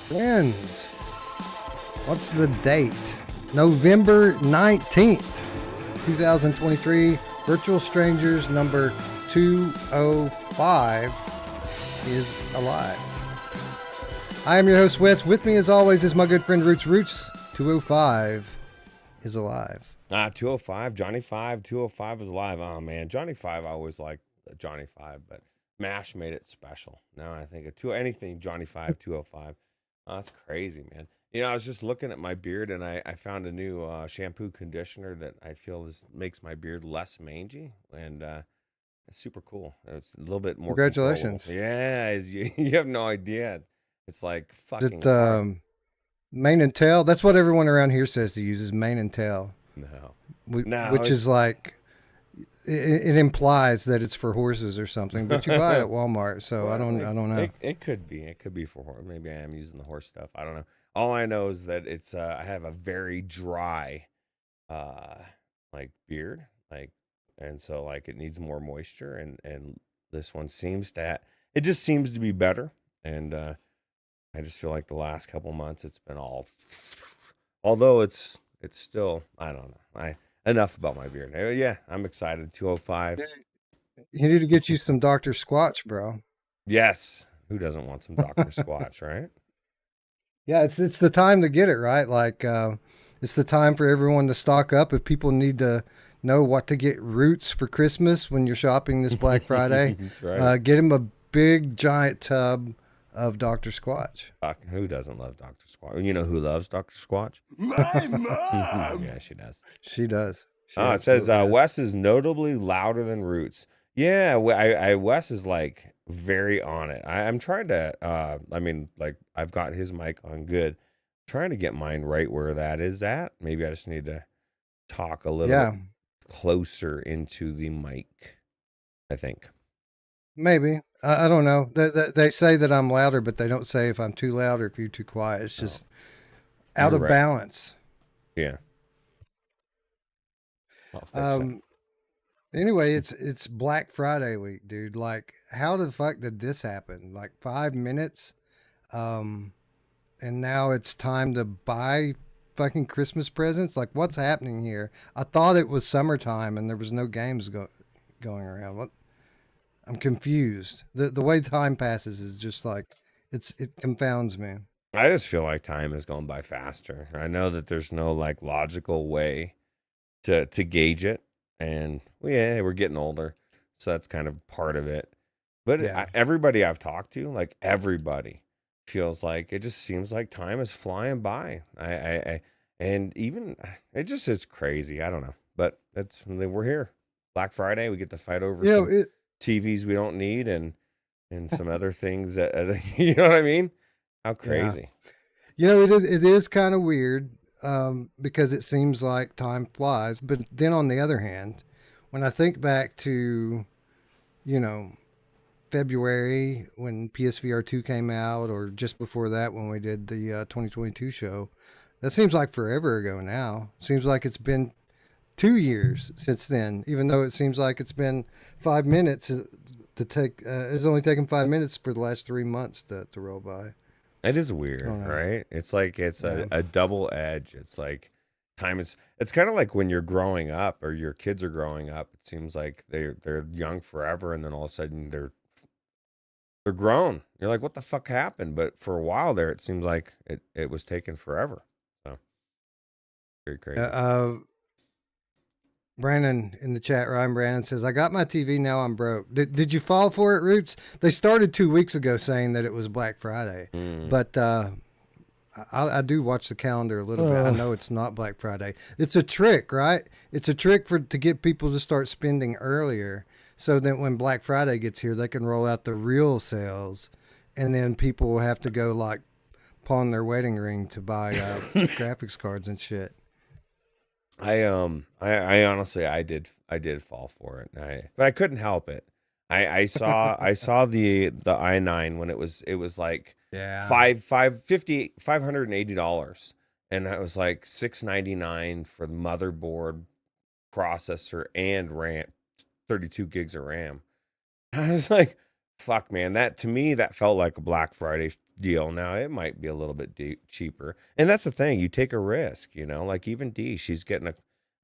Friends, what's the date? November 19th, 2023. Virtual Strangers number 205 is alive. I am your host, Wes. With me, as always, is my good friend Ruuts. Ruuts, 205 is alive. 205, Johnny 5, 205 is alive. Oh, man. Johnny 5, I always liked Johnny 5, but MASH made it special. Now I think of anything Johnny 5, 205. Oh, that's crazy, man. You know, I was just looking at my beard, and I found a new shampoo conditioner that I feel makes my beard less mangy, and it's super cool. It's a little bit more Congratulations. Yeah, you have no idea. It's like fucking hard. Mane and tail? That's what everyone around here says to use, is mane and tail. No. Which is like, it implies that it's for horses or something, but you buy it at Walmart, so well, I don't know. It could be for horse. Maybe I am using the horse stuff. I don't know. All I know is that it's I have a very dry like beard, and so like it needs more moisture, and this one seems to it just seems to be better, and I just feel like the last couple months it's been although it's still, I don't know. Enough about my beard. Yeah, I'm excited. 205. You need to get you some Dr. Squatch, bro. Yes. Who doesn't want some Dr. Squatch, right? Yeah, it's the time to get it, right? Like, it's the time for everyone to stock up. If people need to know what to get Ruuts for Christmas when you're shopping this Black Friday, that's right. Get him a big, giant tub of Dr. Squatch. Who doesn't love Dr. Squatch? You know who loves Dr. Squatch? My mom! Yeah, she does. She does. It says Wes is notably louder than Ruuts. Yeah, Wes is like very on it. I'm trying to, I mean, like I've got his mic on good. I'm trying to get mine right where that is at. Maybe I just need to talk a little bit closer into the mic, I think. Maybe. I don't know. They say that I'm louder, but they don't say if I'm too loud or if you're too quiet. It's just out of balance. Yeah. Anyway, it's Black Friday week, dude. Like, how the fuck did this happen? Like 5 minutes, and now it's time to buy fucking Christmas presents. Like, what's happening here? I thought it was summertime and there was no games going around. What? I'm confused. The way time passes is just like, it confounds me. I just feel like time has gone by faster. I know that there's no like logical way to gauge it, and we're getting older, so that's kind of part of it. But everybody I've talked to, like everybody, feels like it just seems like time is flying by. And even it just is crazy. I don't know, but we're here. Black Friday, we get to fight over TVs we don't need and some other things that you know what I mean? How crazy. Yeah. You know, it is kind of weird because it seems like time flies, but then on the other hand, when I think back to, you know, February when PSVR 2 came out, or just before that when we did the 2022 show, that seems like forever ago now. Seems like it's been 2 years since then, even though it seems like it's been 5 minutes to take. It's only taken 5 minutes for the last 3 months to roll by. It is weird, right? It's like it's a double edge. It's like time is. It's kind of like when you're growing up or your kids are growing up. It seems like they're young forever, and then all of a sudden they're grown. You're like, what the fuck happened? But for a while there, it seems like it was taken forever. So very crazy. Brandon in the chat, Ryan Brandon says, I got my TV, now I'm broke. Did you fall for it, Ruuts? They started 2 weeks ago saying that it was Black Friday, but I do watch the calendar a little bit. I know it's not Black Friday. It's a trick, right? It's a trick to get people to start spending earlier so that when Black Friday gets here, they can roll out the real sales, and then people will have to go like pawn their wedding ring to buy graphics cards and shit. I honestly I did fall for it. But I couldn't help it. I saw the i9 when it was like $580, and that was like $699 for the motherboard, processor, and RAM, 32 gigs of RAM. I was like, fuck, man, that to me that felt like a Black Friday deal. Now it might be a little bit cheaper, and that's the thing. You take a risk, you know. Like even D, she's getting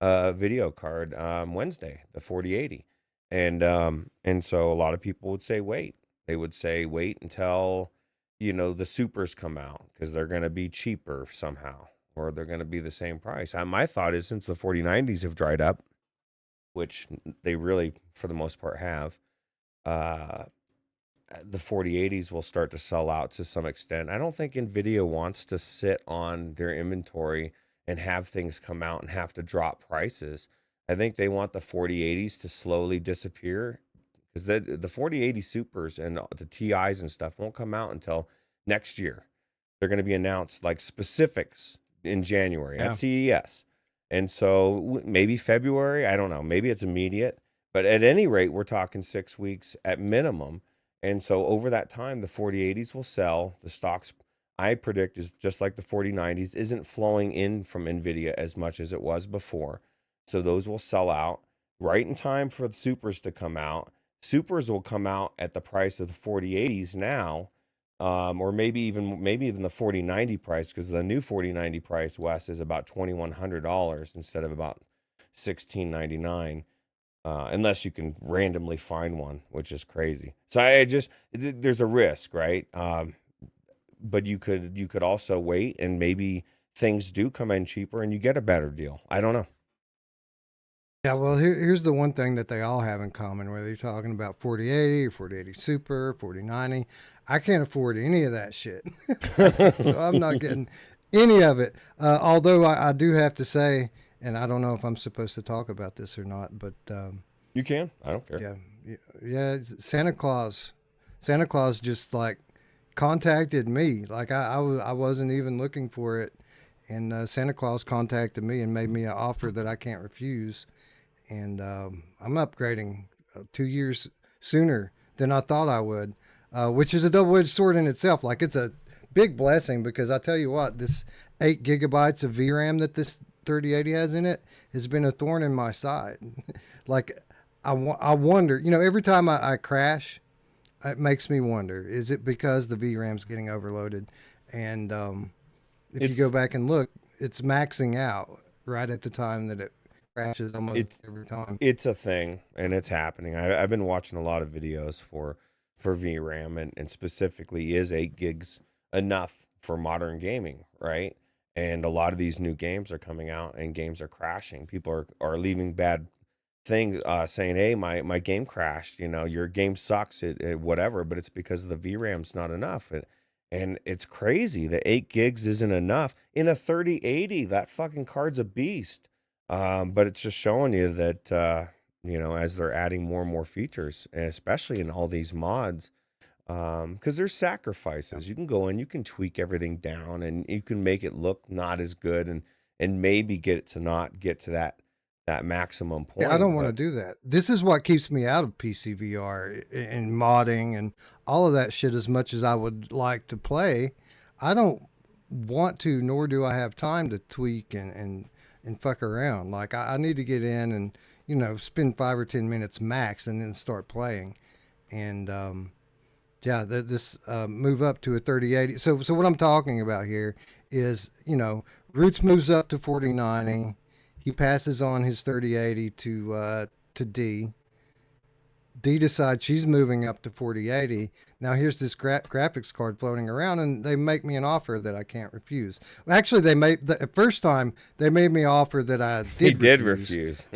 a video card Wednesday, the 4080, and so a lot of people would say wait. They would say wait until the supers come out because they're going to be cheaper somehow, or they're going to be the same price. My thought is since the 4090s have dried up, which they really for the most part have. Uh, the 4080s will start to sell out to some extent. I don't think Nvidia wants to sit on their inventory and have things come out and have to drop prices. I think they want the 4080s to slowly disappear because the 4080 supers and the TIs and stuff won't come out until next year. They're going to be announced like specifics in January at CES. And so maybe February, I don't know, maybe it's immediate, but at any rate, we're talking 6 weeks at minimum. And so over that time, the 4080s will sell. The stocks, I predict, is just like the 4090s, isn't flowing in from NVIDIA as much as it was before. So those will sell out right in time for the supers to come out. Supers will come out at the price of the 4080s now, or maybe even the 4090 price, because the new 4090 price, Wes, is about $2,100 instead of about $1,699. Unless you can randomly find one, which is crazy. So there's a risk, right? But you could also wait and maybe things do come in cheaper and you get a better deal. I don't know. Yeah, well, here's the one thing that they all have in common, whether you're talking about 4080 or 4080 Super, 4090. I can't afford any of that shit. So I'm not getting any of it. Although I do have to say, and I don't know if I'm supposed to talk about this or not, but you can. I don't care. Yeah. Santa Claus just like contacted me. Like I wasn't even looking for it, and Santa Claus contacted me and made me an offer that I can't refuse. And I'm upgrading 2 years sooner than I thought I would, which is a double-edged sword in itself. Like it's a big blessing because I tell you what, this 8 gigabytes of VRAM that this 3080 has in it has been a thorn in my side. Like I wonder, every time I crash, it makes me wonder, is it because the VRAM's getting overloaded? And if you go back and look, it's maxing out right at the time that it crashes almost every time. It's a thing, and it's happening. I've been watching a lot of videos for VRAM, and specifically, is 8 gigs enough for modern gaming, right? And a lot of these new games are coming out, and games are crashing. People are leaving bad things, saying, "Hey, my game crashed. Your game sucks. It whatever." But it's because the VRAM's not enough. And it's crazy. The 8 gigs isn't enough in a 3080. That fucking card's a beast. But it's just showing you that, as they're adding more and more features, and especially in all these mods, because there's sacrifices. You can go in, you can tweak everything down, and you can make it look not as good, and maybe get it to not get to that maximum point. Yeah, I don't want to do that. This is what keeps me out of PCVR and modding and all of that shit. As much as I would like to play, I don't want to, nor do I have time to tweak and fuck around. Like I need to get in and spend 5 or 10 minutes max and then start playing. And this move up to a 3080. So what I'm talking about here is Ruuts moves up to 4090. He passes on his 3080 to D. D decides she's moving up to 4080. Now here's this graphics card floating around, and they make me an offer that I can't refuse. Actually, the first time they made me an offer that I did refuse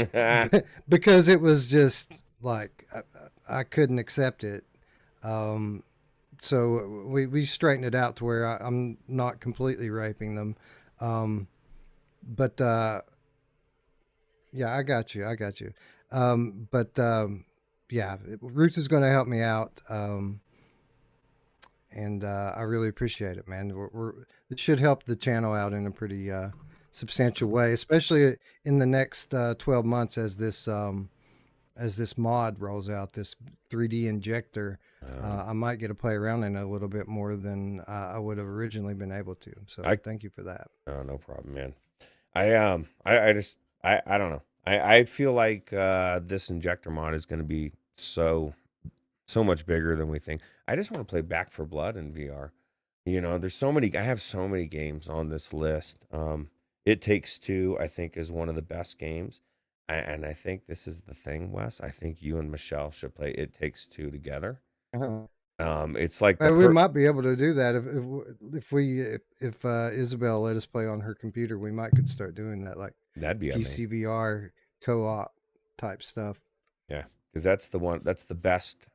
because it was just like I couldn't accept it. So we straightened it out to where I'm not completely raping them. But yeah, I got you. Ruuts is going to help me out. And I really appreciate it, man. It should help the channel out in a pretty substantial way, especially in the next 12 months as this mod rolls out, this 3D injector. I might get to play around in it a little bit more than I would have originally been able to. So thank you for that. Oh, no problem, man. I don't know. I feel like this injector mod is going to be so so much bigger than we think. I just want to play Back for Blood in VR. You know, there's so many. I have so many games on this list. It Takes Two, I think, is one of the best games, and I think this is the thing, Wes. I think you and Michelle should play It Takes Two together. Uh-huh. It's like the We might be able to do that if Isabel let us play on her computer. We might could start doing that, like that'd be amazing. PCVR co-op type stuff. Yeah, because that's the one. That's the best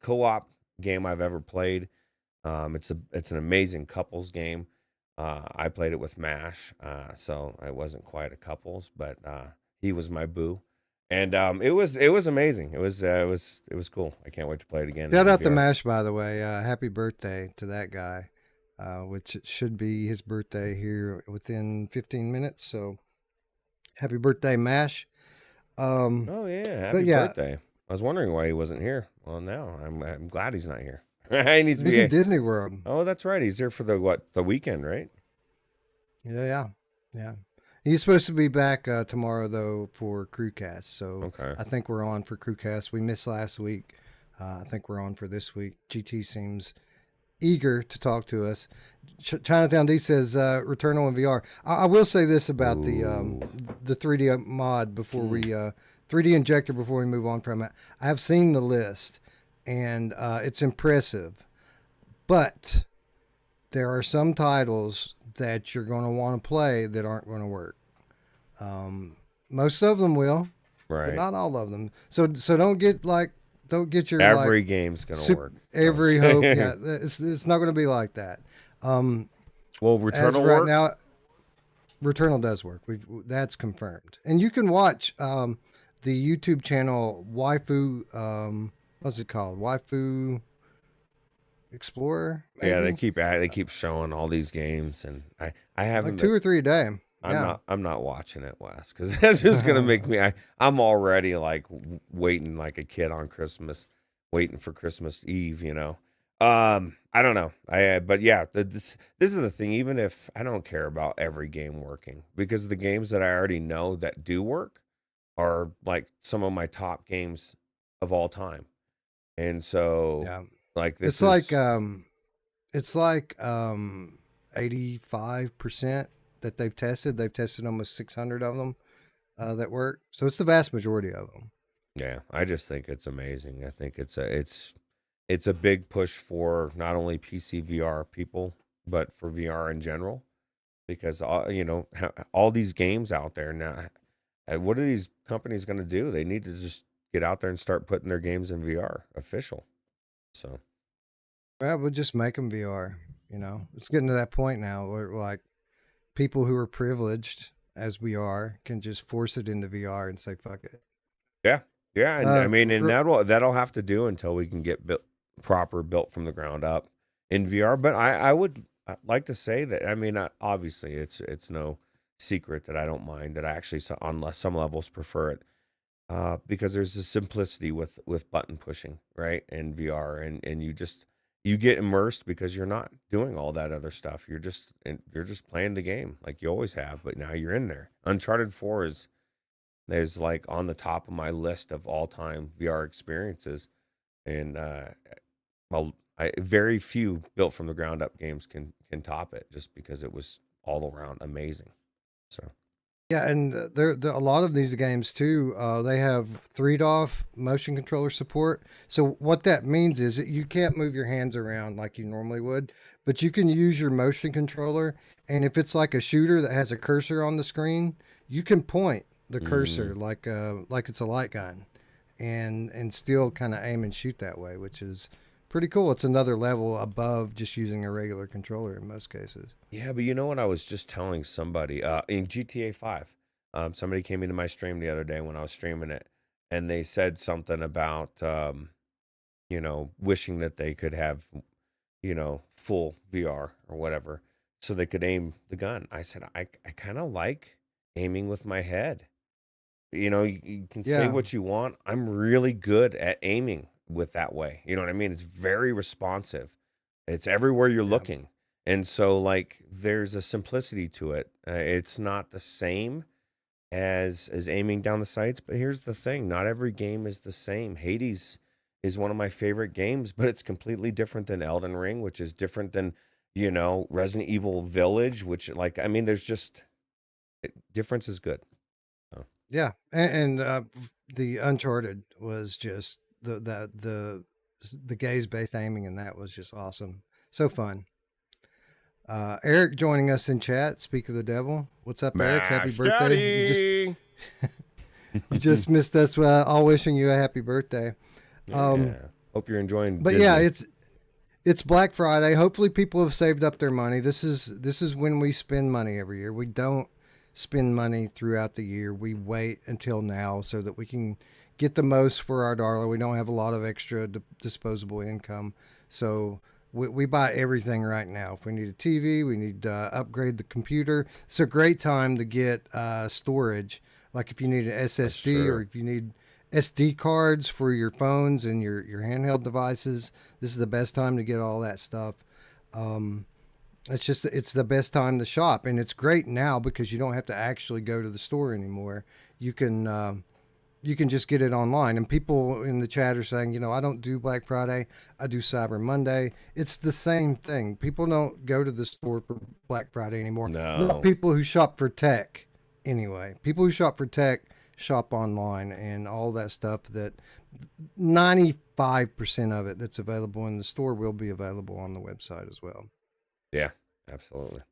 co-op game I've ever played. It's an amazing couples game. I played it with Mash, so I wasn't quite a couples, but he was my boo, and it was amazing. It was cool. I can't wait to play it again Shout in out to VR. Mash, by the way. Happy birthday to that guy, which it should be his birthday here within 15 minutes. So happy birthday, Mash. Oh yeah, But happy yeah, birthday! I was wondering why he wasn't here. Well, now I'm glad he's not here. He needs to he's in be. Disney World. Oh, that's right. He's here for the weekend, right? Yeah. He's supposed to be back tomorrow though for CruCast. So Okay. I think we're on for CruCast. We missed last week. I think we're on for this week. GT seems eager to talk to us. Chinatown D says Returnal in VR. I will say this about Ooh. the 3D mod before we Mm. 3D injector before we move on from it. I have seen the list and it's impressive, but there are some titles that you're going to want to play that aren't going to work. Most of them will, but Right. not all of them. So don't get your like Every game's gonna work. I'm every hope. Yeah, saying. it's not going to be like that. Will As of Returnal right work? now, Returnal does work. That's confirmed, and you can watch the YouTube channel Waifu. What's it called? Waifu Explorer, Yeah, they maybe keep showing all these games, and I like haven't been. 2 or 3 a day. I'm Yeah. not I'm not watching it, Wes, because that's just gonna make me. I'm already like waiting like a kid on Christmas, waiting for Christmas Eve. I don't know. But yeah, this is the thing. Even if I don't care about every game working, because the games that I already know that do work are like some of my top games of all time, and so Yeah. like this It's like is. 85% that they've tested. They've tested almost 600 of them that work. So it's the vast majority of them. Yeah, I just think it's amazing. I think it's a big push for not only PC VR people, but for VR in general, because all these games out there now. What are these companies going to do? They need to just get out there and start putting their games in VR official. So Well, we'll just make them VR. It's getting to that point now where like people who are privileged as we are can just force it into VR and say fuck it. yeah, yeah, and I mean, and R- that'll have to do until we can get built from the ground up in VR. But I would like to say that, I mean, obviously it's no secret that I don't mind that I actually on some levels prefer it, because there's a simplicity with button pushing, right, in VR, and you get immersed because you're not doing all that other stuff. You're just playing the game like you always have, but now you're in there. Uncharted 4 is like on the top of my list of all time VR experiences, and well, very few built from the ground up games can top it, just because it was all around amazing. So Yeah, and a lot of these games too. They have 3DoF motion controller support. So what that means is that you can't move your hands around like you normally would, but you can use your motion controller. And if it's like a shooter that has a cursor on the screen, you can point the mm, cursor like it's a light gun, and still kind of aim and shoot that way, which is pretty cool. It's another level above just using a regular controller in most cases. yeah, but you know what, I was just telling somebody in GTA 5. Somebody came into my stream the other day when I was streaming it, and they said something about wishing that they could have full VR or whatever, so they could aim the gun. I said, I kind of like aiming with my head. You can say Yeah, what you want. I'm really good at aiming with that way. You know what I mean? It's very responsive. It's everywhere you're yeah. looking. And so, like, there's a simplicity to it. It's not the same, as aiming down the sights. But here's the thing: not every game is the same. Hades is one of my favorite games, but it's completely different than Elden Ring, which is different than Resident Evil Village, which like I mean, there's just difference is good. So, Yeah, and the Uncharted was just the gaze based aiming, and that was just awesome. So fun. Eric joining us in chat. Speak of the devil. What's up, Eric? Happy Mash birthday! Daddy. You just missed us. All wishing you a happy birthday. Yeah. Hope you're enjoying But Disney. yeah, it's Black Friday. Hopefully, people have saved up their money. This is when we spend money every year. We don't spend money throughout the year. We wait until now so that we can get the most for our dollar. We don't have a lot of extra disposable income, so we buy everything right now. If we need a TV, we need to upgrade the computer. It's a great time to get storage. Like if you need an SSD or if you need SD cards for your phones and your handheld devices, this is the best time to get all that stuff. It's the best time to shop, and it's great now because you don't have to actually go to the store anymore. You can just get it online. And people in the chat are saying, I don't do Black Friday, I do Cyber Monday. It's the same thing. People don't go to the store for Black Friday anymore. No. Not people who shop for tech anyway. People who shop for tech shop online, and all that stuff that 95% of it that's available in the store will be available on the website as well. Yeah, absolutely.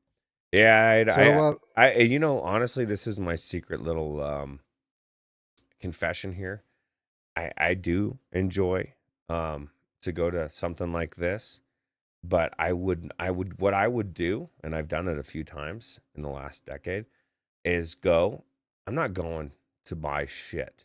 Yeah, honestly, this is my secret little confession here. I do enjoy to go to something like this, but what I would do, and I've done it a few times in the last decade, is I'm not going to buy shit.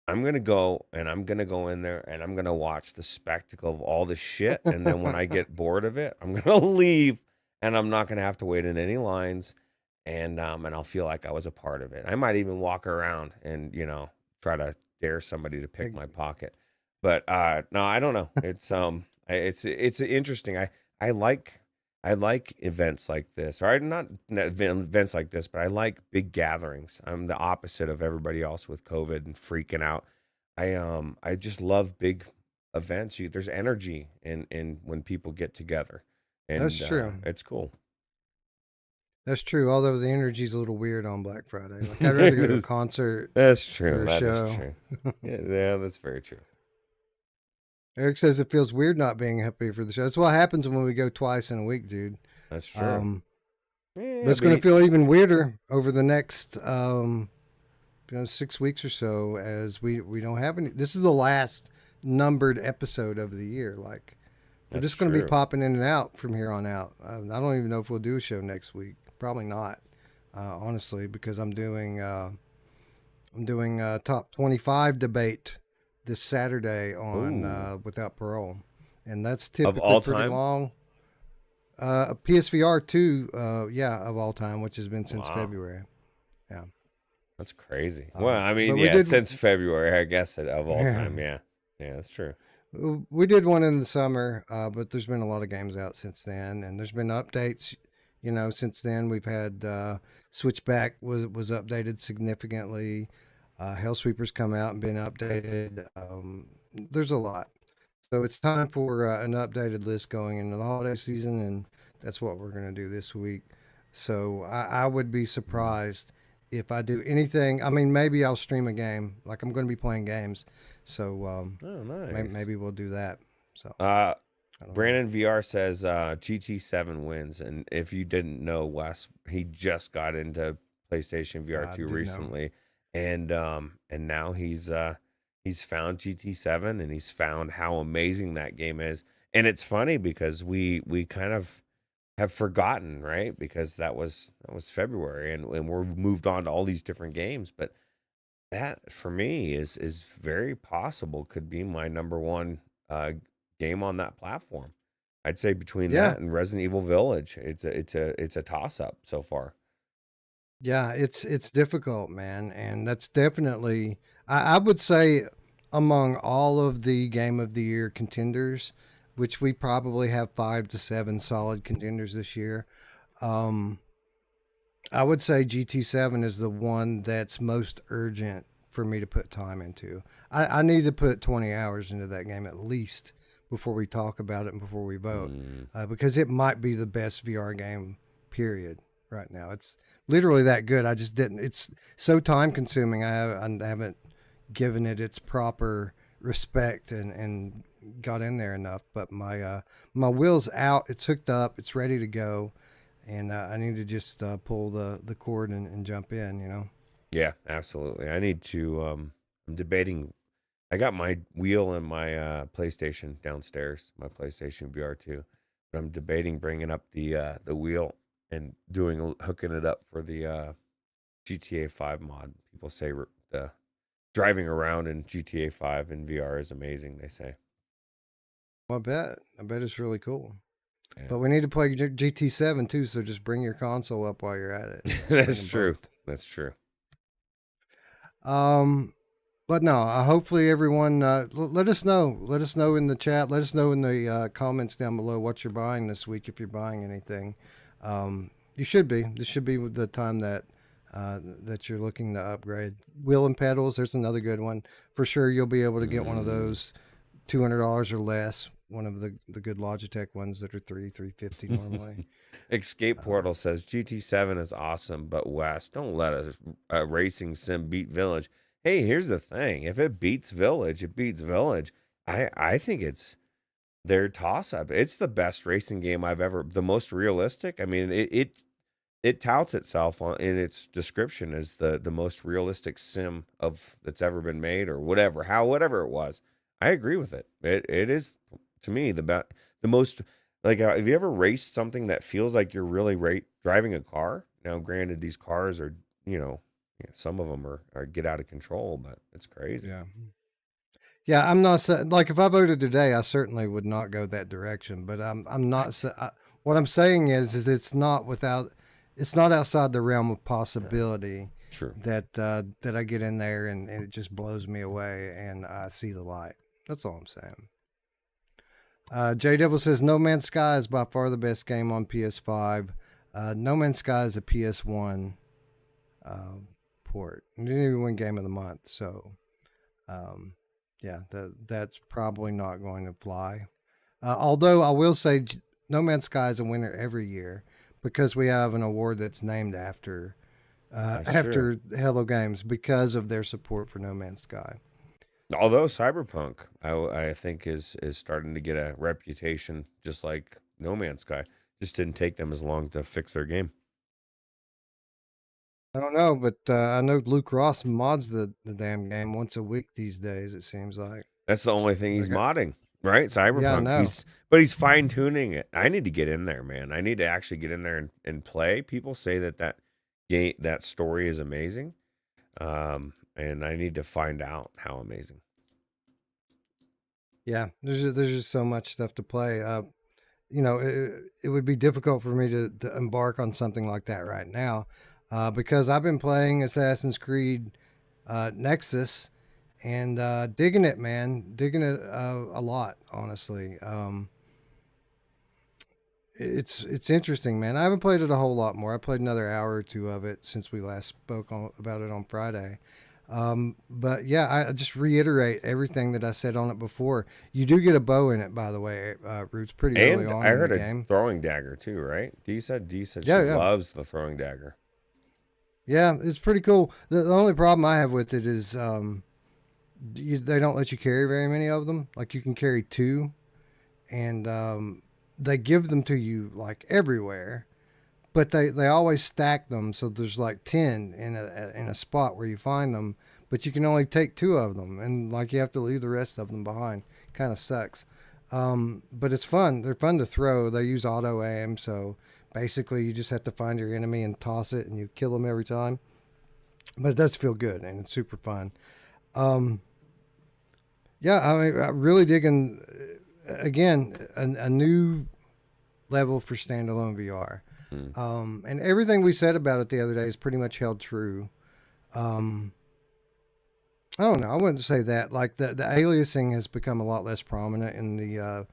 I'm going to go in there and I'm going to watch the spectacle of all the shit. And then when I get bored of it, I'm going to leave, and I'm not going to have to wait in any lines. And I'll feel like I was a part of it. I might even walk around and, try to dare somebody to pick my pocket. But no, I don't know. It's interesting. I like events like this, or not events like this, but I like big gatherings. I'm the opposite of everybody else with COVID and freaking out. I just love big events. There's energy in when people get together, and That's true. It's cool. That's true. Although the energy's a little weird on Black Friday. Like I'd rather go to a concert. That's true. Or a That show. is true. Yeah, that's very true. Eric says it feels weird not being happy for the show. That's what happens when we go twice in a week, dude. That's true. But it's going to feel even weirder over the next 6 weeks or so, as we don't have any. This is the last numbered episode of the year. Like we're just going to be popping in and out from here on out. I don't even know if we'll do a show next week. Probably not, honestly, because I'm doing top 25 debate this Saturday on Without Parole, and that's typically pretty long. PSVR 2, of all time, which has been since February. Yeah, that's crazy. Well, I mean, since February, I guess of all time. Yeah, that's true. We did one in the summer, but there's been a lot of games out since then, and there's been updates. Since then we've had Switchback was updated significantly. Hellsweeper's come out and been updated. There's a lot. So it's time for an updated list going into the holiday season, and that's what we're going to do this week. So I would be surprised if I do anything. I mean, maybe I'll stream a game. Like I'm going to be playing games. So nice. maybe we'll do that. So Brandon VR says GT7 wins, and if you didn't know, Wes, he just got into PlayStation VR 2 recently, and now he's found GT7, and he's found how amazing that game is. And it's funny because we kind of have forgotten, right? Because that was February, and we're moved on to all these different games, but that for me is very possible could be my number one game on that platform. I'd say between that and Resident Evil Village, it's a toss up so far. Yeah, it's difficult, man, and that's definitely I would say among all of the Game of the Year contenders, which we probably have 5 to 7 solid contenders this year. I would say GT7 is the one that's most urgent for me to put time into. I need to put 20 hours into that game at least before we talk about it and before we vote, Mm, because it might be the best VR game, period, right now. It's literally that good. I just didn't. It's so time consuming. I haven't given it its proper respect and got in there enough. But my wheel's out. It's hooked up. It's ready to go, and I need to just pull the cord and jump in. You know. yeah, absolutely. I need to. I'm debating. I got my wheel and my PlayStation downstairs, my PlayStation VR 2. But I'm debating bringing up the wheel and hooking it up for the GTA 5 mod. People say the driving around in GTA 5 in VR is amazing. They say. Well, I bet. I bet it's really cool. Yeah. But we need to play GT7 too, so just bring your console up while you're at it. Bring That's them true. both. That's true. Um, but no, hopefully everyone let us know. Let us know in the chat. Let us know in the comments down below what you're buying this week if you're buying anything. You should be. This should be the time that you're looking to upgrade. Wheel and pedals. There's another good one for sure. You'll be able to get one of Mm. those, $200 or less. One of the good Logitech ones that are 350 normally. Escape Um, Portal says GT7 is awesome, but Wes, don't let a racing sim beat Village. Hey, here's the thing: if it beats Village, it beats Village. I think it's their toss up. It's the best racing game I've ever, the most realistic. I mean, it touts itself in its description as the most realistic sim of that's ever been made, or whatever it was. I agree with it. It is, to me, the most, like, have you ever raced something that feels like you're really driving a car? Now, granted, these cars are, you know, some of them are get out of control, but it's crazy. yeah. Yeah, I'm not like if I voted today, I certainly would not go that direction. But I'm not. What I'm saying is it's not outside the realm of possibility True. that I get in there and it just blows me away and I see the light. That's all I'm saying. J Devil says No Man's Sky is by far the best game on PS5. No Man's Sky is a PS1 uh, port. It didn't even win Game of the Month, so. Um, yeah, that's probably not going to fly. Although I will say, No Man's Sky is a winner every year because we have an award that's named after That's true. after Hello Games because of their support for No Man's Sky. Although Cyberpunk, I think is starting to get a reputation, just like No Man's Sky. Just didn't take them as long to fix their game. I don't know, but I know Luke Ross mods the damn game once a week these days. It seems like. That's the only thing he's Like, modding, right? yeah, I Cyberpunk. know. But he's fine tuning it. I need to get in there, man. I need to actually get in there and play. People say that game, that story is amazing, and I need to find out how amazing. Yeah, there's just so much stuff to play. It would be difficult for me to embark on something like that right now because I've been playing Assassin's Creed Nexus and digging it, man. Digging it a lot, honestly. It's interesting, man. I haven't played it a whole lot more. I played another hour or two of it since we last spoke about it on Friday. But yeah, I just reiterate everything that I said on it before. You do get a bow in it, by the way, Roots, pretty early And on I in the heard a game. throwing dagger too, right? Dee said she Yeah, yeah, loves the throwing dagger. yeah. It's pretty cool. The only problem I have with it is they don't let you carry very many of them. Like you can carry two, and they give them to you like everywhere. But they always stack them, so there's like 10 in a spot where you find them, but you can only take two of them, and like you have to leave the rest of them behind. Kind of sucks. But it's fun. They're fun to throw. They use auto aim, so basically you just have to find your enemy and toss it, and you kill them every time. But it does feel good, and it's super fun. Um, yeah, I mean, I'm really digging again a new level for standalone VR. Hmm. And everything we said about it the other day is pretty much held true. Um, I don't know. I wouldn't say that. Like the aliasing has become a lot less prominent in the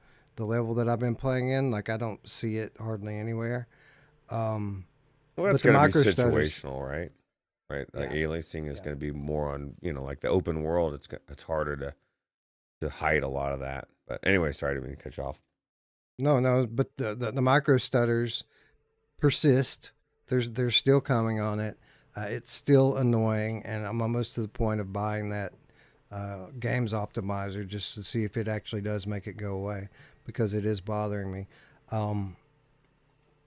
level that I've been playing in. Like I don't see it hardly anywhere. Um, Well, that's But the going to be micro stutters, situational, right? Right. Like yeah, aliasing is yeah. going to be more on, like the open world. It's harder to hide a lot of that. But anyway, sorry to cut you off. No, no, but the micro stutters persist. They're still coming on it. It's still annoying, and I'm almost to the point of buying that games optimizer just to see if it actually does make it go away because it is bothering me. Um,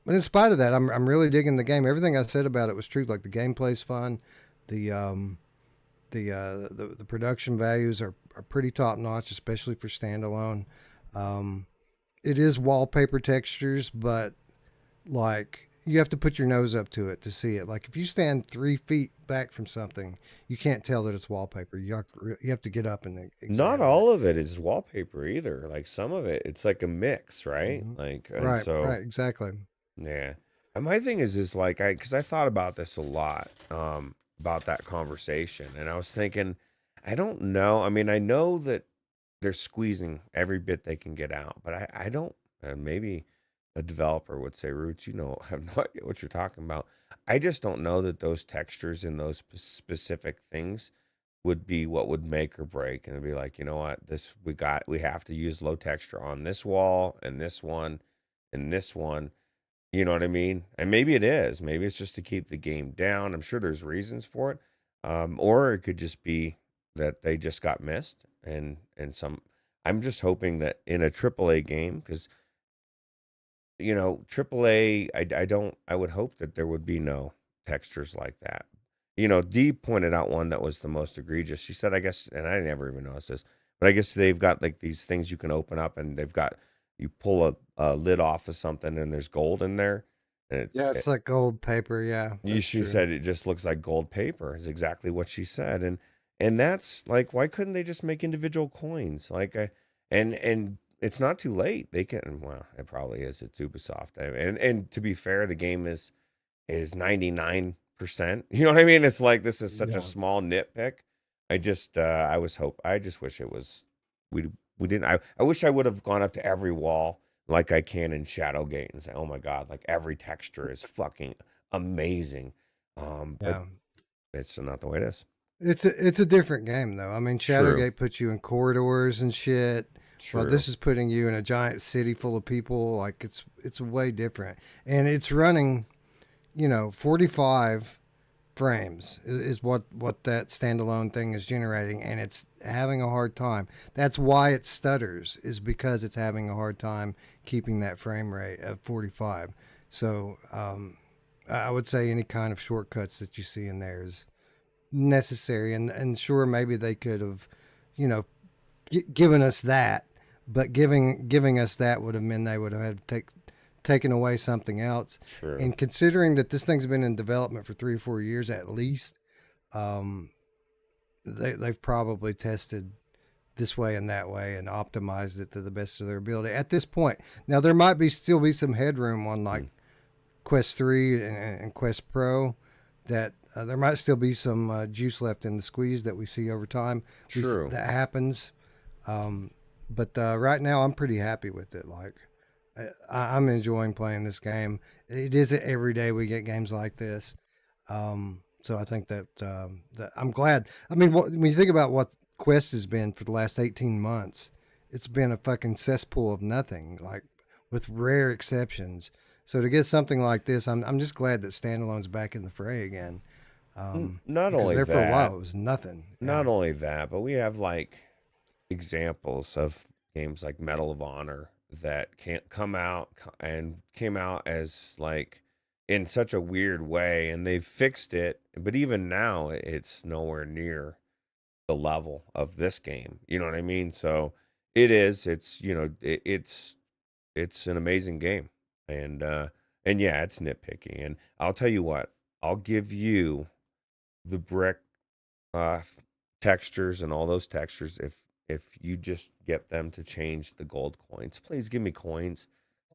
but in spite of that, I'm really digging the game. Everything I said about it was true. Like the gameplay's fun, the the production values are pretty top notch, especially for standalone. Um, it is wallpaper textures, but like you have to put your nose up to it to see it. Like if you stand 3 feet back from something, you can't tell that it's wallpaper. You have to get up and Not examine it. all of it is wallpaper either. Like some of it, it's like a mix, right? Hmm. Like, and Right, so, right, exactly. yeah. And my thing is like, because I thought about this a lot, about that conversation. And I was thinking, I don't know. I mean, I know that they're squeezing every bit they can get out, but I don't, and maybe a developer would say, Roots, I have no idea what you're talking about. I just don't know that those textures in those specific things would be what would make or break. And it'd be like, you know what, we have to use low texture on this wall and this one and this one. You know what I mean? And maybe it is. Maybe it's just to keep the game down. I'm sure there's reasons for it. Or it could just be that they just got missed and some. I'm just hoping that in a AAA game, because AAA, I don't. I would hope that there would be no textures like that. Dee pointed out one that was the most egregious. She said, I guess, and I never even noticed this, but I guess they've got like these things you can open up, and you pull a lid off of something, and there's gold in there, and Yeah, it it's like gold paper. Yeah, that's she true. said it just looks like gold paper. Is exactly what she said, and that's like, why couldn't they just make individual coins? Like, and it's not too late. They can. Well, it probably is. It's Ubisoft, and to be fair, the game is 99%. You know what I mean? It's like this is such a Yeah. small nitpick. I just wish it was we we didn't. I wish I would have gone up to every wall like I can in Shadowgate and say, oh my god, like every texture is fucking amazing. But Yeah. it's not the way it is. It's a different game though. I mean, True. Shadowgate puts you in corridors and shit. Well, True. this is putting you in a giant city full of people. Like it's way different, and it's running, 45 frames is what that standalone thing is generating, and it's having a hard time. That's why it stutters, is because it's having a hard time keeping that frame rate of 45. So I would say any kind of shortcuts that you see in there is necessary, and sure, maybe they could have, you know, given us that, but giving us that would have meant they would have had to taken away something else. True. And considering that this thing's been in development for 3 or 4 years at least, um, they've probably tested this way and that way and optimized it to the best of their ability at this point. Now there might be still be some headroom on like Mm. Quest 3 and Quest Pro, that there might still be some juice left in the squeeze that we see over time. True. That happens. Um, but right now, I'm pretty happy with it. Like, I'm enjoying playing this game. It isn't every day we get games like this. So I think that I'm glad. I mean, when you think about what Quest has been for the last 18 months, it's been a fucking cesspool of nothing, like with rare exceptions. So to get something like this, I'm just glad that standalone's back in the fray again. Not Because only there for a while that, it was nothing. Yeah. not only that, but we have like examples of games like Medal of Honor that can't come out and came out as like in such a weird way, and they've fixed it, but even now it's nowhere near the level of this game. You know what I mean? So it's an amazing game. And yeah, it's nitpicky. And I'll tell you what, I'll give you the brick uh textures and all those textures if you just get them to change the gold coins. Please give me coins.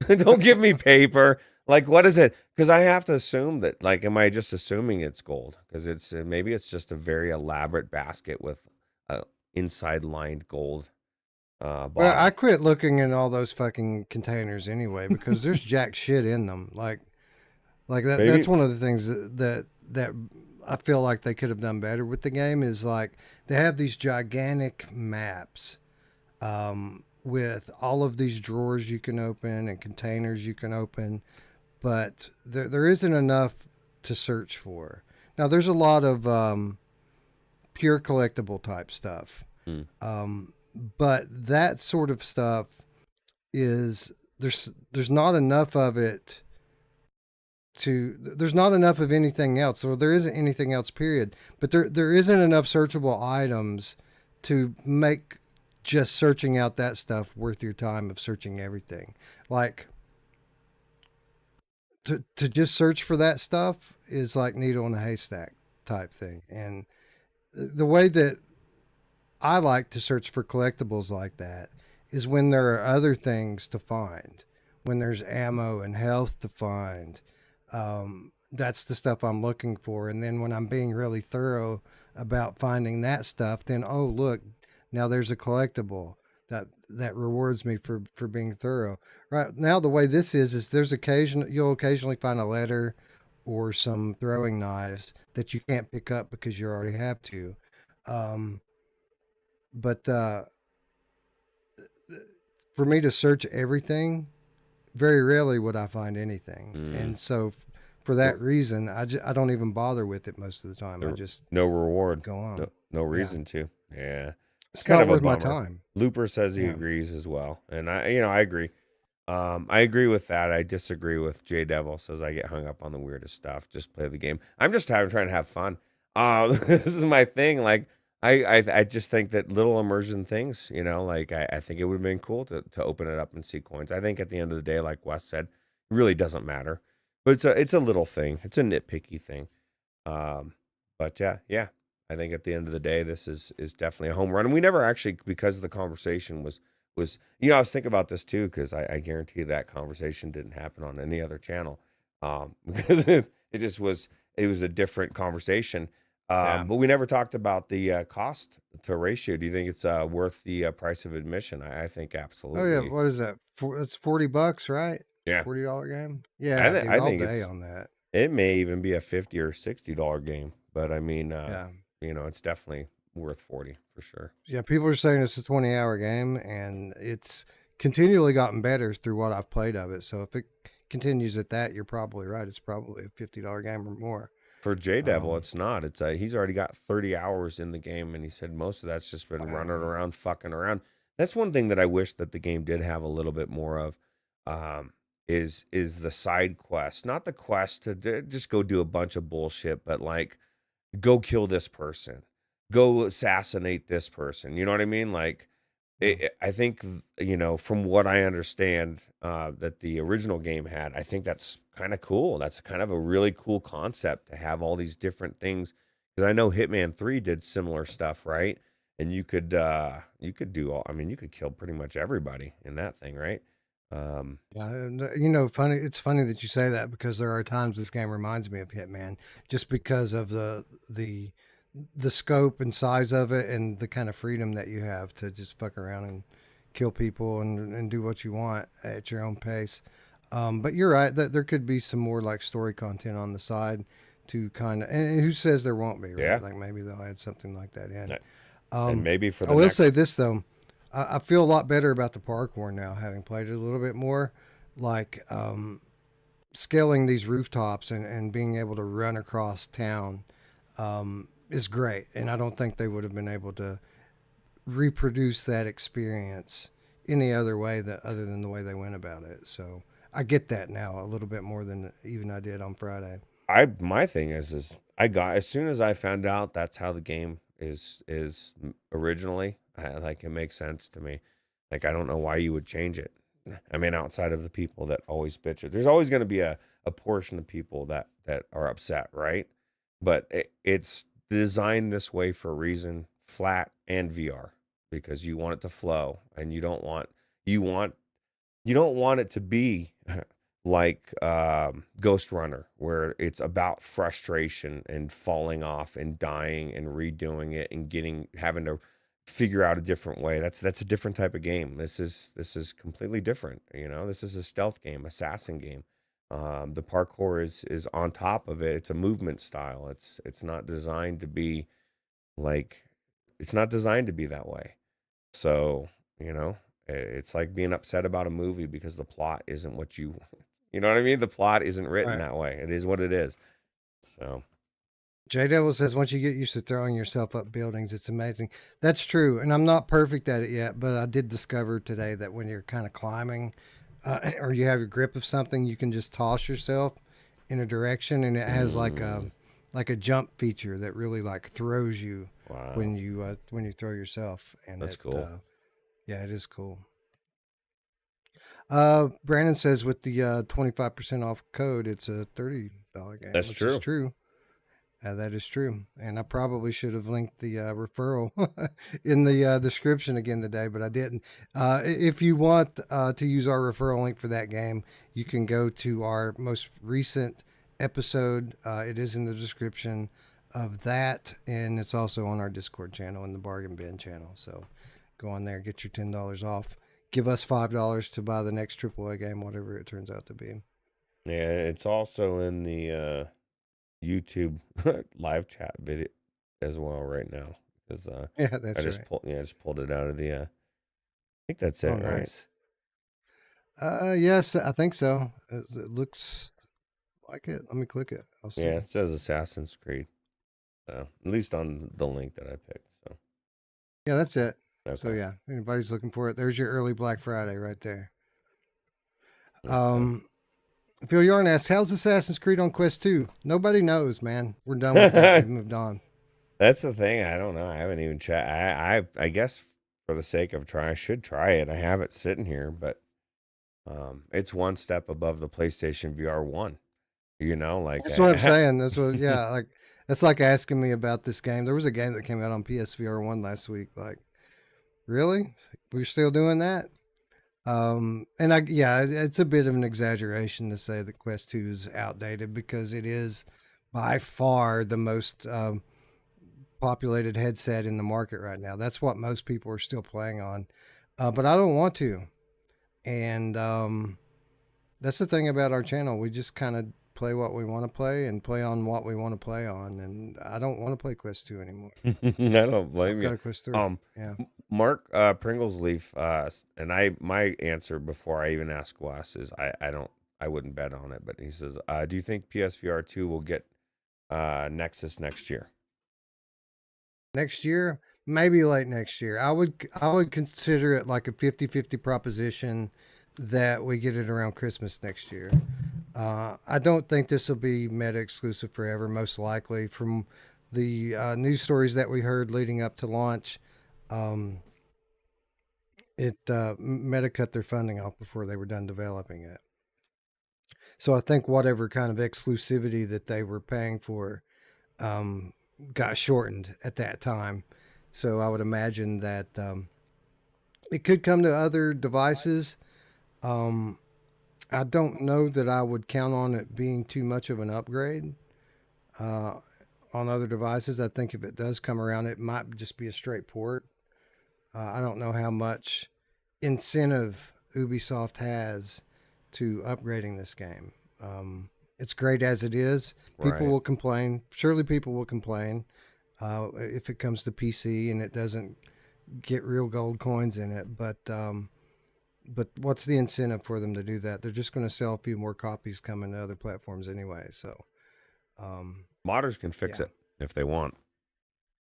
Don't give me paper. Like, what is it? Because I have to assume that, like, am I just assuming it's gold? Because maybe it's just a very elaborate basket with a inside lined gold Well, I bottom. quit looking in all those fucking containers anyway because there's jack shit in them. Like, Like that's Maybe. one of the things that I feel like they could have done better with the game is like they have these gigantic maps with all of these drawers you can open and containers you can open, but there isn't enough to search for. Now there's a lot of pure collectible type stuff, Mm, um, but that sort of stuff is there's not enough of it there's not enough of anything else, or there isn't anything else, period. But there isn't enough searchable items to make just searching out that stuff worth your time of searching everything. Like to just search for that stuff is like needle in a haystack type thing. And the way that I like to search for collectibles like that is when there are other things to find, when there's ammo and health to find. That's the stuff I'm looking for. And then when I'm being really thorough about finding that stuff, then oh look, now there's a collectible that rewards me for being thorough. Right now, the way this is you'll occasionally find a letter or some throwing knives that you can't pick up because you already have to. Um, but for me to search everything, very rarely would I find anything. mm. And so for No, that reason, I don't even bother with it most of the time. I no just no reward. go No, on. no Yeah. reason to. Yeah. It's It's kind not of a worth my bummer. time. Looper says he Yeah. agrees as well. And I agree. I agree with that. I disagree with J Devil says I get hung up on the weirdest stuff. Just play the game. I'm just trying to have fun. This is my thing. Like I just think that little immersion things, like I think it would have been cool to open it up and see coins. I think at the end of the day, like Wes said, it really doesn't matter. But it's a little thing. It's a nitpicky thing. Um, but yeah. I think at the end of the day, this is definitely a home run. And we never actually, because the conversation was I was thinking about this too because I guarantee that conversation didn't happen on any other channel, because it was a different conversation. Yeah. But we never talked about the cost to ratio. Do you think it's worth the price of admission? I think Oh yeah. absolutely. What is that? It's $40, right? Yeah, $40 game. Yeah, dude, I all think day on that. it may even be a $50 or $60 game. But I mean, Yeah. it's definitely worth 40 for sure. Yeah. People are saying it's a 20-hour game, and it's continually gotten better through what I've played of it. So if it continues at that, you're probably right. It's probably a $50 game or more. For J Devil, Um, it's not. It's he's already got 30 hours in the game, and he said most of that's just been running wow. around, fucking around. That's one thing that I wish that the game did have a little bit more of. Um, is the side quest, not the quest to just go do a bunch of bullshit, but like go kill this person, go assassinate this person. You know what I mean? Like I think from what I understand, that the original game had, I think that's kind of cool. That's kind of a really cool concept to have all these different things. Because I know Hitman 3 did similar stuff, right? And you could do all. I mean, you could kill pretty much everybody in that thing, right? Um, Yeah, and, funny. It's funny that you say that because there are times this game reminds me of Hitman, just because of the the scope and size of it, and the kind of freedom that you have to just fuck around and kill people and do what you want at your own pace. But you're right that there could be some more like story content on the side to kind of. And who says there won't be, right? yeah, Like maybe they'll add something like that in. Uh, and Um, maybe for I the will say next, this though, I feel a lot better about the parkour now, having played it a little bit more. Like scaling these rooftops and being able to run across town is great, and I don't think they would have been able to reproduce that experience any other way that other than the way they went about it. So I get that now a little bit more than even I did on Friday. my thing is I got, as soon as I found out that's how the game is originally, like it makes sense to me. Like I don't know why you would change it. I mean, outside of the people that always bitch it, there's always going to be a portion of people that are upset, right? But it's designed this way for a reason, flat and VR, because you want it to flow, and you want you don't want it to be like Ghost Runner, where it's about frustration and falling off and dying and redoing it and having to figure out a different way. That's a different type of game. This is completely different. This is a stealth game, assassin game. The parkour is on top of it. It's a movement style. It's not designed to be like it's not designed to be that way. So, you know, it's like being upset about a movie because the plot isn't what you know what I mean? The plot isn't written Right. that way. It is what it is. So, J Devil says once you get used to throwing yourself up buildings, it's amazing. That's true, and I'm not perfect at it yet, but I did discover today that when you're kind of climbing, or you have your grip of something, you can just toss yourself in a direction, and it has mm, like a jump feature that really like throws you wow, when you throw yourself, and that's it cool. yeah, it is cool. Brandon says with the 25% off code, it's a $30 game, That's which is true. true. That is true. And I probably should have linked the referral in the description again today, but I didn't. If you want to use our referral link for that game, you can go to our most recent episode. It is in the description of that, and it's also on our Discord channel and the Bargain Bin channel. So go on there, get your $10 off. Give us $5 to buy the next AAA game, whatever it turns out to be. Yeah, it's also in the YouTube live chat video as well right now because Yeah, that's right. I just pulled it out of the I think that's Oh, it, right? nice. Yes, I think so. It looks like it. Let me click it. I'll Yeah, see. it says Assassin's Creed. So, at least on the link that I picked. So, Yeah, that's it. So okay. yeah, anybody's looking for it, there's your early Black Friday right there. Okay. Um, Phil Yarn asks, "How's Assassin's Creed on Quest 2?" Nobody knows, man. We're done with that. We've moved on. That's the thing. I don't know. I haven't even checked. I guess for the sake of try, I should try it. I have it sitting here, but it's one step above the PlayStation VR one. You know, like That's what I'm saying. That's what. Yeah, like that's like asking me about this game. There was a game that came out on PSVR 1 last week. Like, really? We're still doing that? And yeah, it's a bit of an exaggeration to say that Quest 2 is outdated because it is by far the most populated headset in the market right now. That's what most people are still playing on. But I don't want to. And that's the thing about our channel. We just kind of play what we want to play and play on what we want to play on. And I don't want to play Quest 2 anymore. I don't I've blame you. got a Quest 3. Um, Yeah. Mark Pringles Leaf, and my answer before I even ask Wes is I wouldn't bet on it, but he says, do you think PSVR 2 will get Nexus next year? Next year, maybe late next year. I would consider it like a 50-50 proposition that we get it around Christmas next year. I don't think this will be meta exclusive forever, most likely. From the news stories that we heard leading up to launch, um, Meta cut their funding off before they were done developing it. So I think whatever kind of exclusivity that they were paying for um, got shortened at that time. So I would imagine that it could come to other devices. Um, I don't know that I would count on it being too much of an upgrade uh, on other devices. I think if it does come around, it might just be a straight port. I don't know how much incentive Ubisoft has to upgrading this game. It's great as it is. People Right. will complain. Surely people will complain if it comes to PC and it doesn't get real gold coins in it. But what's the incentive for them to do that? They're just going to sell a few more copies coming to other platforms anyway. So, um, Modders can fix yeah, it if they want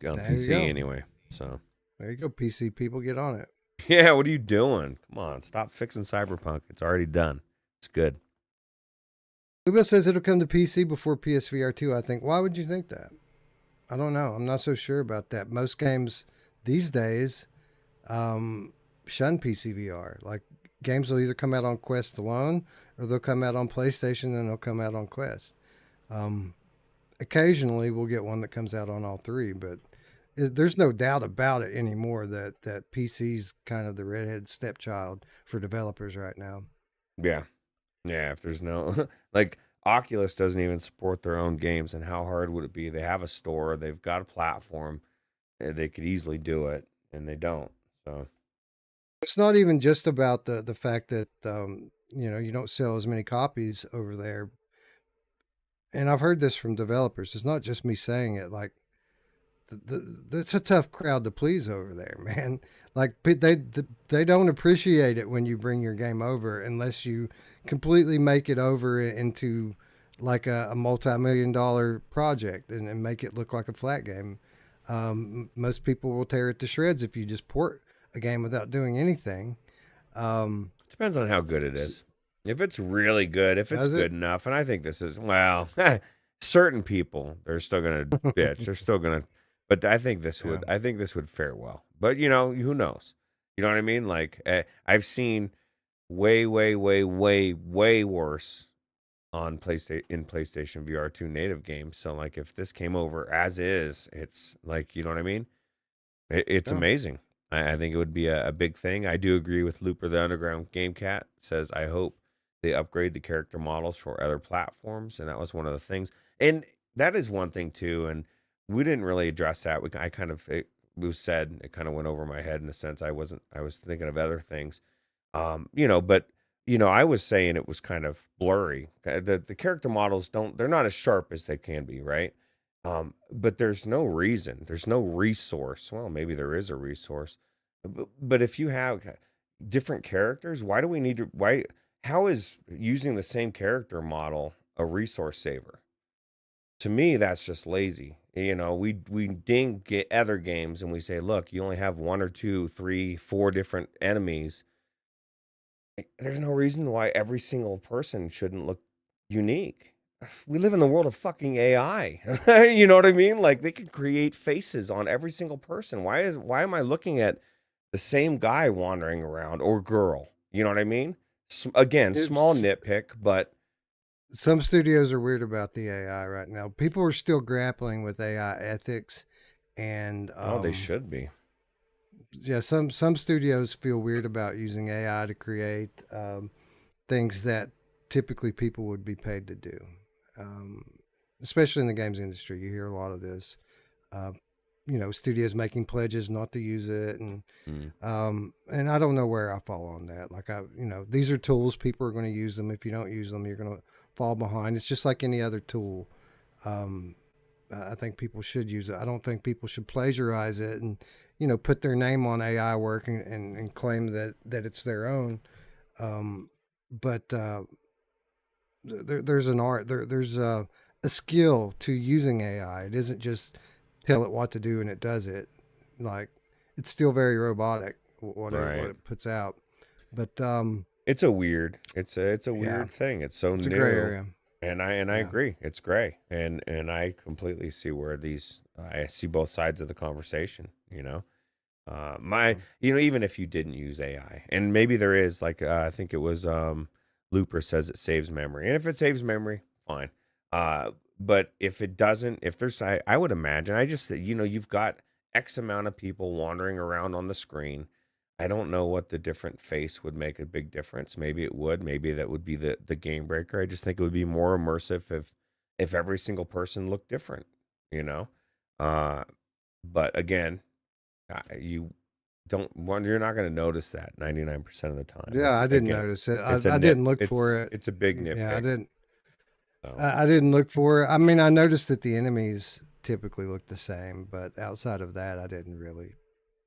on there you PC go. anyway. So There you go. PC people get on it. yeah, what are you doing? Come on, stop fixing Cyberpunk. It's already done. It's good. Luba says it'll come to PC before PSVR 2. I think. Why would you think that? I don't know. I'm not so sure about that. Most games these days um, shun PCVR. Like games will either come out on Quest alone or they'll come out on PlayStation and they'll come out on Quest. Um, Occasionally we'll get one that comes out on all three, but there's no doubt about it anymore that PC's kind of the redhead stepchild for developers right now. Yeah. Yeah, if there's no like Oculus doesn't even support their own games, and how hard would it be? They have a store, they've got a platform, they could easily do it, and they don't. So It's not even just about the fact that you don't sell as many copies over there. And I've heard this from developers. It's not just me saying it. Like it's a tough crowd to please over there, man. Like they don't appreciate it when you bring your game over unless you completely make it over into like a multi-million-dollar project and make it look like a flat game. Most people will tear it to shreds if you just port a game without doing anything. Um, Depends on how good it is. If it's really good, if it's does good it? enough, and I think this is, well, certain people, they're still gonna bitch. They're still gonna, but Yeah. I think this would fare well. But who knows? You know what I mean? Like I've seen way, way, way, way, way worse on PlayStation VR2 native games. So like, if this came over as is, it's like, you know what I mean? It's Yeah. amazing. I think it would be a big thing. I do agree with Looper the Underground Game Cat says, I hope they upgrade the character models for other platforms. And that was one of the things. And that is one thing too. And we didn't really address that. It was said, it kind of went over my head in a sense. I was thinking of other things. But I was saying it was kind of blurry. The character models they're not as sharp as they can be, right? But there's no reason, there's no resource. Well, maybe there is a resource, but if you have different characters, why do we need to? Why? How is using the same character model a resource saver? To me, that's just lazy. We ding get other games and we say, look, you only have one or two, three, four different enemies. There's no reason why every single person shouldn't look unique. We live in the world of fucking AI. You know what I mean? Like they can create faces on every single person. Why am I looking at the same guy wandering around or girl? You know what I mean? Again, small It's nitpick, but some studios are weird about the AI right now. People are still grappling with AI ethics, and oh, they should be. yeah, some studios feel weird about using AI to create things that typically people would be paid to do. Um, Especially in the games industry, you hear a lot of this. Uh, studios making pledges not to use it, Mm. and I don't know where I fall on that. Like these are tools. People are going to use them. If you don't use them, you're going to fall behind. It's just like any other tool. Um, I think people should use it. I don't think people should plagiarize it and put their name on AI work and claim that it's their own. But there's an art. There's a skill to using AI. It isn't just tell it what to do and it does it. Like it's still very robotic. What Right. it puts out. But It's a yeah, weird thing. It's so it's a gray new. area. And I Yeah. agree. It's gray. And I completely see where I see both sides of the conversation, Yeah. even if you didn't use AI, and maybe there is like, I think it was, Looper says it saves memory. And if it saves memory, fine. But if it doesn't, if there's, I would imagine, I just, you've got X amount of people wandering around on the screen. I don't know what the different face would make a big difference. Maybe it would. Maybe that would be the game breaker. I just think it would be more immersive if every single person looked different, you know. Uh, but again, you don't want you're not going to notice that 99% of the time. Yeah, It's I didn't again, notice it. it's a I didn't nit. look for it. It's a big Yeah, I nitpick. didn't. So I didn't look for it. I mean, I noticed that the enemies typically look the same, but outside of that, I didn't really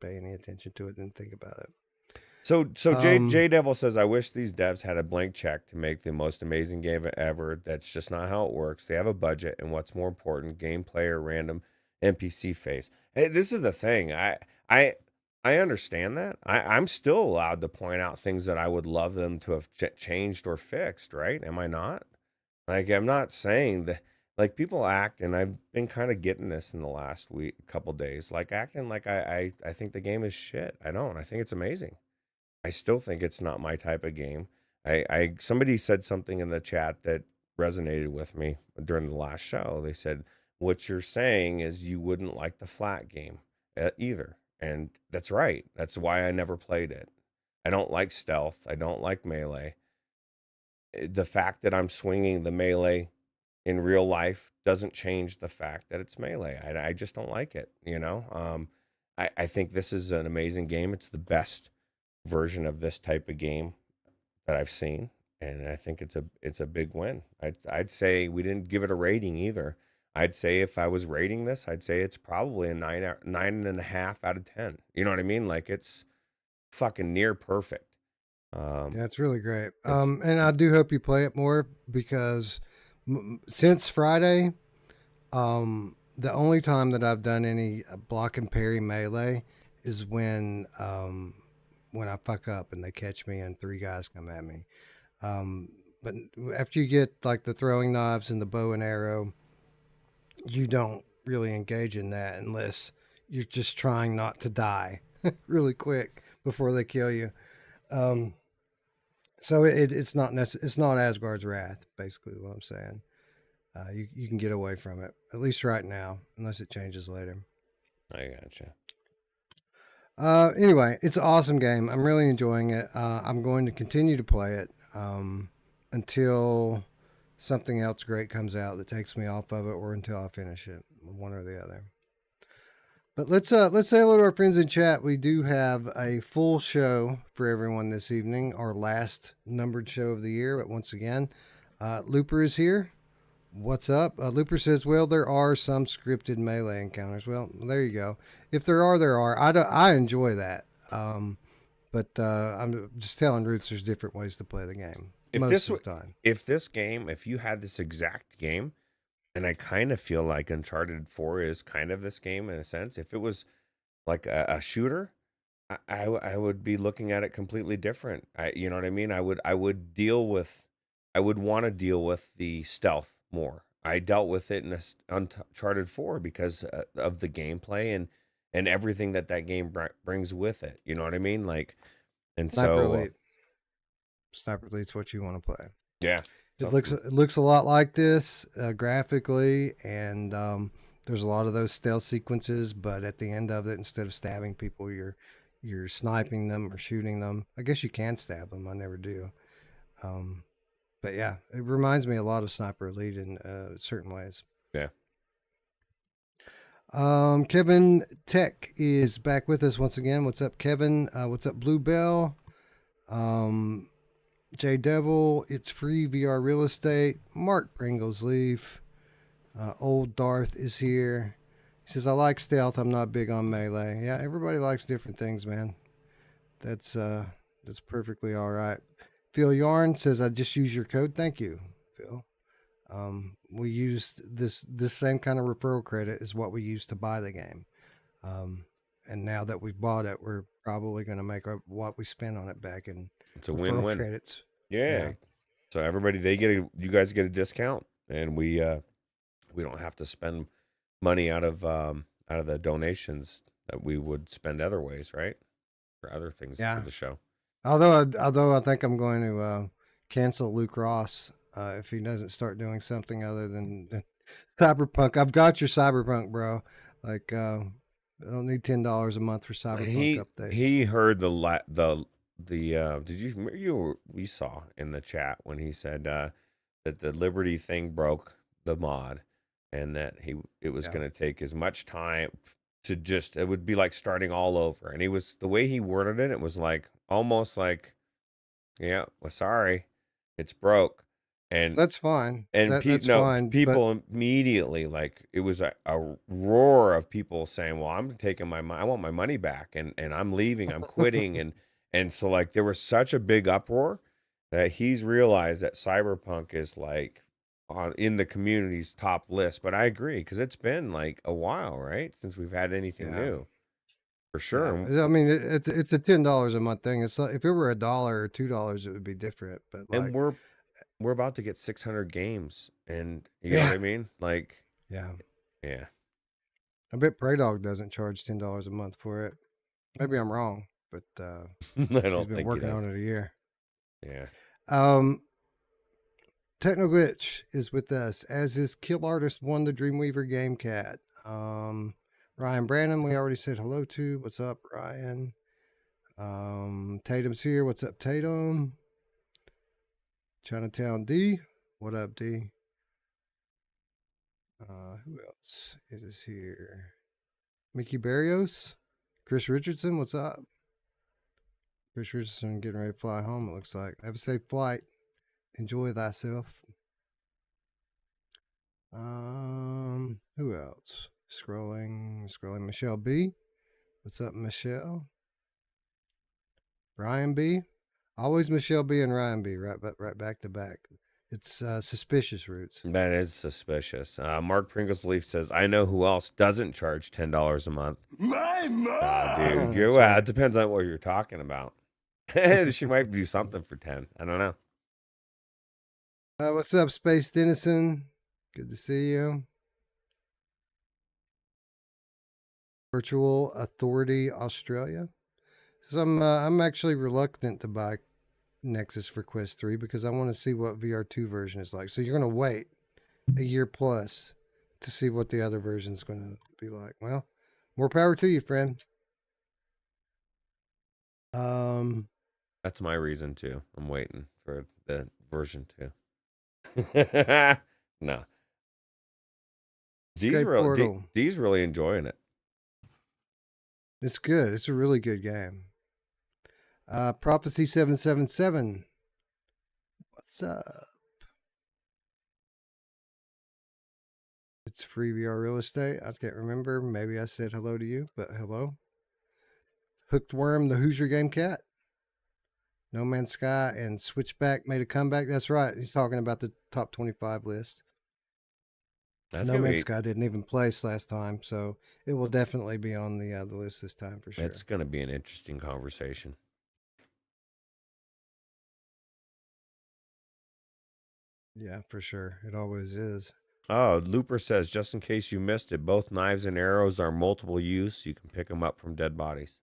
pay any attention to it. Didn't think about it. so Um, J Devil says, I wish these devs had a blank check to make the most amazing game ever. That's just not how it works. They have a budget, and what's more important, gameplay or random NPC face. Hey, this is the thing. I I understand that. I'm still allowed to point out things that I would love them to have changed or fixed, right? Am I not? Like, I'm not saying that, like, people act, and I've been kind of getting this in the last couple days, like acting like I think the game is shit. I don't. I think it's amazing. I still think it's not my type of game. Somebody said something in the chat that resonated with me during the last show. They said, what you're saying is you wouldn't like the flat game either. And that's right. That's why I never played it. I don't like stealth. I don't like melee. The fact that I'm swinging the melee in real life doesn't change the fact that it's melee. I just don't like it. I think this is an amazing game. It's the best version of this type of game that I've seen, and I think it's a big win. I'd say we didn't give it a rating either. I'd say if I was rating this, I'd say it's probably a 9.5 out of 10. You know what I mean? Like it's fucking near perfect. Yeah, it's really great. It's And I do hope you play it more because since Friday, the only time that I've done any block and parry melee is when I fuck up and they catch me and three guys come at me. Um, but after you get like the throwing knives and the bow and arrow, you don't really engage in that unless you're just trying not to die really quick before they kill you. Um, so it's not Asgard's wrath, basically what I'm saying. You can get away from it at least right now, unless it changes later. I gotcha. Anyway, it's an awesome game. I'm really enjoying it. I'm going to continue to play it until something else great comes out that takes me off of it, or until I finish it, one or the other. But let's say hello to our friends in chat. We do have a full show for everyone this evening, our last numbered show of the year. But once again, Looper is here. What's up? Looper says, well, there are some scripted melee encounters. Well, there you go. If there are, there are. I enjoy that. But I'm just telling Ruuts there's different ways to play the game most of the time. If you had this exact game, and I kind of feel like Uncharted 4 is kind of this game in a sense. If it was like a shooter, I would be looking at it completely different. You know what I mean? I would I would want to deal with the stealth more. I dealt with it in Uncharted 4 because of the gameplay and everything that game brings with it. You know what I mean? Like, and Sniper so Elite. Sniper Elite's what you want to play. yeah, It looks a lot like this graphically, and there's a lot of those stealth sequences. But at the end of it, instead of stabbing people, you're sniping them or shooting them. I guess you can stab them. I never do. But yeah, it reminds me a lot of Sniper Elite in certain ways. yeah. Kevin Tech is back with us once again. What's up, Kevin? What's up, Bluebell? J Devil, It's Free VR Real Estate, Mark Pringles Leaf, Old Darth is here. He says, I like stealth. I'm not big on melee. Yeah, everybody likes different things, man. That's perfectly all right. Phil Yarn says, I just use your code. Thank you, Phil. We used this same kind of referral credit is what we used to buy the game. And now that we've bought it, we're probably going to make what we spent on it back in It's a win-win. Credits. Yeah. So everybody, you guys get a discount, and we don't have to spend money out of the donations that we would spend other ways, right? For other things for the show. Although I think I'm going to cancel Luke Ross if he doesn't start doing something other than Cyberpunk. I've got your Cyberpunk, bro. Like I don't need $10 a month for Cyberpunk updates. He heard we saw in the chat when he said that the Liberty thing broke the mod, and that it was going to take as much time to it would be like starting all over. And the way he worded it, it was like almost like, yeah, well, sorry, it's broke. And that's fine. And fine, people immediately, like, it was a roar of people saying, well, I'm taking I want my money back, and I'm leaving, I'm quitting. and so, like, there was such a big uproar that he's realized that Cyberpunk is like in the community's top list. But I agree, because it's been like a while, right, since we've had anything new. For sure. Yeah. I mean, it's a $10 a month thing. It's not, if it were $1 or $2, it would be different. But like, and we're about to get 600 games, and you know what I mean? Like, yeah. I bet Prey Dog doesn't charge $10 a month for it. Maybe I'm wrong, but I don't he's been think working on it a year. Yeah. Technoglitch is with us, as is Kill Artist Won the Dreamweaver Game Cat. Ryan Brandon, we already said hello to. What's up, Ryan? Tatum's here. What's up, Tatum? Chinatown D. What up, D? Who else is here? Mickey Barrios. Chris Richardson, what's up? Chris Richardson getting ready to fly home, it looks like. Have a safe flight. Enjoy thyself. Who else? Scrolling. Michelle B. What's up, Michelle? Ryan B. Always Michelle B and Ryan B. Right back to back. It's suspicious, Ruuts. That is suspicious. Mark Pringles Leaf says, I know who else doesn't charge $10 a month. My mom! Dude, it depends on what you're talking about. She might do something for 10. I don't know. What's up, Space Denison? Good to see you. Virtual Authority Australia. So I'm actually reluctant to buy Nexus for Quest 3 because I want to see what VR2 version is like. So you're going to wait a year plus to see what the other version is going to be like. Well, more power to you, friend. That's my reason too. I'm waiting for the version 2. No. D's really enjoying it. It's good. It's a really good game. Prophecy 777. What's up? It's free VR real estate. I can't remember. Maybe I said hello to you, but hello. Hooked Worm, the Hoosier Game Cat. No Man's Sky and Switchback made a comeback. That's right. He's talking about the top 25 list. No Man's Sky didn't even place last time, so it will definitely be on the list this time for sure. It's going to be an interesting conversation. Yeah, for sure. It always is. Oh, Looper says, just in case you missed it, both knives and arrows are multiple use. You can pick them up from dead bodies.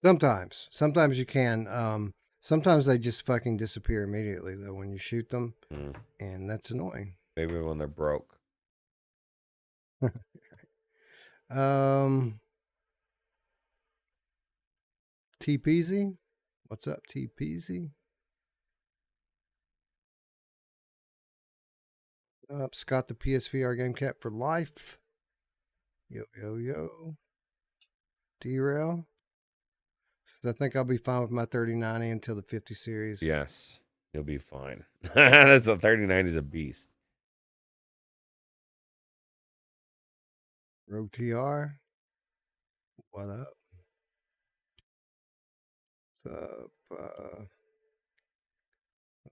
Sometimes you can. Sometimes they just fucking disappear immediately, though, when you shoot them, and that's annoying. Maybe when they're broke. T Peasy, what's up, T Peasy? Scott the PSVR Game Cat for life. Yo. D-Rail. I think I'll be fine with my 3090 until the 50 series. Yes, you'll be fine. That's the 3090 is a beast. Rogue TR. What up?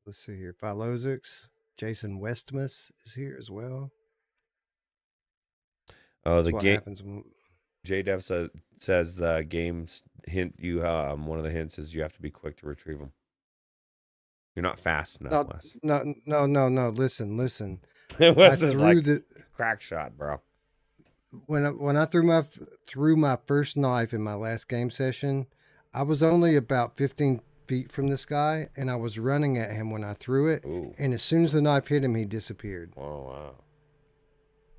Let's see here. Philozix. Jason Westmus is here as well. Oh, the game. JDev says games hint you. One of the hints is you have to be quick to retrieve them. You're not fast enough. No. Listen. It was just like crack shot, bro. When I threw my first knife in my last game session, I was only about 15 feet from this guy, and I was running at him when I threw it. Ooh. And as soon as the knife hit him, he disappeared. Oh wow!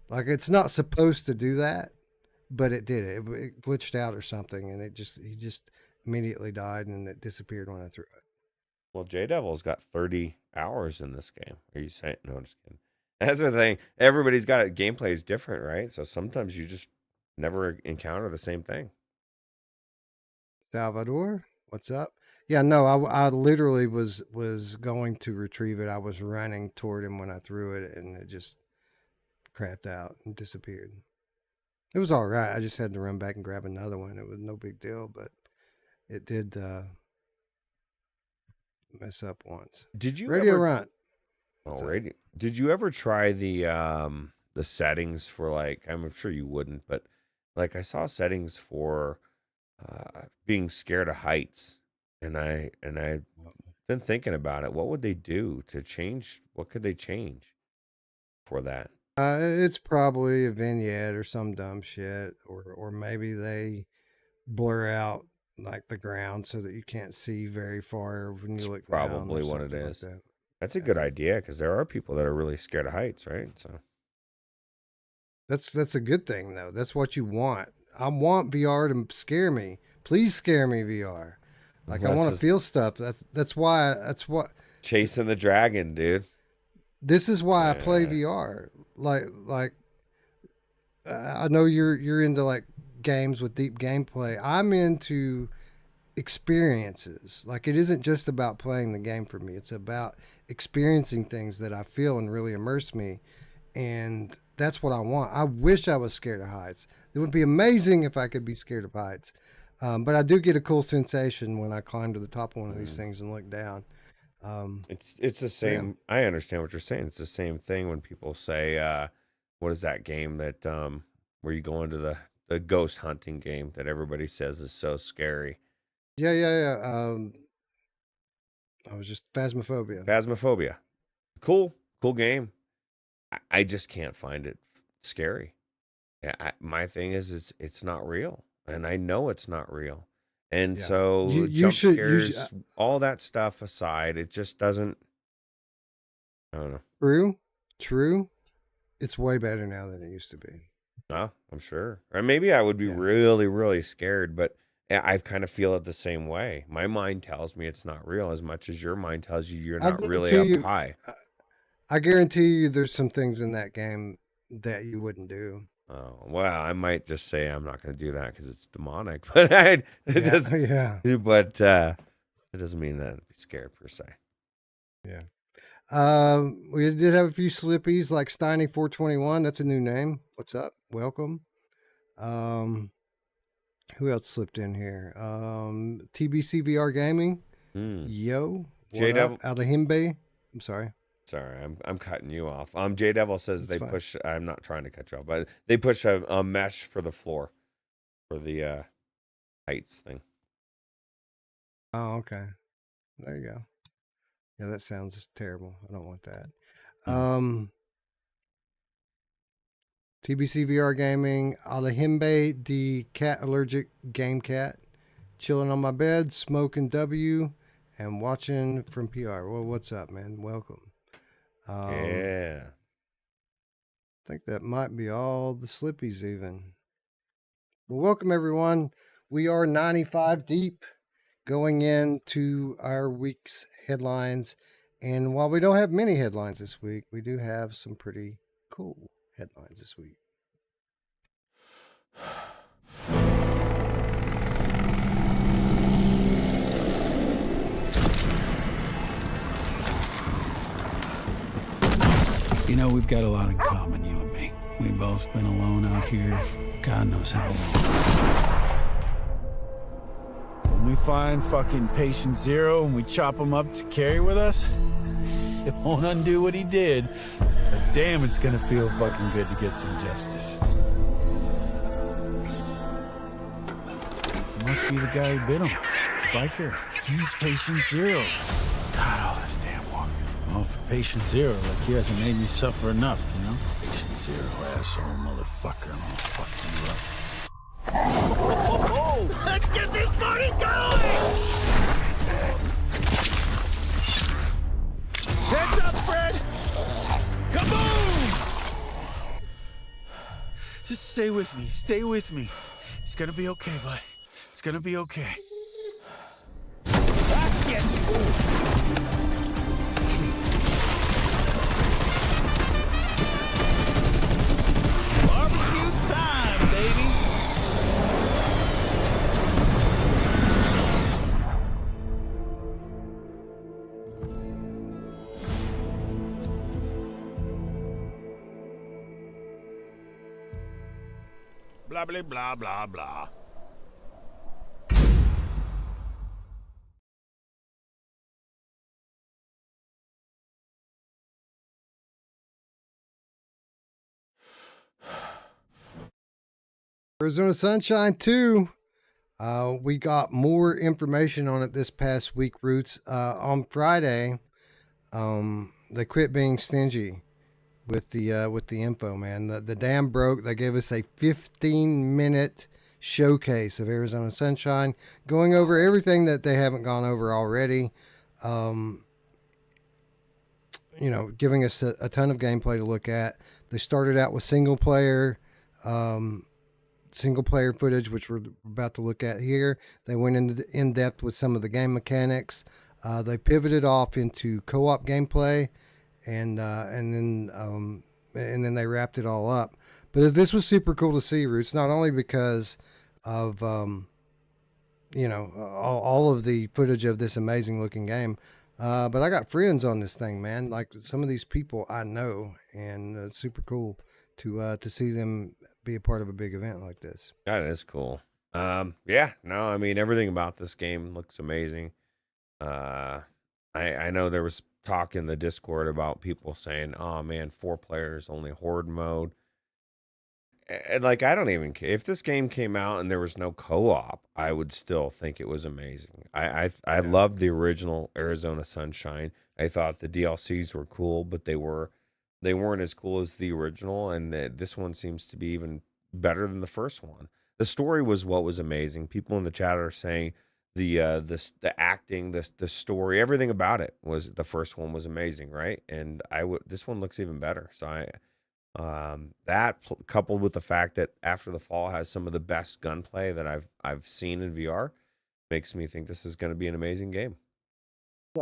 Like, it's not supposed to do that, but it did. It glitched out or something, and he just immediately died, and it disappeared when I threw it. Well, J-Devil's got 30 hours in this game. Are you saying? No, I'm just kidding. That's the thing. Everybody's got it. Gameplay is different, right? So sometimes you just never encounter the same thing. Salvador, what's up? Yeah, no, I literally was going to retrieve it. I was running toward him when I threw it, and it just crapped out and disappeared. It was all right. I just had to run back and grab another one. It was no big deal, but it did mess up once. Did you Radio Runt? Oh, radio. Did you ever try the settings for, like, I'm sure you wouldn't, but like I saw settings for being scared of heights, and I've been thinking about it. What would they do to change? What could they change for that? It's probably a vignette or some dumb shit, or maybe they blur out like the ground so that you can't see very far when you look down. Probably what it is. Like that. That's a good idea, because there are people that are really scared of heights, right? So that's a good thing, though. That's what you want. I want VR to scare me. Please scare me, VR. Like, I want to feel stuff. That's what chasing the dragon, dude. This is why I play VR. Like I know you're into like games with deep gameplay. I'm into experiences. Like, it isn't just about playing the game for me. It's about experiencing things that I feel and really immerse me. And that's what I want. I wish I was scared of heights. It would be amazing if I could be scared of heights. But I do get a cool sensation when I climb to the top of one of these things and look down. It's the same. I understand what you're saying. It's the same thing when people say, what is that game that where you go into the ghost hunting game that everybody says is so scary? Yeah. I was just Phasmophobia. Phasmophobia. Cool game. I just can't find it scary. My thing is it's not real, and I know it's not real. And so jump scares, all that stuff aside, it just doesn't. I don't know. True. It's way better now than it used to be. No, I'm sure. Or maybe I would be really, really scared, but I kind of feel it the same way. My mind tells me it's not real as much as your mind tells you you're not really up high. I guarantee you there's some things in that game that you wouldn't do. Oh, well, I might just say I'm not going to do that because it's demonic, but it doesn't mean that I'd be scared per se. Yeah. We did have a few slippies like Steiny 421. That's a new name. What's up? Welcome. Who else slipped in here? TBC VR Gaming. Yo. J Devil out of Himbe. I'm sorry. Sorry, I'm cutting you off. J Devil says they push. I'm not trying to cut you off, but they push a mesh for the floor for the heights thing. Oh, okay. There you go. Yeah, that sounds terrible. I don't want that. TBC VR Gaming, Alahimbe, the cat allergic game cat, chilling on my bed, smoking W, and watching from PR. Well, what's up, man? Welcome. Yeah. I think that might be all the slippies even. Well, welcome everyone. We are 95 deep going into our week's headlines. And while we don't have many headlines this week, we do have some pretty cool headlines this week. You know, we've got a lot in common, you and me. We've both been alone out here for God knows how long. When we find fucking patient zero and we chop him up to carry with us, it won't undo what he did. But damn, it's gonna feel fucking good to get some justice. It must be the guy who bit him. Biker. He's patient zero. God, all this damn walking. Well, for patient zero, like he hasn't made me suffer enough, you know? Patient zero, asshole motherfucker, I'm gonna fuck you up. Oh, let's get this party going! Heads up, Fred! Kaboom! Just stay with me, stay with me. It's gonna be okay, bud. It's gonna be okay. Ah, shit! Barbecue time, baby! Blah, blah, blah, blah, blah. Arizona Sunshine 2. We got more information on it this past week, Ruuts. On Friday, they quit being stingy with the info, man. The dam broke. They gave us a 15-minute showcase of Arizona Sunshine, going over everything that they haven't gone over already. Giving us a ton of gameplay to look at. They started out with single player footage, which we're about to look at here. They went into in depth with some of the game mechanics. They pivoted off into co-op gameplay, and then they wrapped it all up. But this was super cool to see, Roots, not only because of all of the footage of this amazing looking game. But I got friends on this thing, man. Like some of these people I know, and it's super cool to see them be a part of a big event like this. That is cool. Yeah, no, I mean everything about this game looks amazing. I know there was talk in the Discord about people saying, "Oh man, 4 players, only horde mode." And like I don't even care if this game came out and there was no co-op, I would still think it was amazing. I loved the original Arizona Sunshine. I thought the DLCs were cool, but they weren't as cool as the original, and this one seems to be even better than the first one. The story was what was amazing. People in the chat are saying the acting, the story, everything about it was the first one was amazing, right? And this one looks even better. So coupled with the fact that After the Fall has some of the best gunplay that I've seen in VR makes me think this is going to be an amazing game.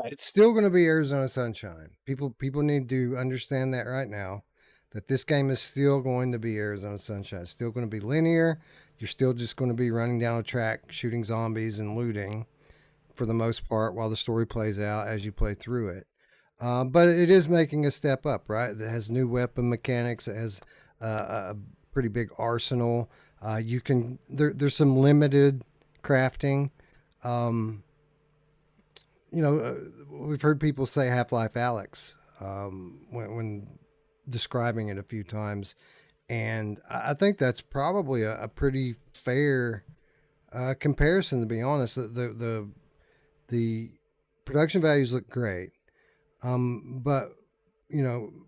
It's still going to be Arizona Sunshine. People need to understand that right now, that this game is still going to be Arizona Sunshine. It's still going to be linear. You're still just going to be running down a track, shooting zombies and looting for the most part while the story plays out as you play through it. But it is making a step up, right? It has new weapon mechanics. It has a pretty big arsenal. There's some limited crafting. We've heard people say Half-Life Alex when describing it a few times, and I think that's probably a pretty fair comparison, to be honest. The production values look great, but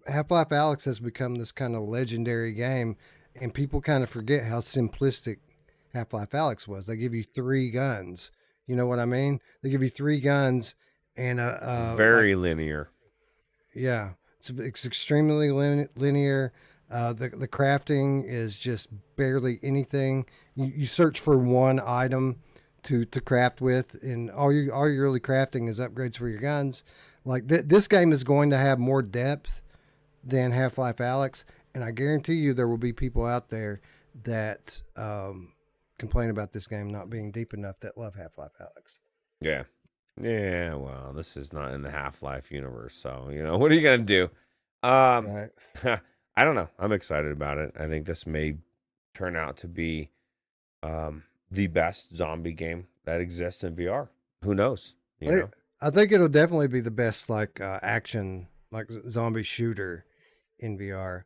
Half-Life Alex has become this kind of legendary game, and people kind of forget how simplistic Half-Life Alex was. They give you 3 guns. You know what I mean? They give you 3 guns and very linear. Yeah, it's extremely linear. The crafting is just barely anything. You search for one item to craft with, and all you're really crafting is upgrades for your guns. Like this game is going to have more depth than Half-Life Alex, and I guarantee you there will be people out there that complain about this game not being deep enough that love Half-Life Alex. Yeah. Well, this is not in the Half-Life universe, so what are you gonna do? Right. I don't know. I'm excited about it. I think this may turn out to be the best zombie game that exists in VR. Who knows? I think it'll definitely be the best action zombie shooter in VR.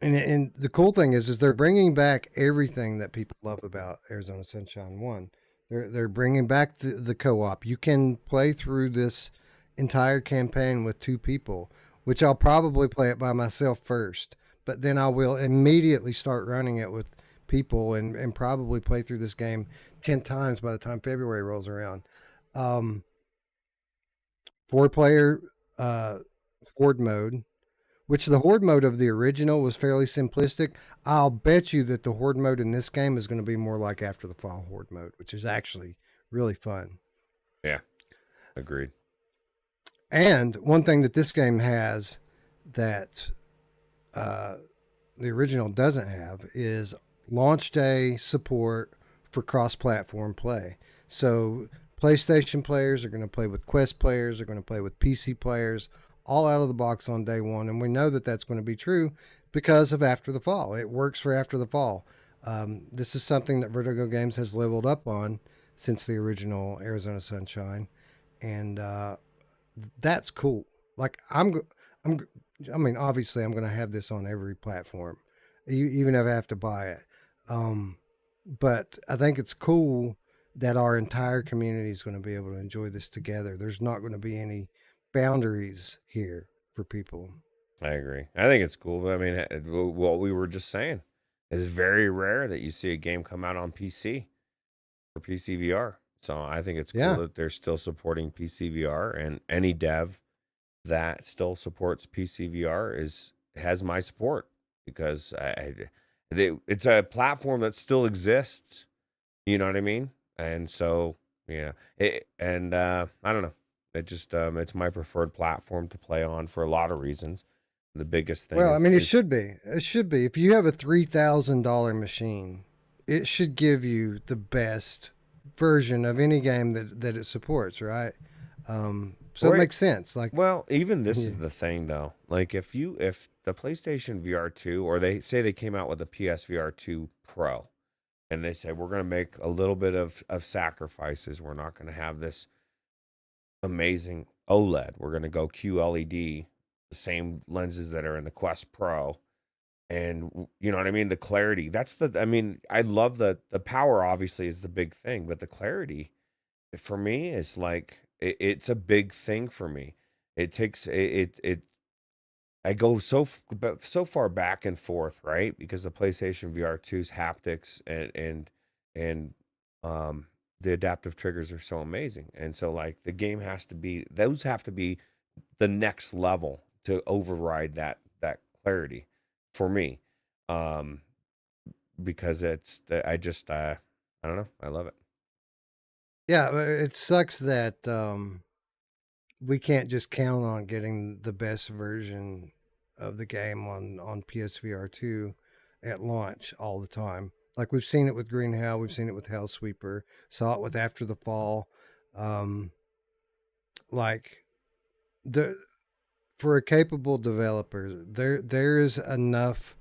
And the cool thing is they're bringing back everything that people love about Arizona Sunshine 1. They're bringing back the co-op. You can play through this entire campaign with 2 people, which I'll probably play it by myself first, but then I will immediately start running it with people and probably play through this game 10 times by the time February rolls around. 4-player horde mode, which the horde mode of the original was fairly simplistic. I'll bet you that the horde mode in this game is going to be more like After the Fall horde mode, which is actually really fun. Yeah, agreed. And one thing that this game has that the original doesn't have is launch day support for cross-platform play. So PlayStation players are going to play with Quest players, are going to play with PC players, all out of the box on day one. And we know that that's going to be true because of After the Fall. It works for After the Fall. This is something that Vertigo Games has leveled up on since the original Arizona Sunshine. And that's cool. Like obviously I'm going to have this on every platform, even if I have to buy it. But I think it's cool that our entire community is going to be able to enjoy this together. There's not going to be any boundaries here for people. I agree. I think it's cool. But I mean, what we were just saying, it's very rare that you see a game come out on PC or PC VR. So I think it's cool that they're still supporting PC VR, and any dev that still supports PC VR has my support, because it's a platform that still exists. You know what I mean? And so, I don't know. It just it's my preferred platform to play on for a lot of reasons. The biggest thing. Well, it should be. It should be. If you have a $3,000 machine it should give you the best version of any game that it supports, right? So it Right. makes sense. Like, Well, even this yeah, is the thing though. Like if the PlayStation VR 2 or they say they came out with a PSVR 2 Pro and they say we're going to make a little bit of sacrifices. We're not going to have this amazing OLED. We're going to go QLED, the same lenses that are in the Quest Pro. And you know what I mean? The clarity. I mean, I love the power obviously is the big thing, but the clarity for me is like it's a big thing for me. It takes it I go so far back and forth, right? Because the PlayStation VR 2's haptics and um the adaptive triggers are so amazing. And so like the game has to be those have to be the next level to override that clarity for me. Um because I don't know. I love it. yeah, it sucks that we can't just count on getting the best version of the game on PSVR 2 at launch all the time. Like we've seen it with Green Hell, we've seen it with Hellsweeper, saw it with After the Fall. Um, like the for a capable developer, there is enough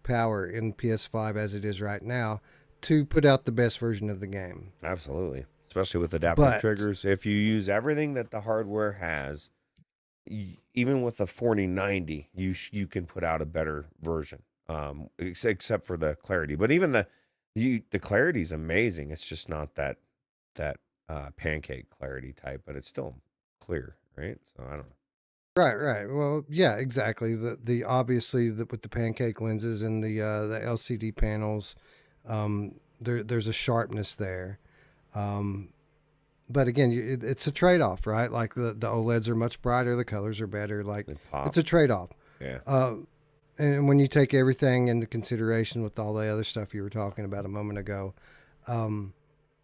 power in PS5 as it is right now to put out the best version of the game. Absolutely. Especially with adaptive But triggers. If you use everything that the hardware has, even with a 4090, you can put out a better version. Except for the clarity. But even the clarity is amazing. It's just not that pancake clarity type, but it's still clear, right? So I don't know. right, right. Well, yeah, exactly. The obviously with the pancake lenses and the LCD panels, there's a sharpness there. Um, but again, it's a trade off, right? Like the OLEDs are much brighter, the colors are better. Like They pop. it's a trade off. Yeah. And when you take everything into consideration with all the other stuff you were talking about a moment ago, um,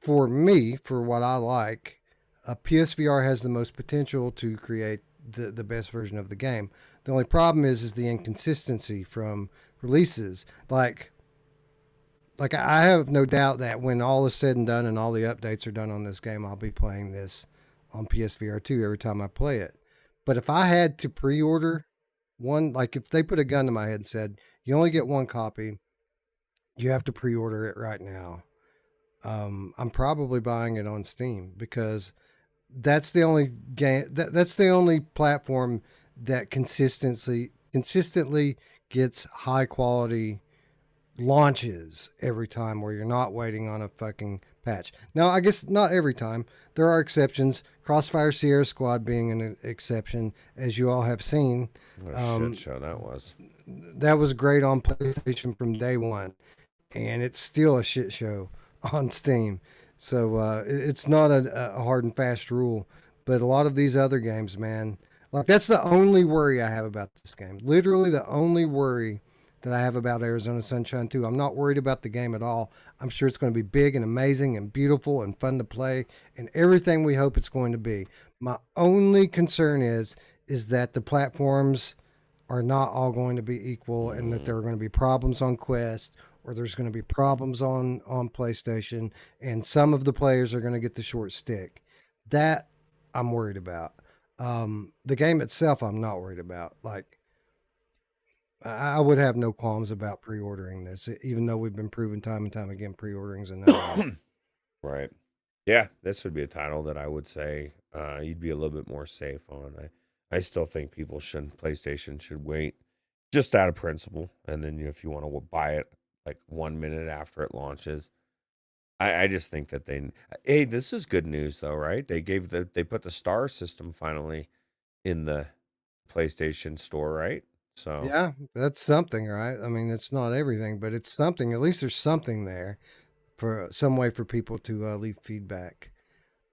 for me, for what I like, PSVR has the most potential to create the best version of the game. The only problem is the inconsistency from releases. Like I have no doubt that when all is said and done and all the updates are done on this game, I'll be playing this on PSVR 2 every time I play it. But if I had to pre-order one, like if they put a gun to my head and said, you only get one copy, you have to pre-order it right now. I'm probably buying it on Steam because that's the only game that's the only platform that consistently gets high quality launches every time where you're not waiting on a fucking patch. Now, I guess not every time. There are exceptions. Crossfire Sierra Squad being an exception, as you all have seen. What a shit show that was. That was great on PlayStation from day one, and it's still a shit show on Steam. So it's not a hard and fast rule. But a lot of these other games, man, like that's the only worry I have about this game. Literally the only worry that I have about Arizona Sunshine 2. I'm not worried about the game at all. I'm sure it's going to be big and amazing and beautiful and fun to play and everything we hope it's going to be. My only concern is that the platforms are not all going to be equal and that there are going to be problems on Quest or there's going to be problems on PlayStation and some of the players are going to get the short stick. That I'm worried about. The game itself, I'm not worried about. Like, I would have no qualms about pre-ordering this, even though we've been proven time and time again pre-ordering's a no. Right. Yeah, this would be a title that I would say you'd be a little bit more safe on. I still think PlayStation should wait just out of principle. And then if you want to buy it like 1 minute after it launches, I just think that hey, this is good news though, right? They put the star system finally in the PlayStation store, right? So Yeah, that's something, right? I mean, it's not everything, but it's something. At least there's something there for some way for people to leave feedback.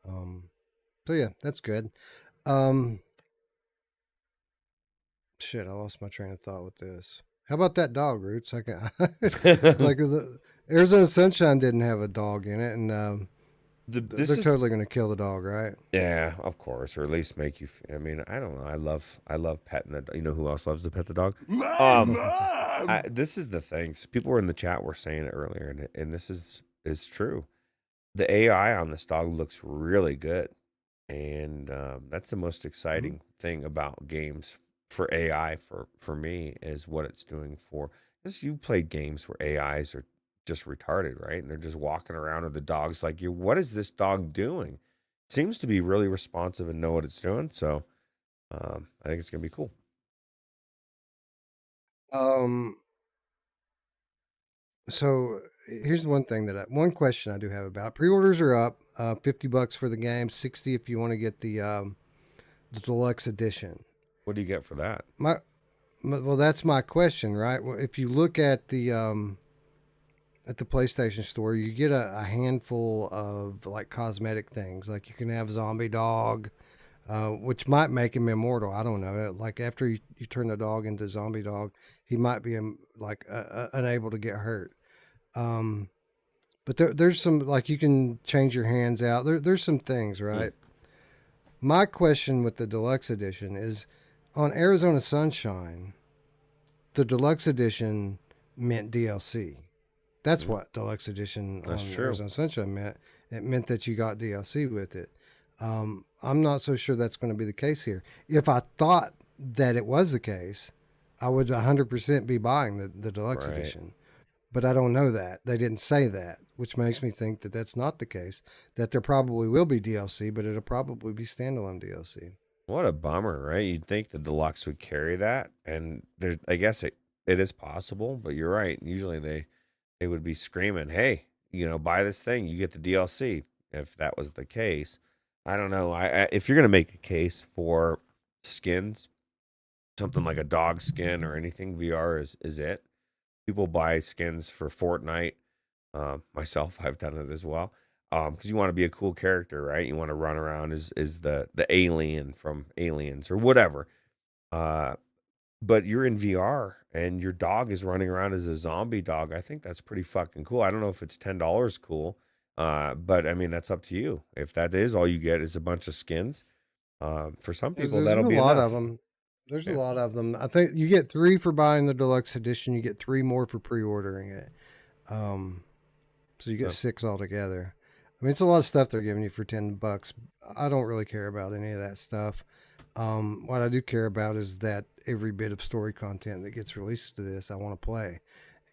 So yeah, that's good. Shit, I lost my train of thought with this. How about that dog, Roots? Like the Arizona Sunshine didn't have a dog in it, and This They're is totally going to kill the dog, right? yeah, of course, or at least make you. I mean, I don't know. I love petting the. You know who else loves to pet the dog? My Um, mom! this is the things people were in the chat were saying it earlier, and this is true. The AI on this dog looks really good, and that's the most exciting thing about games for AI for me is what it's doing for. Because you've played games where AIs are just retarded, right? And they're just walking around, and the dog's like, "You, what is this dog doing?" Seems to be really responsive and know what it's doing. So I think it's gonna be cool. Um, so here's one thing one question I do have about pre-orders are up, $50 for the game, 60 if you want to get the deluxe edition. What do you get for that? Well, that's my question, right? Well, if you look at the PlayStation Store, you get a handful of like cosmetic things. Like you can have Zombie Dog, which might make him immortal. I don't know. Like after you turn the dog into Zombie Dog, he might be unable to get hurt. Um, but there's some like you can change your hands out. There's some things, Hmm. right? My question with the deluxe edition is on Arizona Sunshine, the deluxe edition meant DLC. That's Hmm. what deluxe edition That's on true. Arizona Sunshine meant. It meant that you got DLC with it. I'm not so sure that's going to be the case here. If I thought that it was the case, I would 100% be buying the deluxe Right. edition. But I don't know that. They didn't say that, which makes me think that that's not the case. That there probably will be DLC, but it'll probably be standalone DLC. What a bummer, right? You'd think the deluxe would carry that, and there's, I guess it is possible, but you're right. Usually they would be screaming, "Hey, buy this thing, you get the DLC." If that was the case, I don't know. If you're gonna make a case for skins, something like a dog skin or anything, VR is it. People buy skins for Fortnite. Myself, I've done it as well. Because you want to be a cool character, right? You want to run around as the alien from Aliens or whatever. Uh, but you're in VR and your dog is running around as a zombie dog. I think that's pretty fucking cool. I don't know if it's $10 cool, but I mean that's up to you. If that is all you get is a bunch of skins, for some people There's that'll a be lot of enough. them. There's a Yeah. lot of them. I think you get 3 for buying the deluxe edition. You get 3 more for pre-ordering it. Um, so you get So 6 altogether. I mean, it's a lot of stuff they're giving you for $10. I don't really care about any of that stuff. What I do care about is that every bit of story content that gets released to this, I want to play,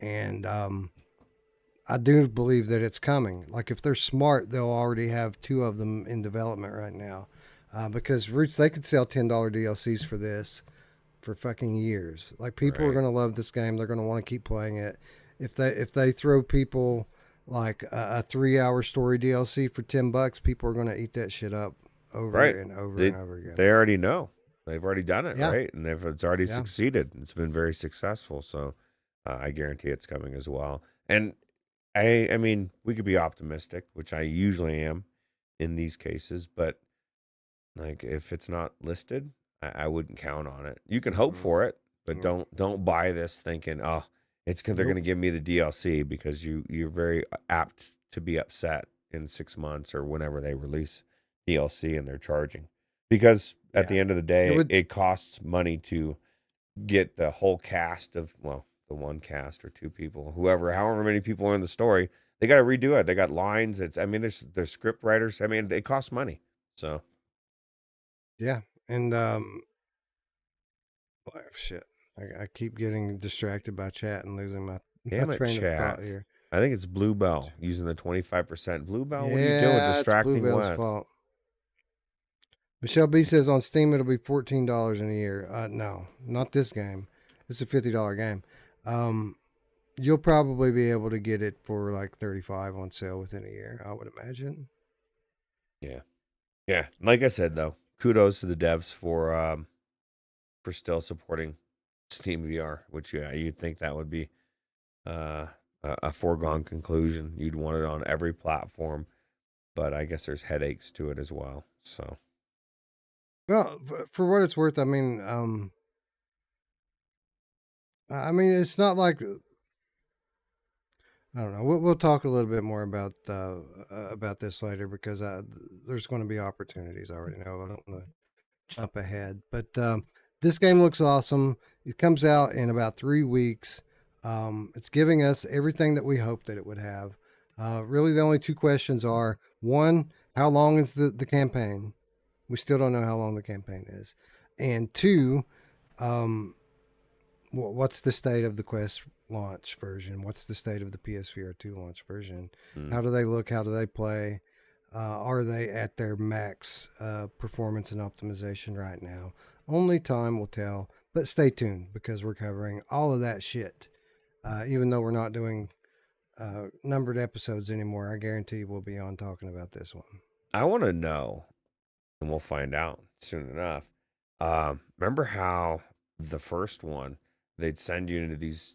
and I do believe that it's coming. Like if they're smart, they'll already have 2 of them in development right now, because Roots they could sell $10 DLCs for this for fucking years. Like people are right, gonna love this game. They're gonna want to keep playing it. If they throw people like a 3 hour story DLC for $10, people are gonna eat that shit up over right. and over They and over again. they already know. They've already done it, Yeah, right? And if it's already yeah. succeeded, it's been very successful. So I guarantee it's coming as well. And I mean, we could be optimistic, which I usually am in these cases, but like if it's not listed, I wouldn't count on it. You can hope Mm-mm. for it, but Nope. don't buy this thinking, oh, they're Nope. gonna give me the DLC because you're very apt to be upset in 6 months or whenever they release DLC and they're charging. Because at Yeah. the end of the It day, would. it costs money to get the whole cast of, well, the one cast or 2 people, however many people are in the story, they got to redo it. They got lines. I mean, there's script writers. I mean, it costs money. So Yeah. And oh, shit. I keep getting distracted by chat and losing my damn it, train of thought chat. here. I think it's Bluebell using the 25%. Bluebell, what are you doing? Yeah, it's Distracting Bluebell's Wes. fault. Michelle B says on Steam it'll be $14 in a year. No, not this game. It's a $50 game. Um, you'll probably be able to get it for like 35 on sale within a year, I would imagine. Yeah, yeah. Like I said though, kudos to the devs for still supporting Steam VR, which you'd think that would be uh, a foregone conclusion. You'd want it on every platform, but I guess there's headaches to it as well. So Well, for what it's worth, I mean, it's not like I don't know. We'll talk a little bit more about this later because there's going to be opportunities. I already know. I don't want to jump ahead, but this game looks awesome. It comes out in about 3 weeks. It's giving us everything that we hoped that it would have. Really, the only two questions are: one, how long is the campaign? We still don't know how long the campaign is, and two, um, what's the state of the Quest launch version? What's the state of the PSVR 2 launch version? Mm. How do they look? How do they play? Are they at their max performance and optimization right now? Only time will tell, but stay tuned because we're covering all of that shit. Even though we're not doing numbered episodes anymore, I guarantee we'll be on talking about this one. I want to know, and we'll find out soon enough. Remember how the first one, they'd send you into these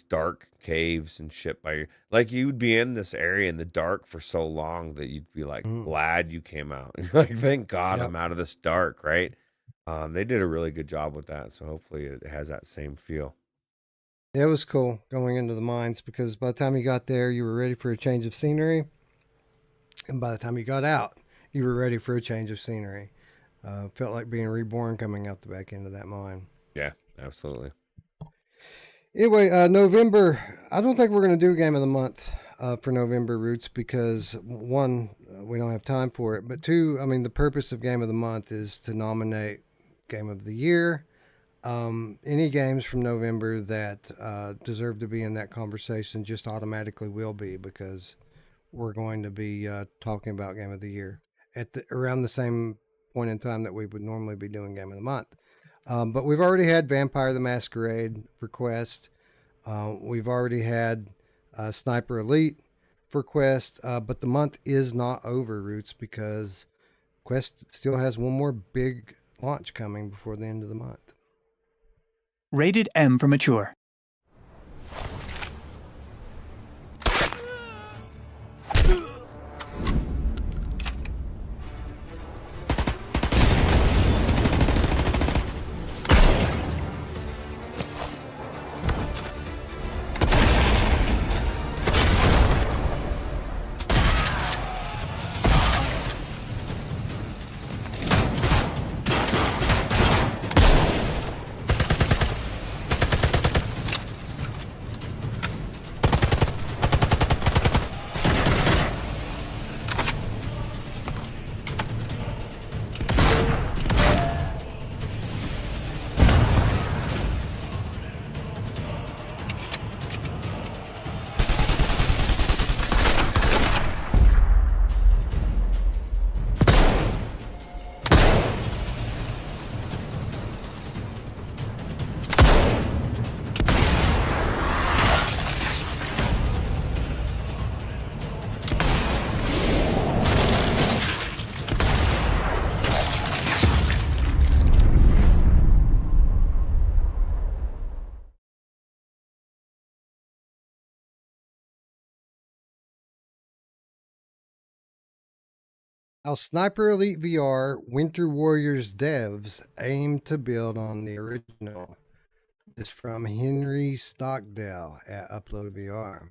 dark caves and shit by your, like you would be in this area in the dark for so long that you'd be like glad you came out. Like, thank God I'm out of this dark, right? They did a really good job with that, so hopefully it has that same feel. It was cool going into the mines because by the time you got there, you were ready for a change of scenery. And by the time you got out, you were ready for a change of scenery. Felt like being reborn coming out the back end of that mine. Yeah, absolutely. Anyway, November, I don't think we're going to do Game of the Month for November, Ruuts, because one, we don't have time for it. But two, I mean, the purpose of Game of the Month is to nominate Game of the Year. Any games from November that deserve to be in that conversation just automatically will be, because we're going to be talking about Game of the Year at around the same point in time that we would normally be doing Game of the Month. But we've already had Vampire the Masquerade for Quest. We've already had Sniper Elite for Quest. But the month is not over, Ruuts, because Quest still has one more big launch coming before the end of the month. Rated M for mature. How Sniper Elite VR Winter Warriors devs aim to build on the original. This is from Henry Stockdale at Upload VR.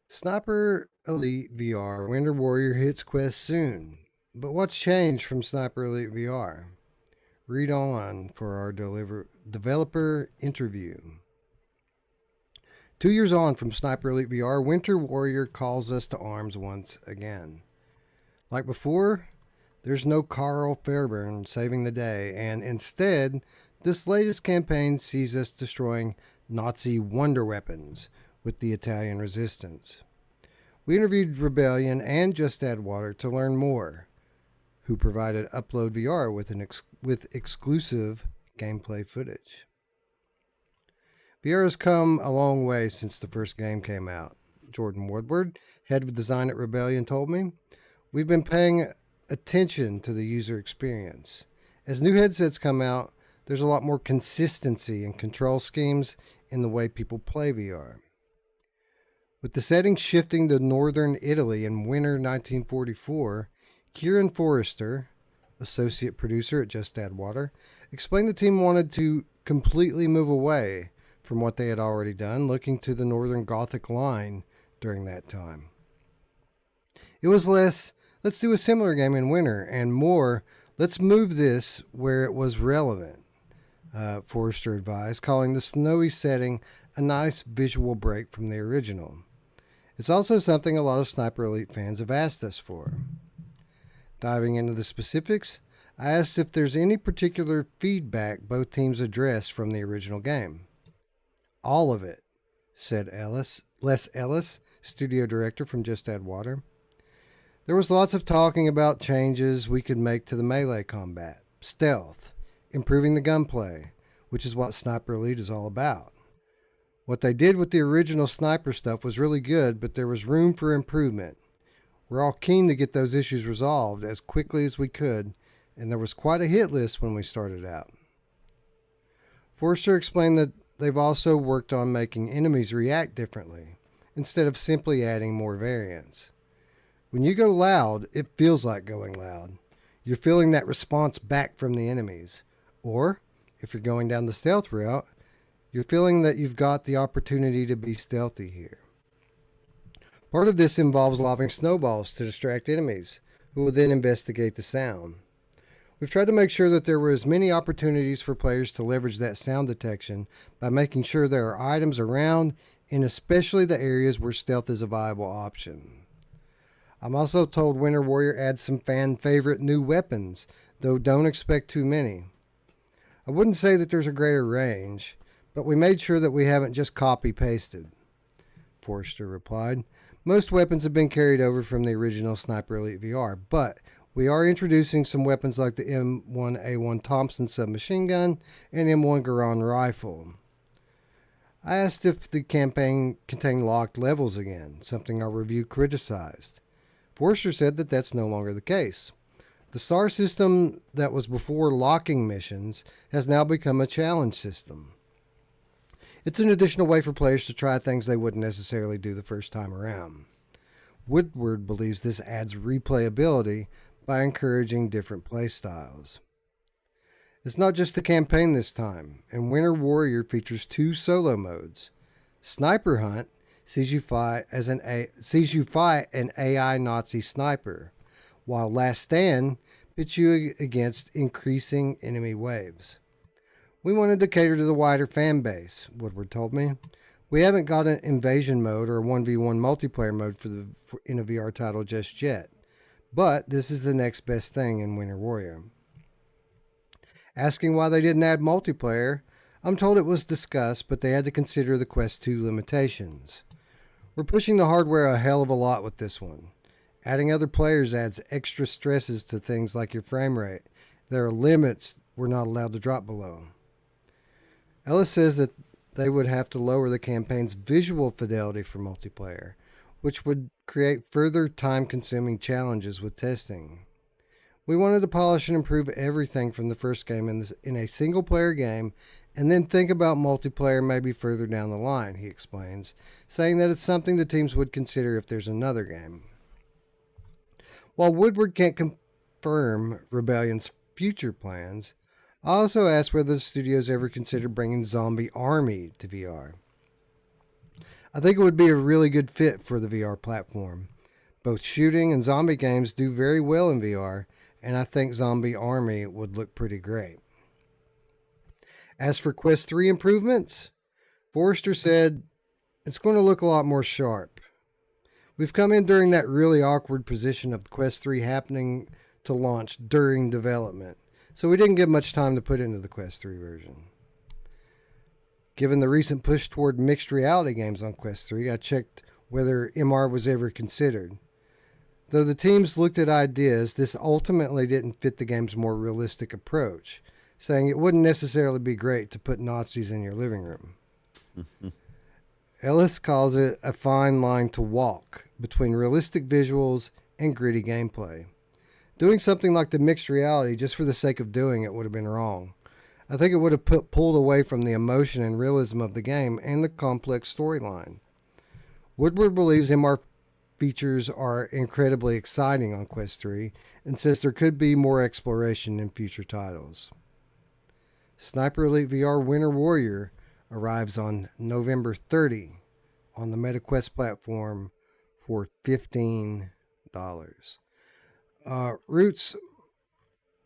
Sniper Elite VR Winter Warrior hits Quest soon. But what's changed from Sniper Elite VR? Read on for our developer interview. 2 years on from Sniper Elite VR, Winter Warrior calls us to arms once again. Like before, there's no Carl Fairburn saving the day, and instead, this latest campaign sees us destroying Nazi wonder weapons with the Italian resistance. We interviewed Rebellion and Just Add Water to learn more, who provided Upload VR with exclusive gameplay footage. VR has come a long way since the first game came out. Jordan Woodward, head of design at Rebellion, told me, "We've been paying attention to the user experience. As new headsets come out, there's a lot more consistency and control schemes in the way people play VR. With the setting shifting to northern Italy in winter 1944, Kieran Forrester, associate producer at Just Add Water, explained the team wanted to completely move away from what they had already done, looking to the Northern Gothic line during that time. It was less, let's do a similar game in winter, and more, let's move this where it was relevant, Forrester advised, calling the snowy setting a nice visual break from the original. It's also something a lot of Sniper Elite fans have asked us for. Diving into the specifics, I asked if there's any particular feedback both teams addressed from the original game. All of it, said Les Ellis, studio director from Just Add Water. There was lots of talking about changes we could make to the melee combat, stealth, improving the gunplay, which is what Sniper Elite is all about. What they did with the original sniper stuff was really good, but there was room for improvement. We're all keen to get those issues resolved as quickly as we could, and there was quite a hit list when we started out. Forrester explained that they've also worked on making enemies react differently, instead of simply adding more variants. When you go loud, it feels like going loud. You're feeling that response back from the enemies. Or, if you're going down the stealth route, you're feeling that you've got the opportunity to be stealthy here. Part of this involves lobbing snowballs to distract enemies, who will then investigate the sound. We've tried to make sure that there were as many opportunities for players to leverage that sound detection by making sure there are items around, in especially the areas where stealth is a viable option. I'm also told Winter Warrior adds some fan favorite new weapons, though don't expect too many. I wouldn't say that there's a greater range, but we made sure that we haven't just copy-pasted, Forrester replied. Most weapons have been carried over from the original Sniper Elite VR, but we are introducing some weapons like the M1A1 Thompson submachine gun and M1 Garand rifle. I asked if the campaign contained locked levels again, something our review criticized. Forrester said that that's no longer the case. The star system that was before locking missions has now become a challenge system. It's an additional way for players to try things they wouldn't necessarily do the first time around. Woodward believes this adds replayability by encouraging different play styles. It's not just the campaign this time, and Winter Warrior features 2 solo modes. Sniper Hunt sees you fight an AI Nazi sniper, while Last Stand pits you against increasing enemy waves. We wanted to cater to the wider fan base, Woodward told me. We haven't got an invasion mode or a 1v1 multiplayer mode in a VR title just yet, but this is the next best thing in Winter Warrior. Asking why they didn't add multiplayer, I'm told it was discussed, but they had to consider the Quest 2 limitations. We're pushing the hardware a hell of a lot with this one. Adding other players adds extra stresses to things like your frame rate. There are limits we're not allowed to drop below. Ellis says that they would have to lower the campaign's visual fidelity for multiplayer, which would create further time-consuming challenges with testing. We wanted to polish and improve everything from the first game in a single-player game, and then think about multiplayer maybe further down the line, he explains, saying that it's something the teams would consider if there's another game. While Woodward can't confirm Rebellion's future plans, I also asked whether the studios ever considered bringing Zombie Army to VR. I think it would be a really good fit for the VR platform. Both shooting and zombie games do very well in VR, and I think Zombie Army would look pretty great. As for Quest 3 improvements, Forrester said it's going to look a lot more sharp. We've come in during that really awkward position of Quest 3 happening to launch during development, so we didn't get much time to put into the Quest 3 version. Given the recent push toward mixed reality games on Quest 3, I checked whether MR was ever considered. Though the teams looked at ideas, this ultimately didn't fit the game's more realistic approach, saying it wouldn't necessarily be great to put Nazis in your living room. Ellis calls it a fine line to walk between realistic visuals and gritty gameplay. Doing something like the mixed reality just for the sake of doing it would have been wrong. I think it would have pulled away from the emotion and realism of the game and the complex storyline. Woodward believes MR features are incredibly exciting on Quest 3 and says there could be more exploration in future titles. Sniper Elite VR Winter Warrior arrives on November 30 on the MetaQuest platform for $15. Ruuts,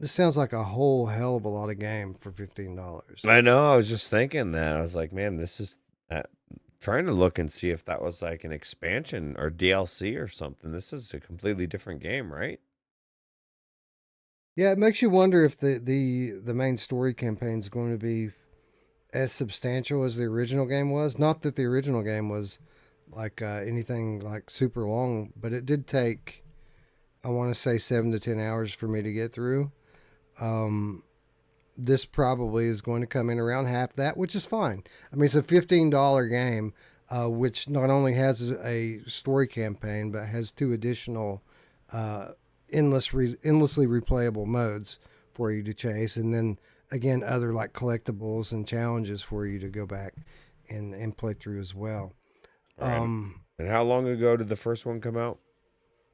this sounds like a whole hell of a lot of game for $15. I know. I was just thinking that. I was like, man, this is trying to look and see if that was like an expansion or DLC or something. This is a completely different game, right? Yeah, it makes you wonder if the main story campaign is going to be as substantial as the original game was. Not that the original game was like anything like super long, but it did take, I want to say, 7 to 10 hours for me to get through. This probably is going to come in around half that, which is fine. I mean, it's a $15 game, which not only has a story campaign, but has 2 additional endlessly replayable modes for you to chase. And then, again, other like collectibles and challenges for you to go back and play through as well. Right. And how long ago did the first one come out?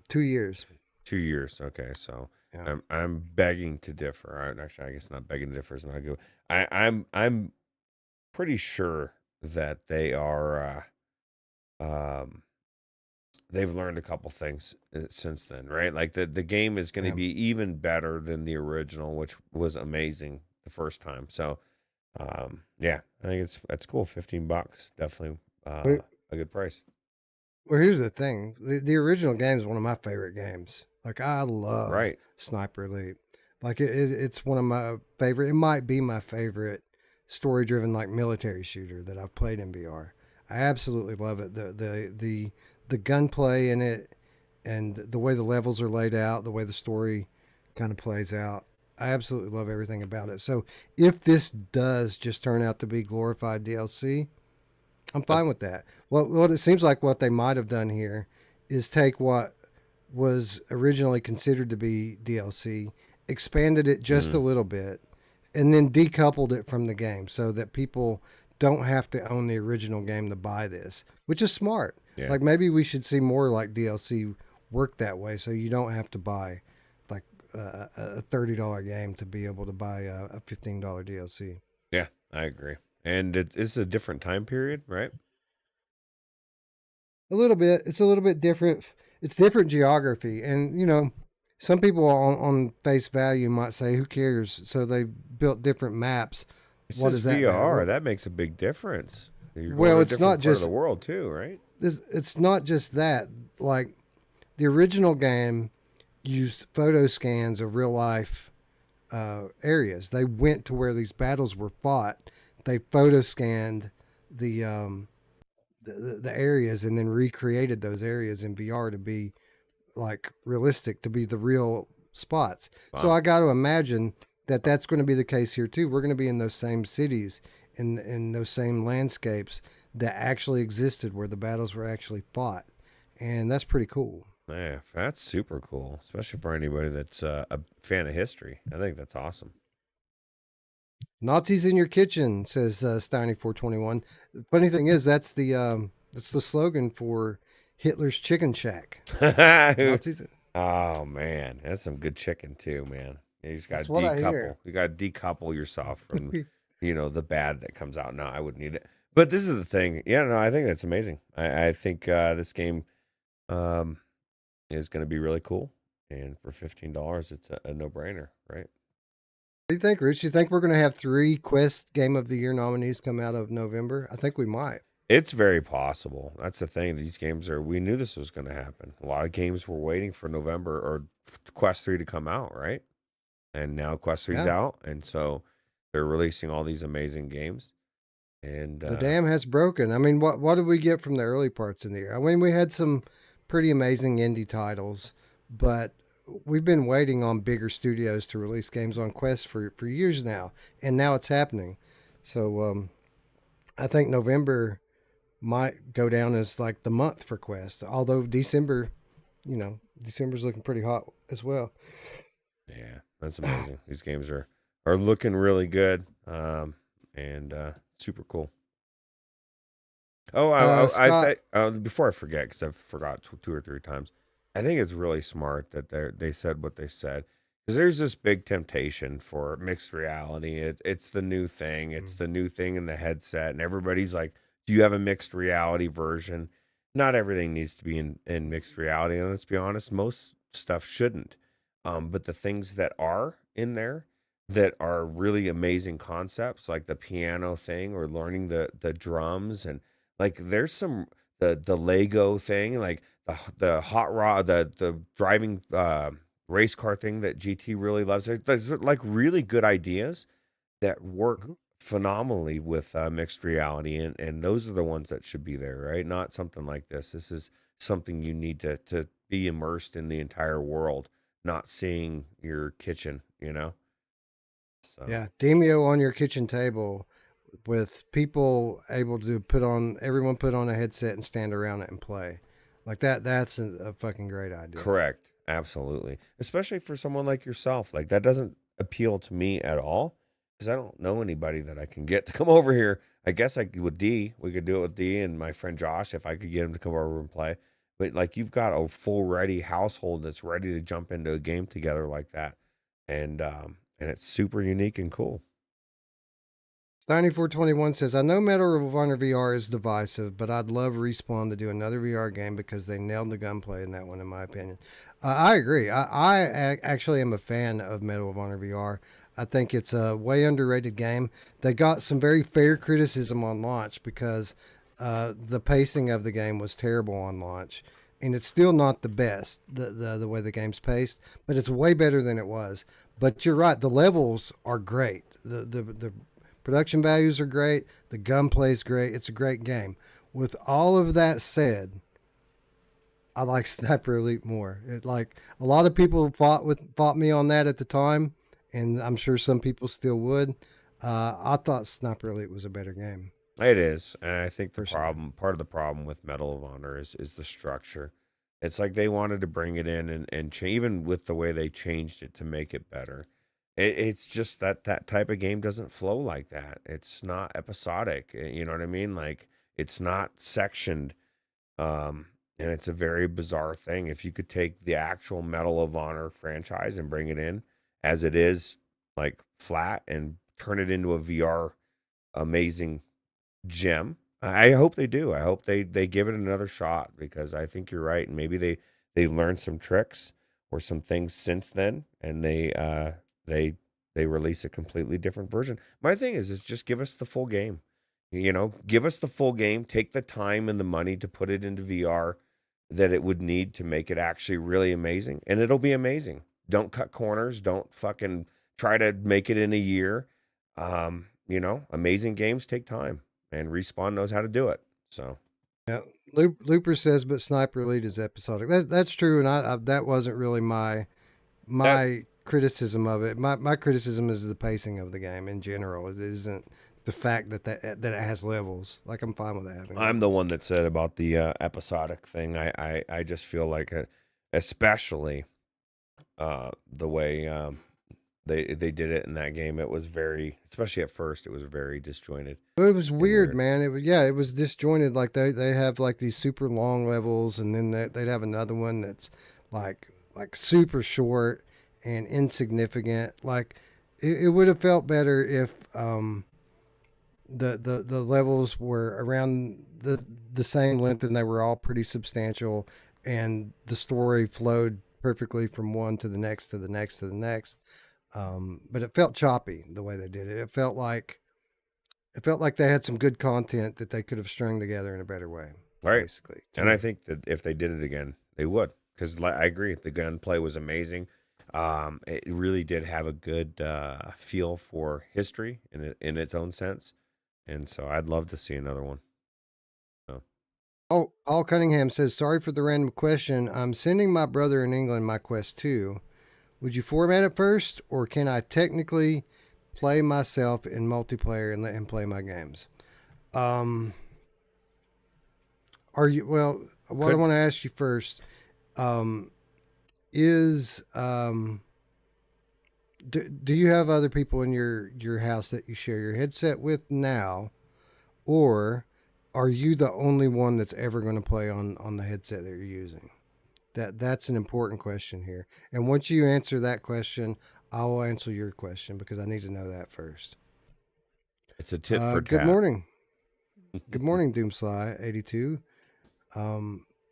2 years. 2 years. Okay, so Yeah. I'm begging to differ. Actually, I guess not begging to differ is not good. I'm pretty sure that they are they've learned a couple things since then, right? Like the game is going to be even better than the original, which was amazing the first time. So yeah, I think it's cool. $15, definitely a good price. Well, here's the thing. The original game is one of my favorite games. Like, I love Right. Sniper Elite. Like, it's one of my favorite. It might be my favorite story-driven, like, military shooter that I've played in VR. I absolutely love it. The gunplay in it and the way the levels are laid out, the way the story kind of plays out. I absolutely love everything about it. So, if this does just turn out to be glorified DLC, I'm fine with that. What it seems like what they might have done here is take what was originally considered to be DLC, expanded it just a little bit, and then decoupled it from the game so that people don't have to own the original game to buy this, which is smart. Yeah. Like, maybe we should see more like DLC work that way, so you don't have to buy like a $30 game to be able to buy a $15 DLC. Yeah, I agree. And it's a different time period, right? A little bit. It's a little bit different. It's different geography. And, you know, some people on face value might say, who cares? So they built different maps. It What says does that VR. matter? That makes a big difference. You're Well, going to a it's different not part just of the world too, right? it's not just that. Like, the original game used photo scans of real life areas. They went to where these battles were fought. They photo scanned the areas and then recreated those areas in VR to be like realistic, to be the real spots. So Wow. I got to imagine that that's going to be the case here too. We're going to be in those same cities, in those same landscapes that actually existed where the battles were actually fought, and that's pretty cool. Yeah, that's super cool, especially for anybody that's a fan of history. I think that's awesome. Nazis in your kitchen, says Steiny421. Funny thing is, that's the slogan for Hitler's Chicken Shack. Nazis. Oh man, that's some good chicken too, man. You just got That's to what I decouple. hear. You got to decouple yourself from the bad that comes out. No, I wouldn't need it. But this is the thing. Yeah, no, I think that's amazing. I think this game is going to be really cool, and for $15, it's a no-brainer, right? What do you think, Rich? You think we're going to have 3 Quest Game of the Year nominees come out of November? I think we might. It's very possible. That's the thing. These games we knew this was going to happen. A lot of games were waiting for November or Quest 3 to come out, right? And now Quest 3's out, and so they're releasing all these amazing games. And The dam has broken. I mean, what did we get from the early parts in the year? I mean, we had some pretty amazing indie titles, but we've been waiting on bigger studios to release games on Quest for years now, and now it's happening. So I think November might go down as like the month for Quest, although December's looking pretty hot as well. yeah, that's amazing. These games are looking really good, and super cool. Oh, Scott, before I forget, because I've forgot 2 or 3 times, I think it's really smart that they said what they said, Because there's this big temptation for mixed reality. It's the new thing. It's the new thing in the headset, and everybody's like, "Do you have a mixed reality version?" Not everything needs to be in mixed reality, and let's be honest, most stuff shouldn't. But the things that are in there that are really amazing concepts, like the piano thing or learning the drums, and like there's some the Lego thing, like the hot rod, the driving race car thing that GT really loves. There's like really good ideas that work phenomenally with mixed reality, and those are the ones that should be there, right? Not something like this. This is something you need to be immersed in the entire world, not seeing your kitchen, you know? So Yeah, Demio on your kitchen table with people able to everyone put on a headset and stand around it and play. Like that's a fucking great idea. correct. Absolutely. Especially for someone like yourself. Like that doesn't appeal to me at all because I don't know anybody that I can get to come over here. I guess with D, we could do it with D and my friend Josh if I could get him to come over and play. But like you've got a full ready household that's ready to jump into a game together like that. And it's super unique and cool. 9421 says, I know Medal of Honor VR is divisive, but I'd love Respawn to do another VR game because they nailed the gunplay in that one, in my opinion. I agree. I actually am a fan of Medal of Honor VR. I think it's a way underrated game. They got some very fair criticism on launch because the pacing of the game was terrible on launch. And it's still not the best, the way the game's paced, but it's way better than it was. But you're right, the levels are great. The production values are great. The gunplay is great. It's a great game. With all of that said, I like Sniper Elite more. Like a lot of people fought me on that at the time, and I'm sure some people still would. I thought Sniper Elite was a better game. It is, and I think part of the problem with Medal of Honor is the structure. It's like they wanted to bring it in and even with the way they changed it to make it better. It's just that type of game doesn't flow like that. It's not episodic. You know what I mean? Like it's not sectioned. And it's a very bizarre thing. If you could take the actual Medal of Honor franchise and bring it in as it is, like flat, and turn it into a VR amazing gem. I hope they do. I hope they give it another shot because I think you're right. And maybe they learned some tricks or some things since then, and they release a completely different version. My thing is just give us the full game. You know, give us the full game. Take the time and the money to put it into VR that it would need to make it actually really amazing, and it'll be amazing. Don't cut corners. Don't fucking try to make it in a year. You know, amazing games take time. And Respawn knows how to do it. So, yeah, Looper says, but Sniper Elite is episodic. That's true, and I that wasn't really my criticism of it. My criticism is the pacing of the game in general. It isn't the fact that it has levels. Like I'm fine with that. I'm the one that said about the episodic thing. I just feel like, especially the way they did it in that game, it was very, especially at first, it was very disjointed. It was weird, man. It was disjointed. Like they have like these super long levels, and then they'd have another one that's like super short and insignificant. Like it would have felt better if the levels were around the same length and they were all pretty substantial, and the story flowed perfectly from one to the next to the next to the next. But it felt choppy the way they did it. It felt like they had some good content that they could have strung together in a better way. Right. Basically. And I think that if they did it again, they would. Because I agree, the gunplay was amazing. It really did have a good feel for history in its own sense. And so I'd love to see another one. So. Oh, Paul Cunningham says, sorry for the random question. I'm sending my brother in England my Quest 2. Would you format it first, or can I technically play myself in multiplayer and let him play my games? Are you, well, what I want to ask you first, is, do you have other people in your house that you share your headset with now, or are you the only one that's ever going to play on the headset that you're using? That's an important question here. And once you answer that question, I will answer your question because I need to know that first. It's a tit for tat. Good morning. Good morning, Doomsly82.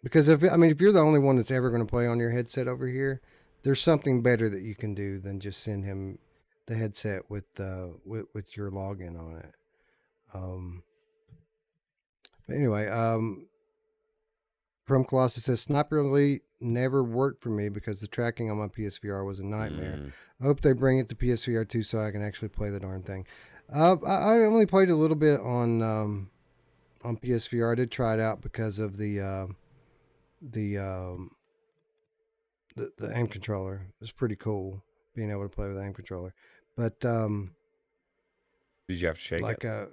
Because if you're the only one that's ever going to play on your headset over here, there's something better that you can do than just send him the headset with your login on it. But anyway, from Colossus says Sniper Elite never worked for me because the tracking on my PSVR was a nightmare. I hope they bring it to PSVR 2 so I can actually play the darn thing. I only played a little bit on PSVR. I did try it out because of the aim controller. It was pretty cool being able to play with the aim controller. But did you have to shake like it?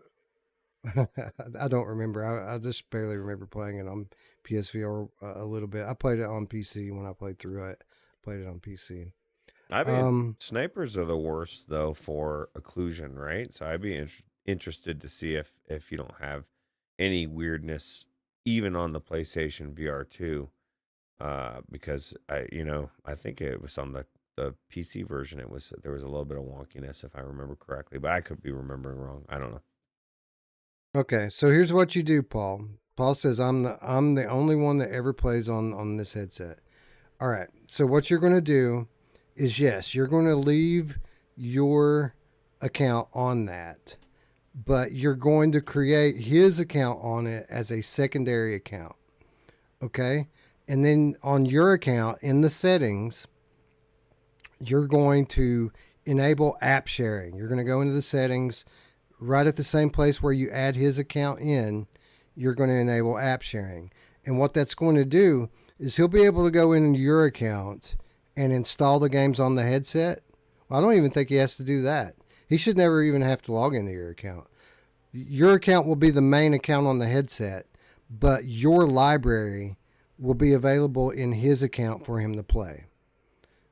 I don't remember. I just barely remember playing it on PSVR a little bit. I played it on PC when I played through it. Played it on PC. I mean, snipers are the worst though for occlusion, right? So I'd be interested to see if you don't have any weirdness even on the PlayStation VR 2, because I think it was on the PC version. There was a little bit of wonkiness if I remember correctly, but I could be remembering wrong. I don't know. Okay, so here's what you do, Paul. Paul says I'm the only one that ever plays on this headset. All right, so what you're going to do is, yes, you're going to leave your account on that, but you're going to create his account on it as a secondary account. Okay, and then on your account in the settings, you're going to enable app sharing. You're going to go into the settings. Right at the same place where you add his account in, you're going to enable app sharing. And what that's going to do is he'll be able to go into your account and install the games on the headset. Well, I don't even think he has to do that. He should never even have to log into your account. Your account will be the main account on the headset, but your library will be available in his account for him to play.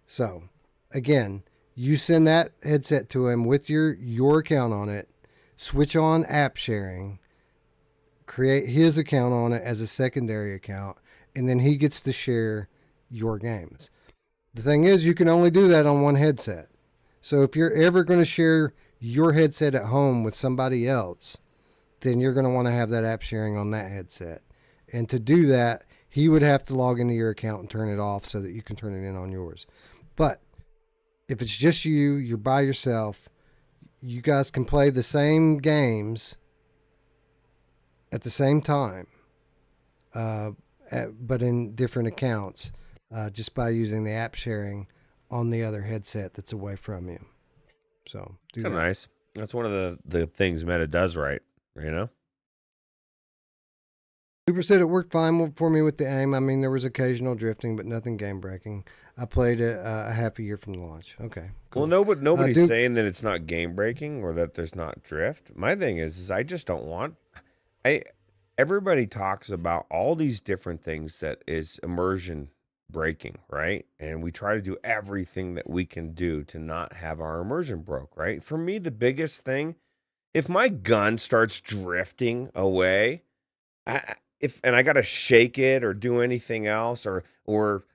So, again, you send that headset to him with your account on it. Switch on app sharing, create his account on it as a secondary account, and then he gets to share your games. The thing is, you can only do that on one headset. So if you're ever going to share your headset at home with somebody else, then you're going to want to have that app sharing on that headset. And to do that, he would have to log into your account and turn it off so that you can turn it in on yours. But if it's just you're by yourself, you guys can play the same games at the same time, but in different accounts, just by using the app sharing on the other headset that's away from you. So, do that. Nice. That's one of the things Meta does right, you know? Super said it worked fine for me with the aim. I mean, there was occasional drifting, but nothing game breaking. I played it a half a year from the launch. Okay, cool. Well, nobody's saying that it's not game breaking or that there's not drift. My thing is I just don't want. Everybody talks about all these different things that is immersion breaking, right? And we try to do everything that we can do to not have our immersion broke, right? For me, the biggest thing, if my gun starts drifting away, and I gotta shake it or do anything else, or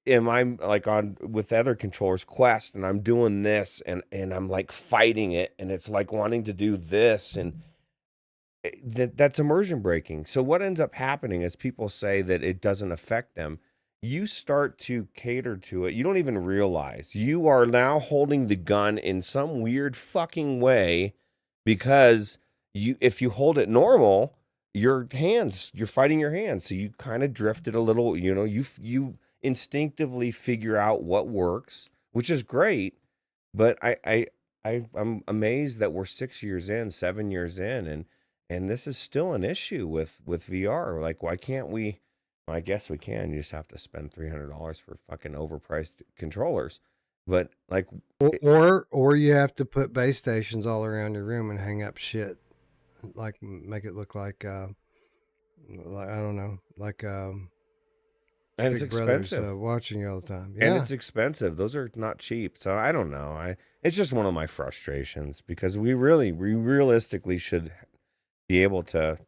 am I like on with other controllers, Quest, and I'm doing this and I'm like fighting it, and it's like wanting to do this, and that's immersion breaking. So what ends up happening is people say that it doesn't affect them. You start to cater to it. You don't even realize you are now holding the gun in some weird fucking way, because if you hold it normal, you're fighting your hands. So you kind of drifted a little, you instinctively figure out what works, which is great. But I'm amazed that we're 6 years in, 7 years in, and this is still an issue with VR. Like, why can't we? Well, I guess we can. You just have to spend $300 for fucking overpriced controllers. But like, or you have to put base stations all around your room and hang up shit, like make it look like I don't know, like and it's expensive watching you all the time. And it's expensive. Those are not cheap. So I don't know. It's just one of my frustrations, because we realistically should be able to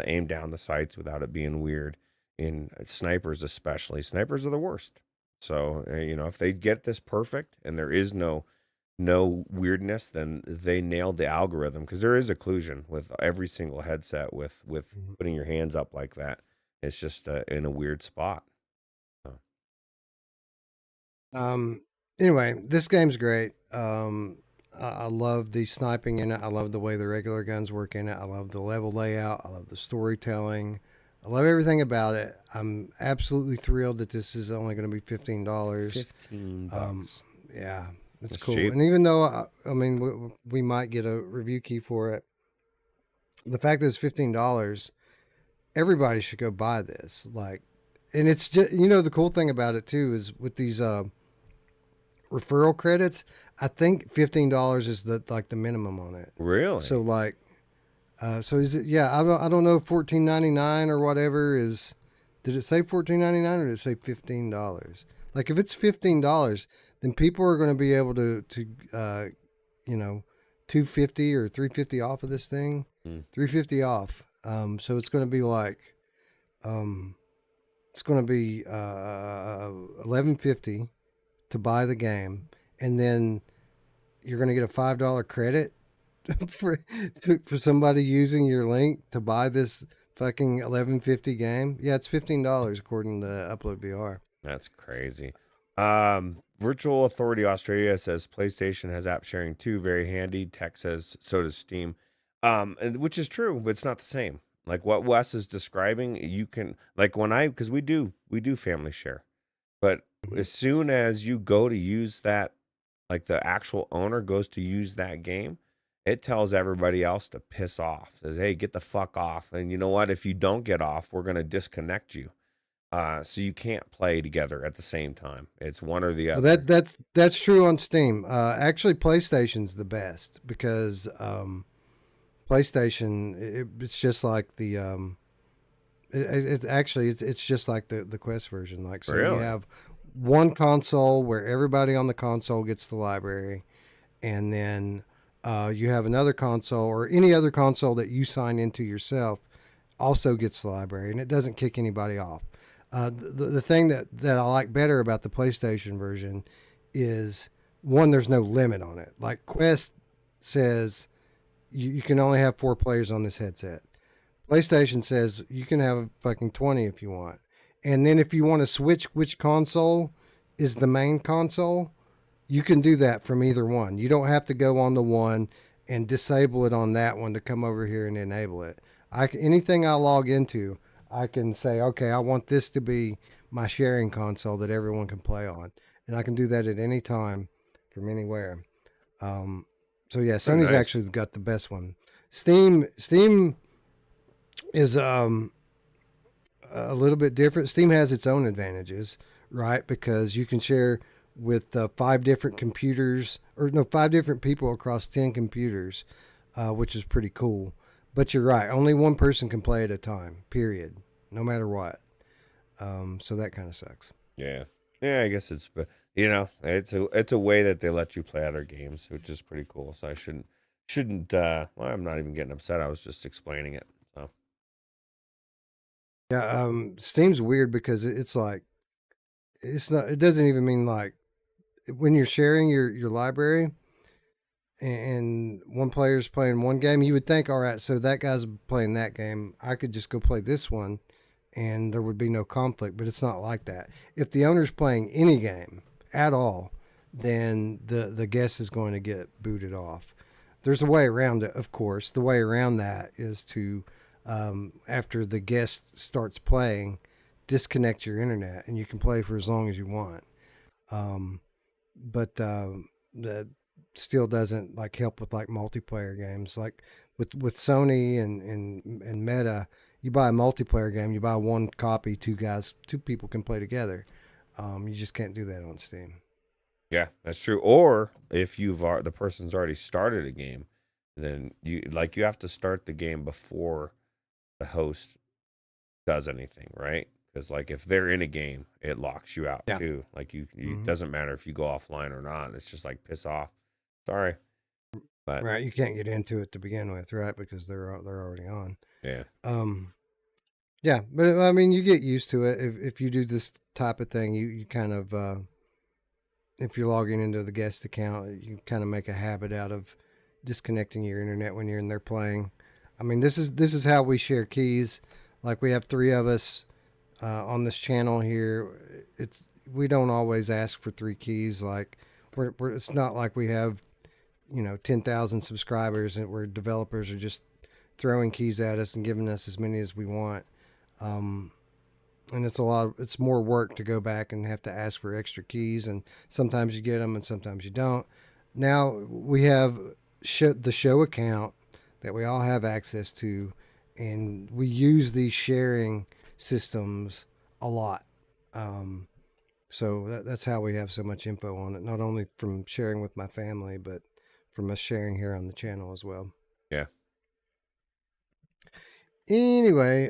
aim down the sights without it being weird. in snipers especially. Snipers are the worst. So if they get this perfect and there is no weirdness, then they nailed the algorithm, because there is occlusion with every single headset with putting your hands up like that. It's just in a weird spot. So. Anyway, this game's great. I love the sniping in it. I love the way the regular guns work in it. I love the level layout. I love the storytelling. I love everything about it. I'm absolutely thrilled that this is only going to be $15. $15. Yeah, it's It's cool. cheap. And even though we might get a review key for it, the fact that it's $15, everybody should go buy this. And it's just, the cool thing about it too is with these referral credits, I think $15 is the minimum on it. Really? So so is it? Yeah, I don't know. $14.99 or whatever is. Did it say $14.99 or did it say $15? Like if it's $15, then people are going to be able to $250 or $350 off of this thing. $350 off. So it's going to be $11.50 to buy the game, and then you're going to get a $5 credit for somebody using your link to buy this fucking $11.50 game. Yeah, it's $15 according to Upload VR. That's crazy. Virtual Authority Australia says PlayStation has app sharing too, very handy. Tech says so does Steam, which is true, but it's not the same. Like what Wes is describing, you can because we do family share, but as soon as you go to use that, like the actual owner goes to use that game, it tells everybody else to piss off. Says, hey, get the fuck off. And you know what? If you don't get off, we're going to disconnect you. So you can't play together at the same time. It's one or the other. Well, that's true on Steam. Actually, PlayStation's the best because PlayStation, it's just like the it's just like the Quest version. Like, so Really? you have one console where everybody on the console gets the library, and then you have another console or any other console that you sign into yourself also gets the library, and it doesn't kick anybody off. The thing that I like better about the PlayStation version is, one, there's no limit on it. Like Quest says you can only have 4 players on this headset. PlayStation says you can have fucking 20 if you want. And then if you want to switch which console is the main console, you can do that from either one. You don't have to go on the one and disable it on that one to come over here and enable it. Anything I log into, I can say, okay, I want this to be my sharing console that everyone can play on. And I can do that at any time from anywhere. So yeah, Sony's nice. actually got the best one. Steam is a little bit different. Steam has its own advantages, right? Because you can share with 5 different computers, 5 different people across 10 computers, which is pretty cool. But you're right, only one person can play at a time, period, no matter what. So that kind of sucks. Yeah, I guess it's it's a way that they let you play other games, which is pretty cool. So I shouldn't. Well, I'm not even getting upset. I was just explaining it. So yeah, Steam's weird because it's like it's not. It doesn't even mean like when you're sharing your library and one player's playing one game, you would think, all right, so that guy's playing that game, I could just go play this one and there would be no conflict, but it's not like that. If the owner's playing any game at all, then the guest is going to get booted off. There's a way around it, of course. The way around that is to, after the guest starts playing, disconnect your internet and you can play for as long as you want. But that still doesn't like help with like multiplayer games. Like with Sony and Meta, you buy a multiplayer game, you buy one copy, 2 people can play together. You just can't do that on Steam. yeah, that's true. Or if the person's already started a game, then you have to start the game before the host does anything, right? Because like if they're in a game, it locks you out too. Like it doesn't matter if you go offline or not. It's just like piss off. Sorry, but Right, you can't get into it to begin with, right? Because they're already on. yeah. Yeah, but I mean, you get used to it if you do this type of thing. You kind of if you're logging into the guest account, you kind of make a habit out of disconnecting your internet when you're in there playing. I mean, this is how we share keys. Like we have three of us on this channel here. We don't always ask for three keys. Like it's not like we have 10,000 subscribers and where developers are just throwing keys at us and giving us as many as we want. And it's more work to go back and have to ask for extra keys, and sometimes you get them and sometimes you don't. Now we have the show account that we all have access to, and we use these sharing systems a lot. So that's how we have so much info on it, not only from sharing with my family, but from us sharing here on the channel as well. Yeah. Anyway,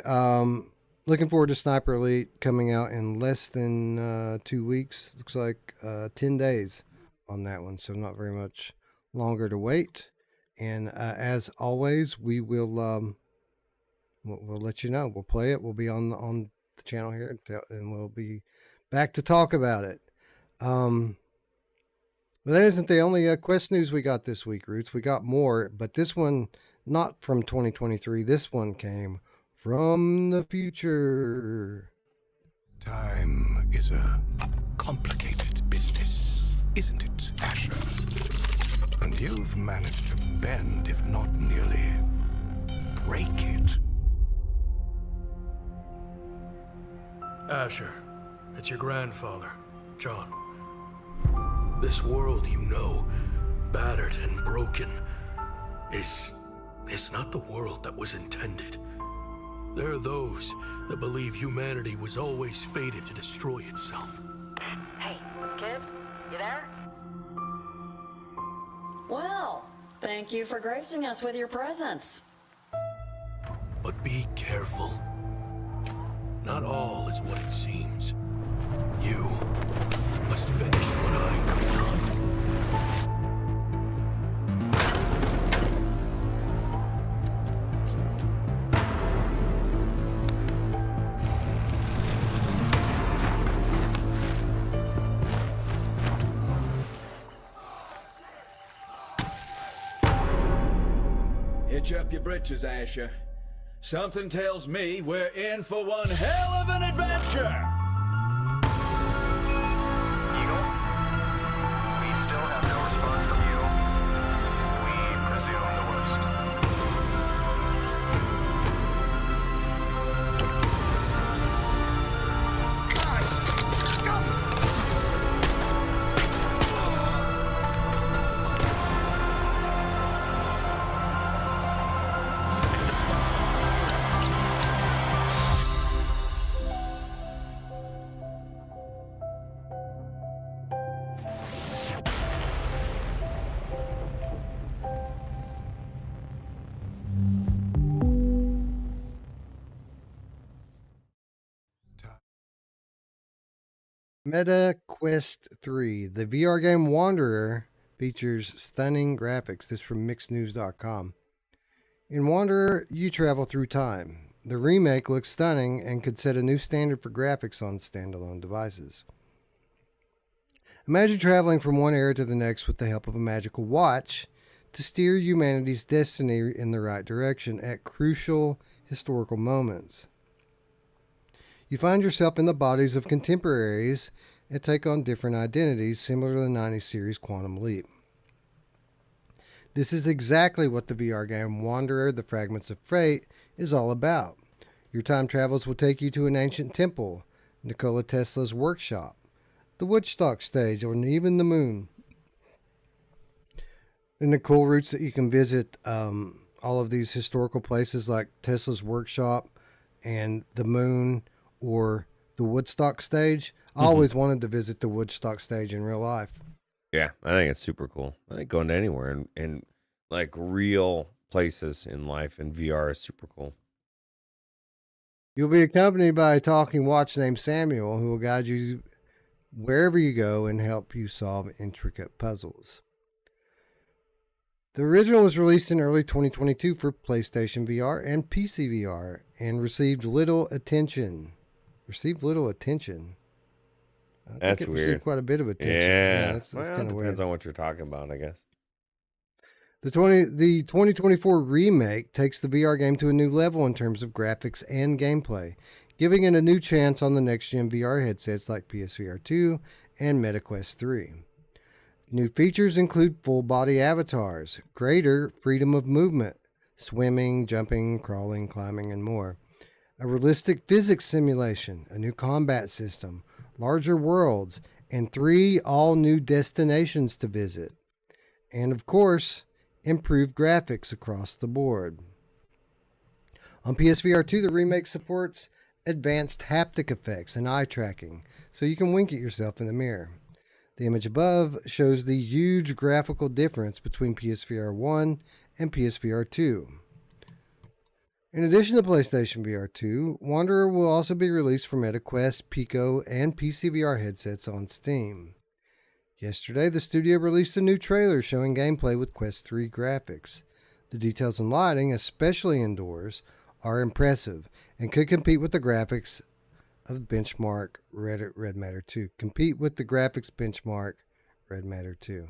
looking forward to Sniper Elite coming out in less than 2 weeks. Looks like 10 days on that one, so not very much longer to wait. And as always, we'll let you know. We'll play it. We'll be on the channel here, and we'll be back to talk about it. But that isn't the only quest news we got this week, Ruuts. We got more, but this one not from 2023. This one came from the future. Time is a complicated business, isn't it, Asher? And you've managed to bend, if not nearly break it. Asher, it's your grandfather, John. This world you know, battered and broken, is not the world that was intended. There are those that believe humanity was always fated to destroy itself. Hey, kid, you there? Well, thank you for gracing us with your presence. But be careful. Not all is what it seems. You must finish what I could not. Hitch up your britches, Asher. Something tells me we're in for one hell of an adventure! Eagle, we still have no response from you. We presume the Meta Quest 3. The VR game Wanderer features stunning graphics. This from mixednews.com. In Wanderer, you travel through time. The remake looks stunning and could set a new standard for graphics on standalone devices. Imagine traveling from one era to the next with the help of a magical watch to steer humanity's destiny in the right direction at crucial historical moments. You find yourself in the bodies of contemporaries and take on different identities, similar to the 90s series Quantum Leap. This is exactly what the VR game Wanderer, the Fragments of Fate is all about. Your time travels will take you to an ancient temple, Nikola Tesla's workshop, the Woodstock stage, or even the moon. And the cool routes that you can visit all of these historical places like Tesla's workshop and the moon or the Woodstock stage. I always wanted to visit the Woodstock stage in real life. Yeah, I think it's super cool. I think going to anywhere and like real places in life in VR is super cool. You'll be accompanied by a talking watch named Samuel who will guide you wherever you go and help you solve intricate puzzles. The original was released in early 2022 for PlayStation VR and PC VR and received little attention. I think That's it weird. received quite a bit of attention. Yeah. That's Well, kind it of depends weird. on what you're talking about, I guess. The 2024 remake takes the VR game to a new level in terms of graphics and gameplay, giving it a new chance on the next-gen VR headsets like PSVR 2 and MetaQuest 3. New features include full-body avatars, greater freedom of movement, swimming, jumping, crawling, climbing, and more. A realistic physics simulation, a new combat system, larger worlds, and 3 all-new destinations to visit. And of course, improved graphics across the board. On PSVR 2, the remake supports advanced haptic effects and eye tracking, so you can wink at yourself in the mirror. The image above shows the huge graphical difference between PSVR 1 and PSVR 2. In addition to PlayStation VR 2, Wanderer will also be released for MetaQuest, Pico, and PC VR headsets on Steam. Yesterday, the studio released a new trailer showing gameplay with Quest 3 graphics. The details and lighting, especially indoors, are impressive and could compete with the graphics of benchmark Red Matter 2. Red Matter 2.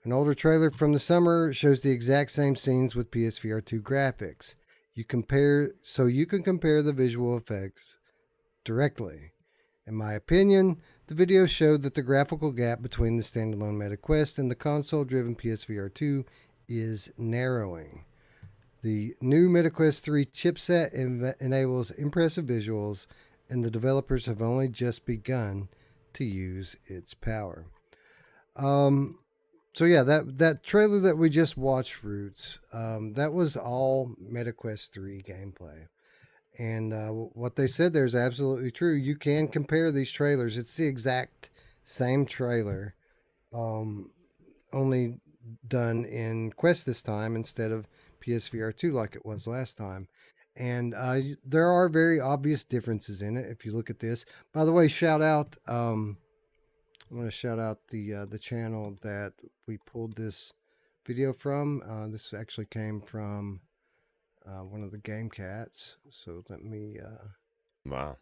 An older trailer from the summer shows the exact same scenes with PSVR 2 graphics. You can compare the visual effects directly. In my opinion, the video showed that the graphical gap between the standalone MetaQuest and the console-driven PSVR 2 is narrowing. The new MetaQuest 3 chipset enables impressive visuals, and the developers have only just begun to use its power. So yeah, that trailer that we just watched, Ruuts, that was all MetaQuest 3 gameplay. And what they said there is absolutely true. You can compare these trailers. It's the exact same trailer, only done in Quest this time instead of PSVR 2 like it was last time. And there are very obvious differences in it if you look at this. By the way, shout out. I want to shout out the channel that we pulled this video from. This actually came from one of the Gamecats. So let me. Wow.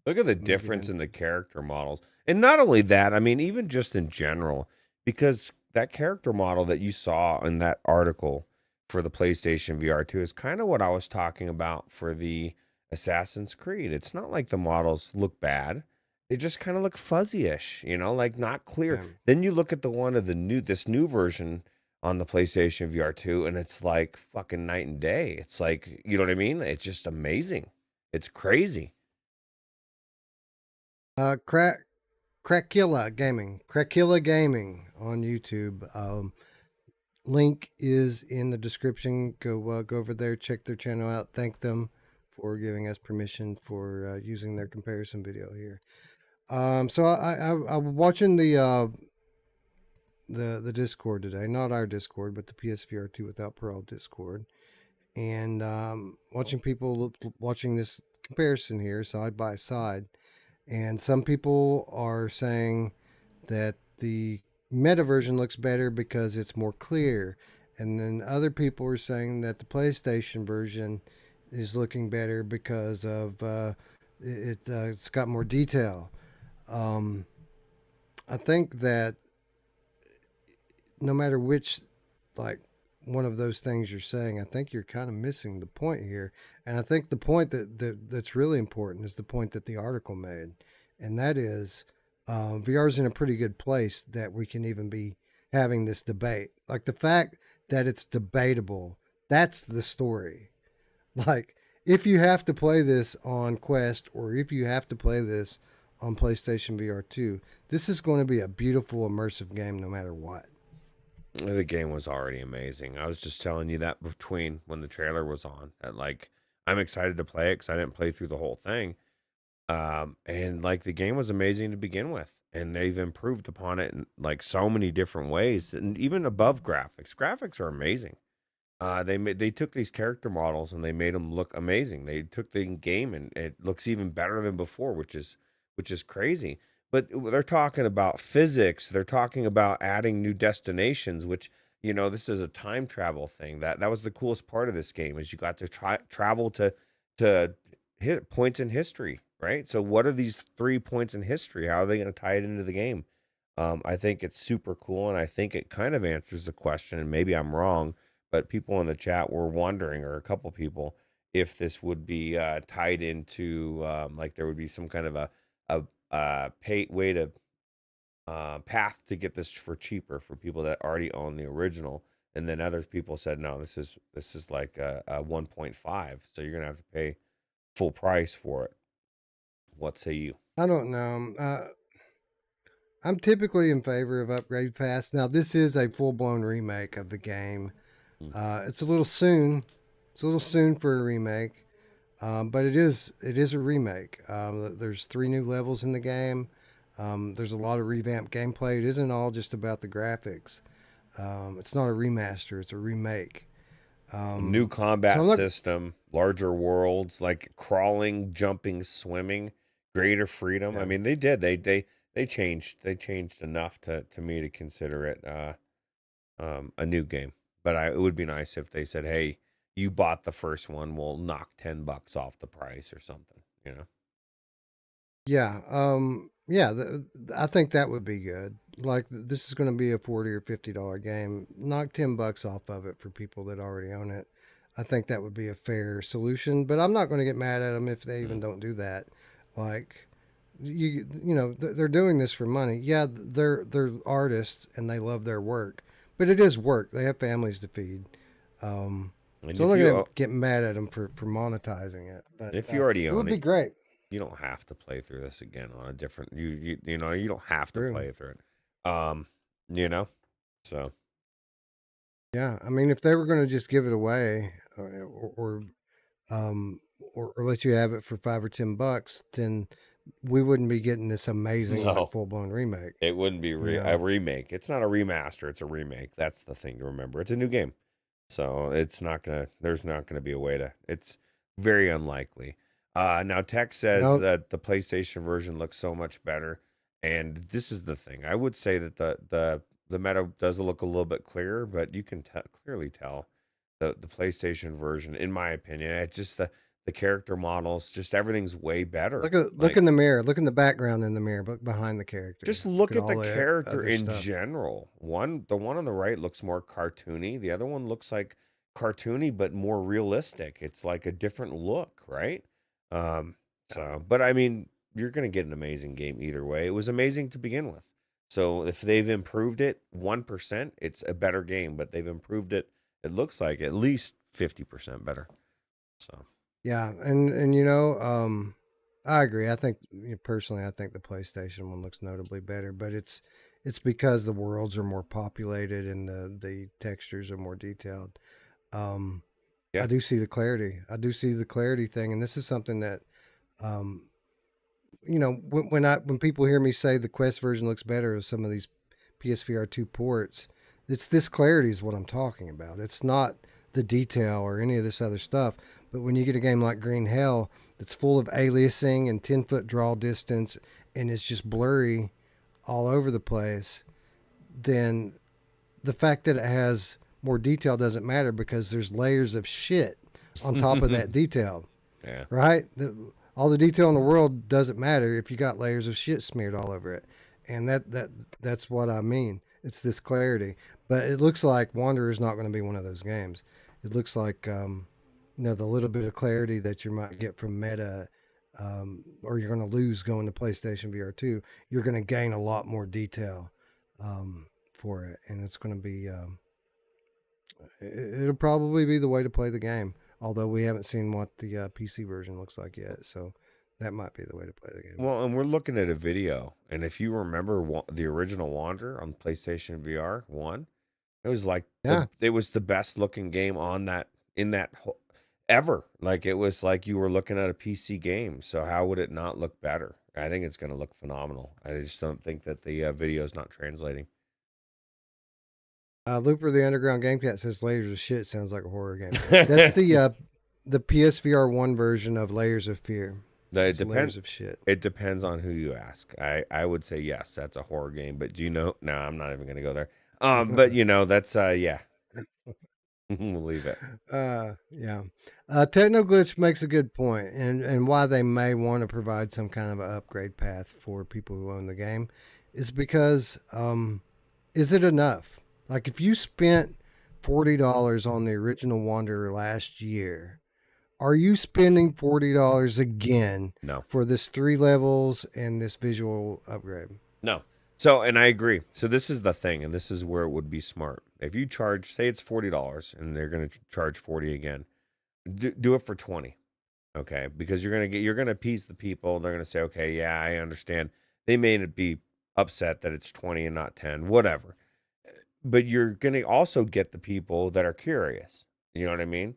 Look at the difference in the character models. And not only that, I mean, even just in general, because that character model that you saw in that article for the PlayStation VR 2 is kind of what I was talking about for the Assassin's Creed. It's not like the models look bad. They just kind of look fuzzy-ish, like not clear. Yeah. Then you look at the one of this new version on the PlayStation VR 2, and it's like fucking night and day. It's like, you know what I mean? It's just amazing. It's crazy. Crackilla Gaming on YouTube. Link is in the description. Go over there, check their channel out. Thank them for giving us permission for using their comparison video here. So I'm watching the Discord today, not our Discord, but the PSVR 2 Without Parole Discord, and watching people watching this comparison here side by side, and some people are saying that the meta version looks better because it's more clear, and then other people are saying that the PlayStation version is looking better because of it's got more detail. I think that no matter which, one of those things you're saying, I think you're kind of missing the point here. And I think the point that's really important is the point that the article made. And that is, VR is in a pretty good place that we can even be having this debate. Like the fact that it's debatable, that's the story. Like, if you have to play this on Quest or if you have to play this on PlayStation VR 2, this is going to be a beautiful, immersive game no matter what. The game was already amazing. I was just telling you that between when the trailer was on. That I'm excited to play it because I didn't play through the whole thing. And the game was amazing to begin with. And they've improved upon it in so many different ways. And even above graphics. Graphics are amazing. They took these character models and they made them look amazing. They took the game and it looks even better than before, which is crazy. But they're talking about physics. They're talking about adding new destinations, which you know, this is a time travel thing. That was the coolest part of this game is you got to travel to hit points in history, right? So what are these 3 points in history? How are they going to tie it into the game? I think it's super cool, and I think it kind of answers the question, and maybe I'm wrong, but people in the chat were wondering, or a couple people, if this would be tied into like there would be some kind of a pay way to path to get this for cheaper for people that already own the original. And then other people said, no, this is like a 1.5, so you're gonna have to pay full price for it. What say you? I don't know. I'm typically in favor of upgrade pass. Now, this is a full blown remake of the game. It's a little soon. It's a little soon for a remake, but it is a remake. There's 3 new levels in the game. There's a lot of revamped gameplay. It isn't all just about the graphics. It's not a remaster. It's a remake. New combat system, larger worlds, like crawling, jumping, swimming, greater freedom. Yeah. I mean, they did. They changed enough to me to consider it a new game. But it would be nice if they said, "Hey, you bought the first one, we'll knock $10 off the price or something." You know? Yeah. I think that would be good. Like this is going to be a $40 or $50 game. Knock $10 off of it for people that already own it. I think that would be a fair solution. But I'm not going to get mad at them if they even don't do that. Like, you know, they're doing this for money. Yeah, they're artists and they love their work, but it is work. They have families to feed. So I'm not going to get mad at them for monetizing it. But if you already own it, would be great. You don't have to play through this again on a different. You know, you don't have to play through it. You know, so yeah. I mean, if they were going to just give it away, or let you have it for $5 or $10, then we wouldn't be getting this amazing full blown remake. It wouldn't be a remake. It's not a remaster. It's a remake. That's the thing to remember. It's a new game, so it's not gonna. There's not gonna be a way to. It's very unlikely. Now Tech says that the PlayStation version looks so much better, and this is the thing. I would say that the meta does look a little bit clearer, but you can clearly tell the PlayStation version, in my opinion. It's just the character models, just everything's way better. Look in the mirror. Look in the background in the mirror, but behind the character. Just look at the character in general. The one on the right looks more cartoony. The other one looks like cartoony, but more realistic. It's like a different look, right? But I mean, you're going to get an amazing game either way. It was amazing to begin with. So if they've improved it 1%, it's a better game, but they've improved it. It looks like at least 50% better. So. Yeah. And you know, I agree. I think personally, I think the PlayStation one looks notably better, but it's because the worlds are more populated and the textures are more detailed. I do see the clarity. I do see the clarity thing, and this is something that, you know, when people hear me say the Quest version looks better of some of these PSVR 2 ports, it's this clarity is what I'm talking about. It's not the detail or any of this other stuff. But when you get a game like Green Hell that's full of aliasing and 10-foot draw distance, and it's just blurry all over the place, then the fact that it has more detail doesn't matter because there's layers of shit on top of that detail. Yeah. Right? All the detail in the world doesn't matter if you got layers of shit smeared all over it. And that's what I mean. It's this clarity. But it looks like Wanderer is not going to be one of those games. It looks like, you know, the little bit of clarity that you might get from Meta, or you're going to lose going to PlayStation VR 2, you're going to gain a lot more detail for it. And it's going to be... it'll probably be the way to play the game, although we haven't seen what the PC version looks like yet, so that might be the way to play the game. Well, and we're looking at a video, and if you remember the original Wanderer on PlayStation VR 1, it was like it was the best looking game ever. Like it was like you were looking at a PC game, so how would it not look better? I think it's going to look phenomenal. I just don't think that the video is not translating. Looper the Underground Gamecat says Layers of Shit sounds like a horror game. That's the PSVR 1 version of Layers of Fear. Layers of Shit. It depends on who you ask. I would say yes, that's a horror game. But do you know? No, I'm not even going to go there. But that's yeah. We'll leave it. Yeah. Technoglitch makes a good point, and why they may want to provide some kind of an upgrade path for people who own the game is because is it enough? Like if you spent $40 on the original Wanderer last year, are you spending $40 again No. for this 3 levels and this visual upgrade? No. So, and I agree. So this is the thing, and this is where it would be smart. If you charge, say it's $40, and they're going to charge 40 again, do it for 20, okay? Because you're going to appease the people. They're going to say, okay, yeah, I understand. They may be upset that it's 20 and not 10, whatever. But you're going to also get the people that are curious. You know what I mean?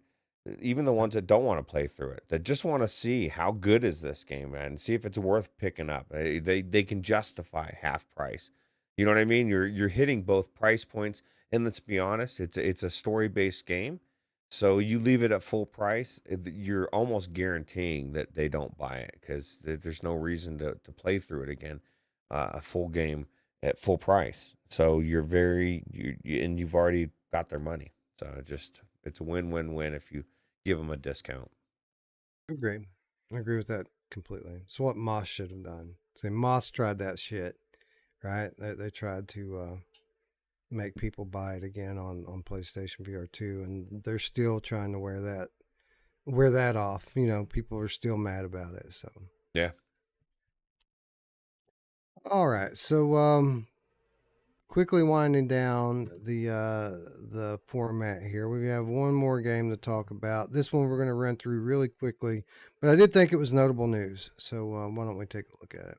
Even the ones that don't want to play through it, that just want to see how good is this game, man, and see if it's worth picking up. They can justify half price. You know what I mean? You're hitting both price points, and let's be honest, it's a story based game. So you leave it at full price, you're almost guaranteeing that they don't buy it because there's no reason to play through it again, a full game at full price. So and you've already got their money. So it's a win-win-win if you give them a discount. Agree. I agree with that completely. It's what Moss should have done. See, Moss tried that shit, right? They tried to make people buy it again on PlayStation VR 2, and they're still trying to wear that off. People are still mad about it. So yeah. All right. So quickly winding down the format here, we have one more game to talk about. This one we're going to run through really quickly, but I did think it was notable news. So why don't we take a look at it?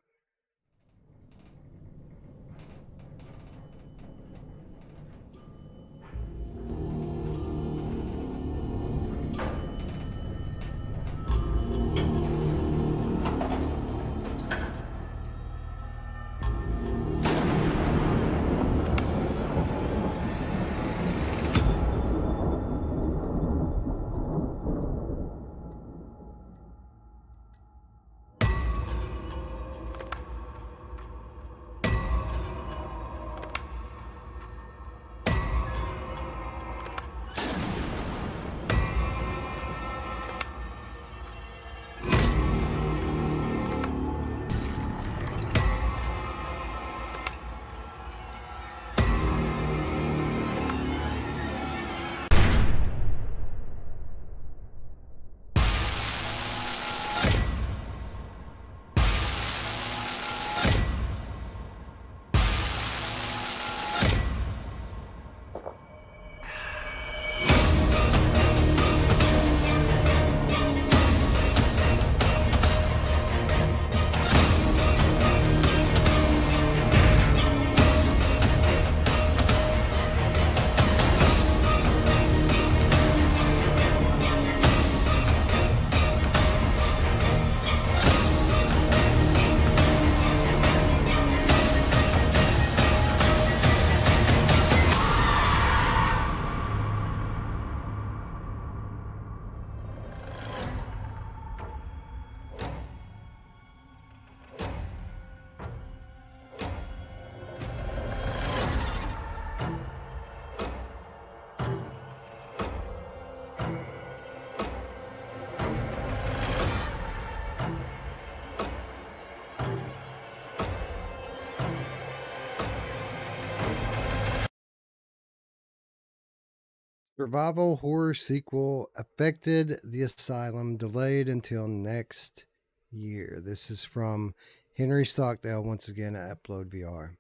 Survival horror sequel affected the Asylum, delayed until next year. This is from Henry Stockdale once again at Upload VR.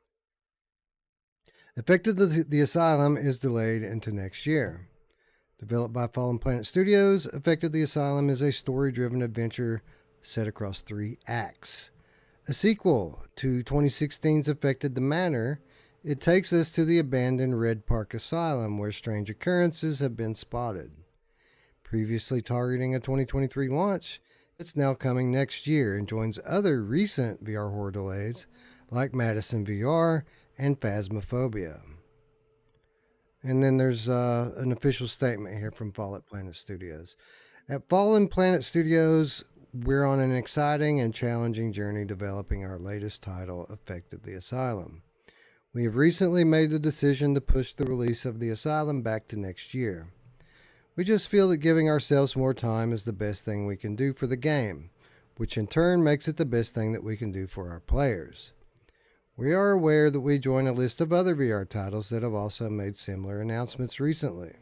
Affected the Asylum is delayed into next year. Developed by Fallen Planet Studios, Affected the Asylum is a story-driven adventure set across 3 acts. A sequel to 2016's Affected the Manor, it takes us to the abandoned Red Park Asylum, where strange occurrences have been spotted. Previously targeting a 2023 launch, it's now coming next year and joins other recent VR horror delays like Madison VR and Phasmophobia. And then there's an official statement here from Fallen Planet Studios. At Fallen Planet Studios, we're on an exciting and challenging journey developing our latest title, Affected the Asylum. We have recently made the decision to push the release of the Asylum back to next year. We just feel that giving ourselves more time is the best thing we can do for the game, which in turn makes it the best thing that we can do for our players. We are aware that we join a list of other VR titles that have also made similar announcements recently,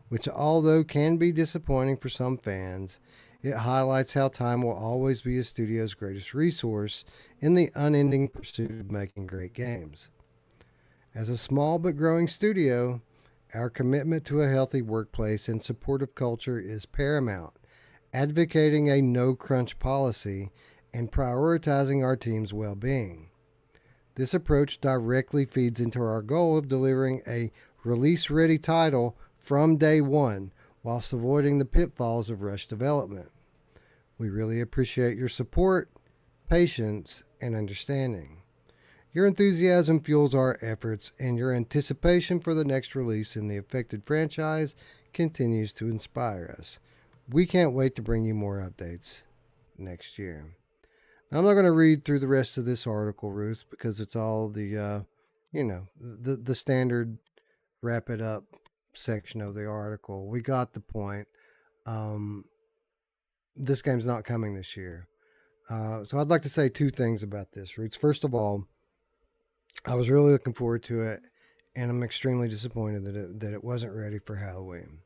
which although can be disappointing for some fans, it highlights how time will always be a studio's greatest resource in the unending pursuit of making great games. As a small but growing studio, our commitment to a healthy workplace and supportive culture is paramount, advocating a no crunch policy and prioritizing our team's well being. This approach directly feeds into our goal of delivering a release ready title from day one, whilst avoiding the pitfalls of rush development. We really appreciate your support, patience, and understanding. Your enthusiasm fuels our efforts, and your anticipation for the next release in the affected franchise continues to inspire us. We can't wait to bring you more updates next year. Now, I'm not going to read through the rest of this article, Ruth, because it's all the standard wrap it up section of the article. We got the point. This game's not coming this year. So I'd like to say two things about this, Roots. First of all, I was really looking forward to it, and I'm extremely disappointed that it wasn't ready for Halloween.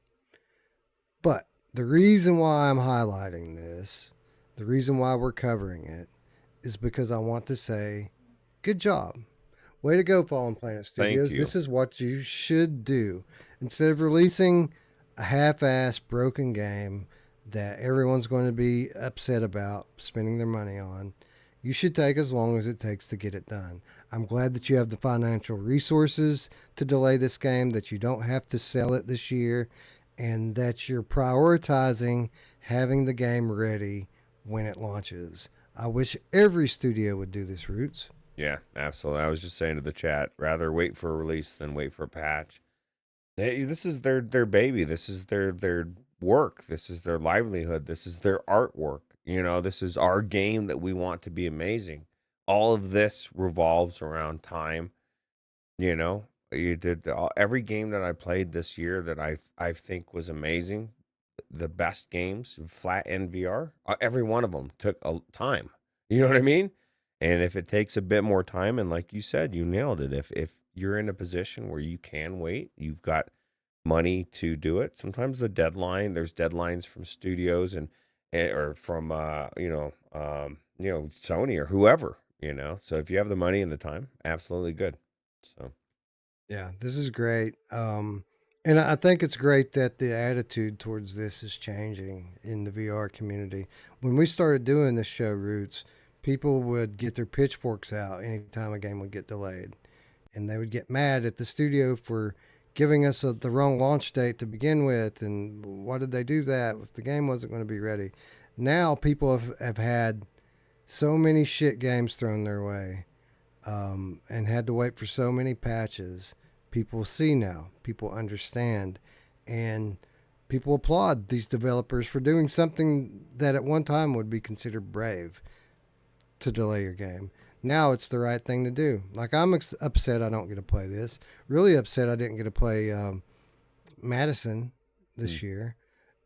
But the reason why I'm highlighting this, the reason why we're covering it, is because I want to say, good job. Way to go, Fallen Planet Studios. Thank you. This is what you should do. Instead of releasing a half-assed, broken game that everyone's going to be upset about spending their money on, you should take as long as it takes to get it done. I'm glad that you have the financial resources to delay this game, that you don't have to sell it this year, and that you're prioritizing having the game ready when it launches. I wish every studio would do this, Roots. Yeah, absolutely. I was just saying to the chat, rather wait for a release than wait for a patch. This is their baby. This is their work. This is their livelihood. This is their artwork. This is our game that we want to be amazing. All of this revolves around time. Every game that I played this year that I think was amazing, the best games, flat and VR, every one of them took a time. You know what I mean? And if it takes a bit more time, and like you said, you nailed it. If you're in a position where you can wait, you've got money to do it. Sometimes there's deadlines from studios or from Sony or whoever. So if you have the money and the time, absolutely good. So yeah, this is great. And I think it's great that the attitude towards this is changing in the VR community. When we started doing this show, Roots, people would get their pitchforks out anytime a game would get delayed. And they would get mad at the studio for giving us the wrong launch date to begin with. And why did they do that if the game wasn't going to be ready? Now people have had so many shit games thrown their way and had to wait for so many patches. People see now, people understand, and people applaud these developers for doing something that at one time would be considered brave, to delay your game. Now it's the right thing to do. Like, I'm upset I don't get to play this. Really upset I didn't get to play Madison this year.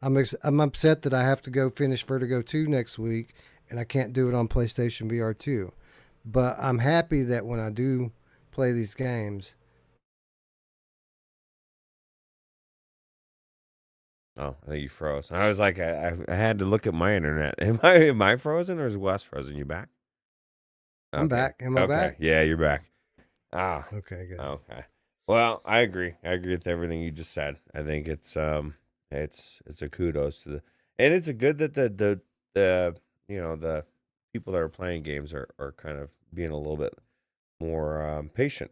I'm upset that I have to go finish Vertigo 2 next week, and I can't do it on PlayStation VR 2. But I'm happy that when I do play these games... Oh, I think you froze. I was like, I had to look at my internet. Am I frozen, or is Wes frozen? You back? Okay. I'm back. Am I back? Yeah, you're back. Ah. Okay, good. Okay. Well, I agree. I agree with everything you just said. I think it's a kudos to and it's a good that the people that are playing games are kind of being a little bit more patient,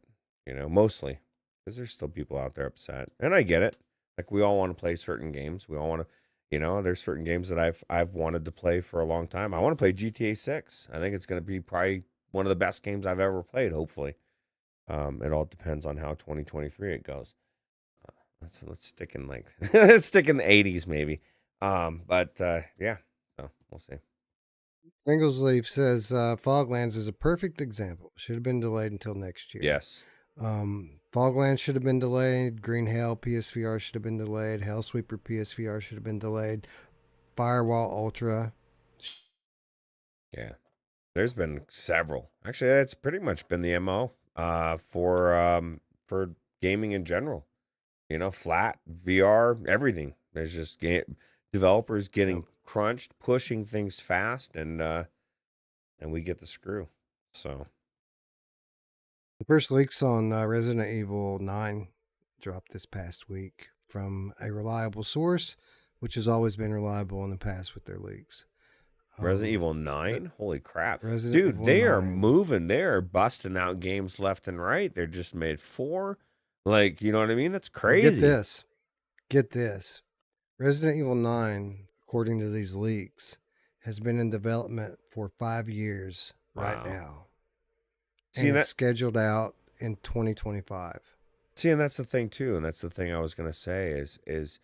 mostly, because there's still people out there upset, and I get it. Like, we all want to play certain games. We all want to, there's certain games that I've wanted to play for a long time. I want to play GTA 6. I think it's going to be probably one of the best games I've ever played, hopefully. It all depends on how 2023 it goes. Let's stick in let's stick in the 80s maybe. Yeah, so we'll see. Leaf says Foglands is a perfect example. Should have been delayed until next year. Yes. Fogland should have been delayed. Green Hell PSVR should have been delayed. Hellsweeper PSVR should have been delayed. Firewall Ultra. Yeah. There's been several. Actually, that's pretty much been the MO for gaming in general. You know, flat, VR, everything. There's just developers getting crunched, pushing things fast, and we get the screw. So The first leaks on Resident Evil 9 dropped this past week from a reliable source, which has always been reliable in the past with their leaks. Resident Evil 9? Holy crap. Resident Dude, Evil they are 9. moving. They are busting out games left and right. They're just made 4. Like, you know what I mean? That's crazy. Get this. Resident Evil 9, according to these leaks, has been in development for 5 years right now. See, and it's scheduled out in 2025. See, and that's the thing too, and that's the thing I was gonna say is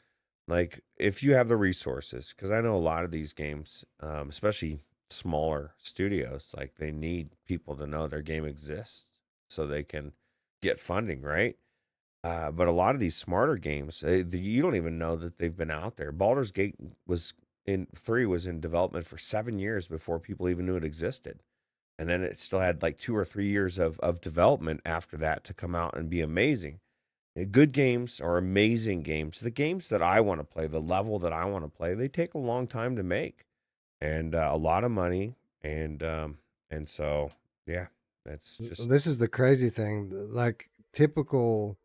like if you have the resources, because I know a lot of these games, especially smaller studios, like they need people to know their game exists so they can get funding, right? But a lot of these smarter games, you don't even know that they've been out there. Baldur's Gate was in 3 was in development for 7 years before people even knew it existed. And then it still had like 2 or 3 years of development after that to come out and be amazing. Good games are amazing games. The games that I want to play, the level that I want to play, they take a long time to make, and a lot of money, and so yeah, that's just. This is the crazy thing. Like typical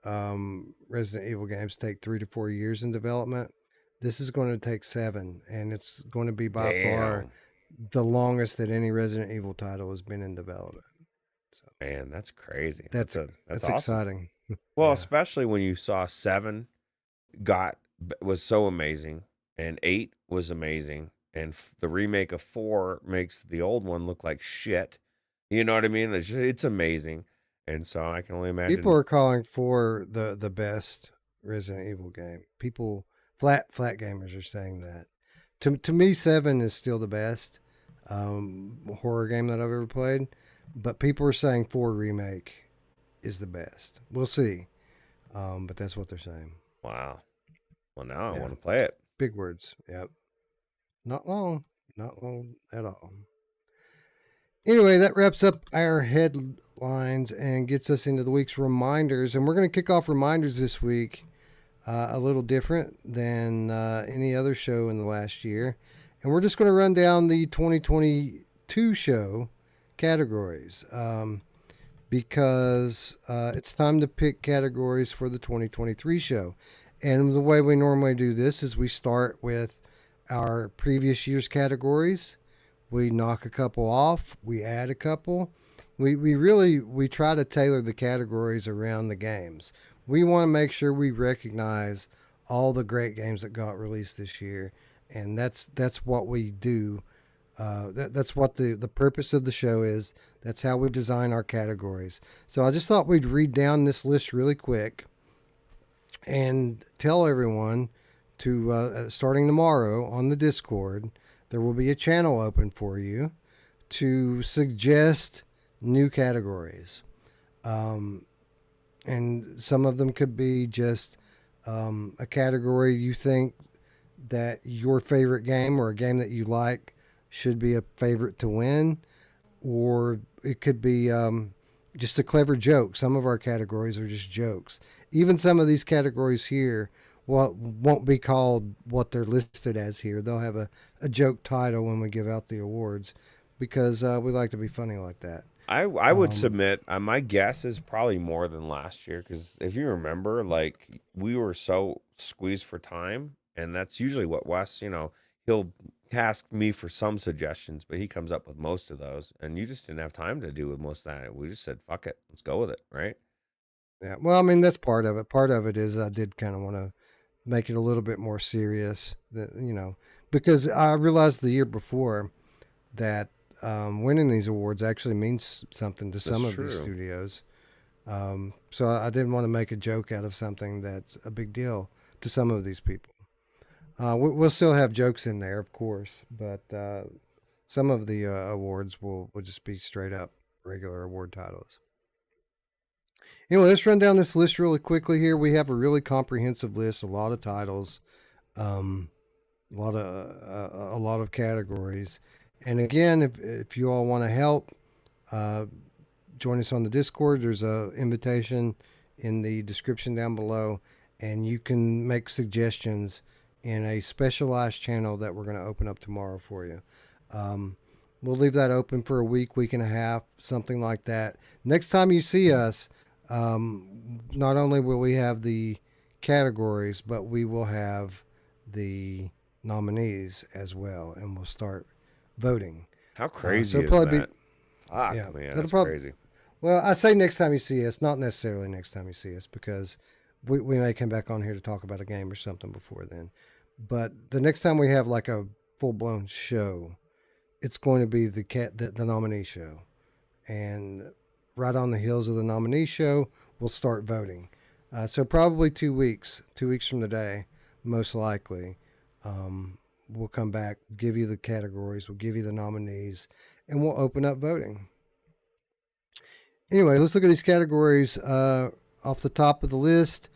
Resident Evil games take 3 to 4 years in development. This is going to take 7, and it's going to be by far the longest that any Resident Evil title has been in development. So, man, that's crazy. That's awesome. exciting. Well, especially when you saw 7 was so amazing, and 8 was amazing, and the remake of 4 makes the old one look like shit. You know what I mean? It's amazing, and so I can only imagine. People are calling for the best Resident Evil game. People, flat gamers are saying that. To me, 7 is still the best horror game that I've ever played, but people are saying 4 remake is the best. We'll see, but that's what they're saying. Wow. Well, now I want to play it. Big words. Yep. Not long at all. Anyway, that wraps up our headlines and gets us into the week's reminders, and we're going to kick off reminders this week. A little different than any other show in the last year. And we're just going to run down the 2022 show categories because it's time to pick categories for the 2023 show. And the way we normally do this is we start with our previous year's categories. We knock a couple off. We add a couple. We try to tailor the categories around the games. We want to make sure we recognize all the great games that got released this year, and that's what we do. That's what the purpose of the show is. That's how we design our categories. So I just thought we'd read down this list really quick and tell everyone to, starting tomorrow on the Discord, there will be a channel open for you to suggest new categories. And some of them could be just a category you think that your favorite game or a game that you like should be a favorite to win. Or it could be just a clever joke. Some of our categories are just jokes. Even some of these categories here won't be called what they're listed as here. They'll have a joke title when we give out the awards because we like to be funny like that. I would submit, my guess is probably more than last year, because if you remember, like, we were so squeezed for time, and that's usually what Wes, he'll ask me for some suggestions, but he comes up with most of those, and you just didn't have time to do with most of that. We just said, fuck it, let's go with it, right? Yeah, well, I mean, that's part of it. Part of it is I did kind of want to make it a little bit more serious, because I realized the year before that winning these awards actually means something to some of these studios. So I didn't want to make a joke out of something that's a big deal to some of these people. We'll still have jokes in there, of course, but some of the awards will just be straight up regular award titles. Anyway, let's run down this list really quickly here. We have a really comprehensive list, a lot of titles, a lot of categories. And again, if you all want to help, join us on the Discord. There's a invitation in the description down below, and you can make suggestions in a specialized channel that we're going to open up tomorrow for you. We'll leave that open for a week and a half, something like that. Next time you see us, not only will we have the categories, but we will have the nominees as well, and we'll start voting. How crazy is probably that? Fuck, yeah, man, that'll that's crazy. Well, I say next time you see us, not necessarily next time you see us, because we may come back on here to talk about a game or something before then. But the next time we have like a full-blown show, it's going to be the nominee show. And right on the heels of the nominee show, we'll start voting. So probably 2 weeks from today, most likely, we'll come back, give you the categories, we'll give you the nominees, and we'll open up voting. Anyway, let's look at these categories. Off the top of the list,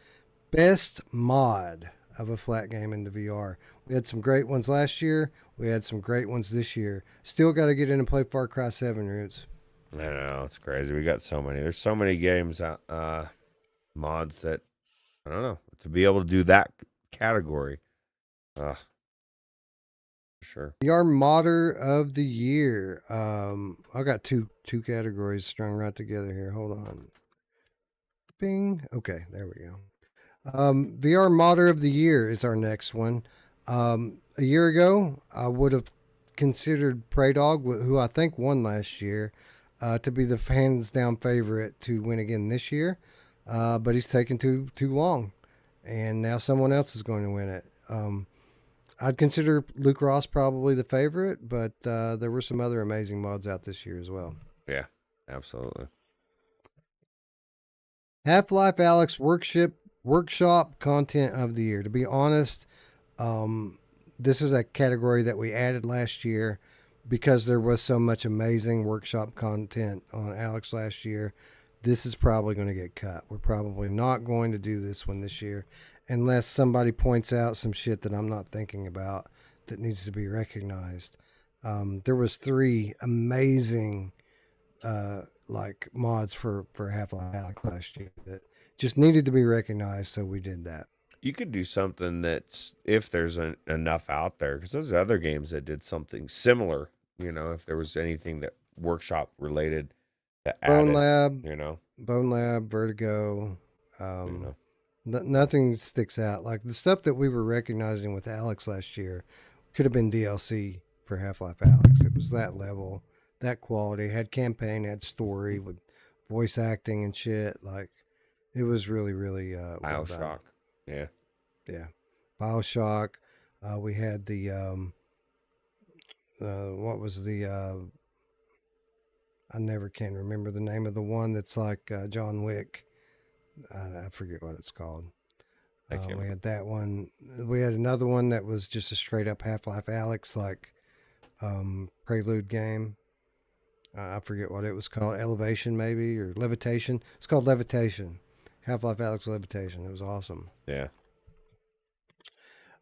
best mod of a flat game into VR. We had some great ones last year. We had some great ones this year. Still got to get in and play Far Cry 7, Ruuts. I know, it's crazy. We got so many. There's so many games out, mods that, I don't know, to be able to do that category. For sure. VR modder of the year. I got two categories strung right together here. Hold on. Bing. Okay, there we go. VR modder of the year is our next one. A year ago, I would have considered Prey Dog, who I think won last year, to be the hands down favorite to win again this year. But he's taken too long, and now someone else is going to win it. I'd consider Luke Ross probably the favorite, but there were some other amazing mods out this year as well. Yeah, absolutely. Half-Life Alyx Workshop Content of the Year. To be honest, this is a category that we added last year because there was so much amazing workshop content on Alyx last year. This is probably going to get cut. We're probably not going to do this one this year unless somebody points out some shit that I'm not thinking about that needs to be recognized. There was 3 amazing mods for Half-Life Alyx last year that just needed to be recognized, so we did that. You could do something that's, if there's enough out there, because there's other games that did something similar, if there was anything that workshop related that Bone added, Lab, Bone Lab, Vertigo, nothing sticks out. Like the stuff that we were recognizing with Alyx last year could have been DLC for Half-Life Alyx. It was that level, that quality, had campaign, had story with voice acting and shit. Like it was really, really well done. BioShock. Yeah. BioShock. We had the what was the I never can remember the name of the one that's like John Wick. I forget what it's called. We had that one. We had another one that was just a straight up Half-Life Alyx like prelude game. I forget what it was called. Elevation maybe, or Levitation. It's called Levitation. Half-Life Alyx Levitation. It was awesome. Yeah.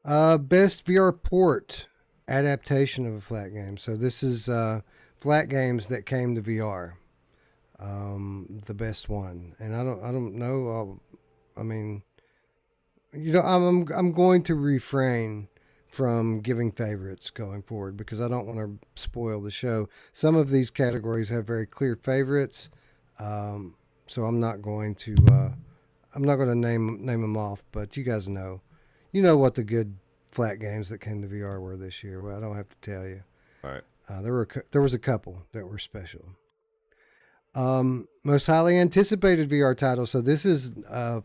Best VR port adaptation of a flat game. So this is flat games that came to VR. The best one, and I don't know. I mean, I'm going to refrain from giving favorites going forward because I don't want to spoil the show. Some of these categories have very clear favorites, so I'm not going to name them off. But you guys know what the good flat games that came to VR were this year. Well, I don't have to tell you. All right. There was a couple that were special. Most highly anticipated VR title. So this is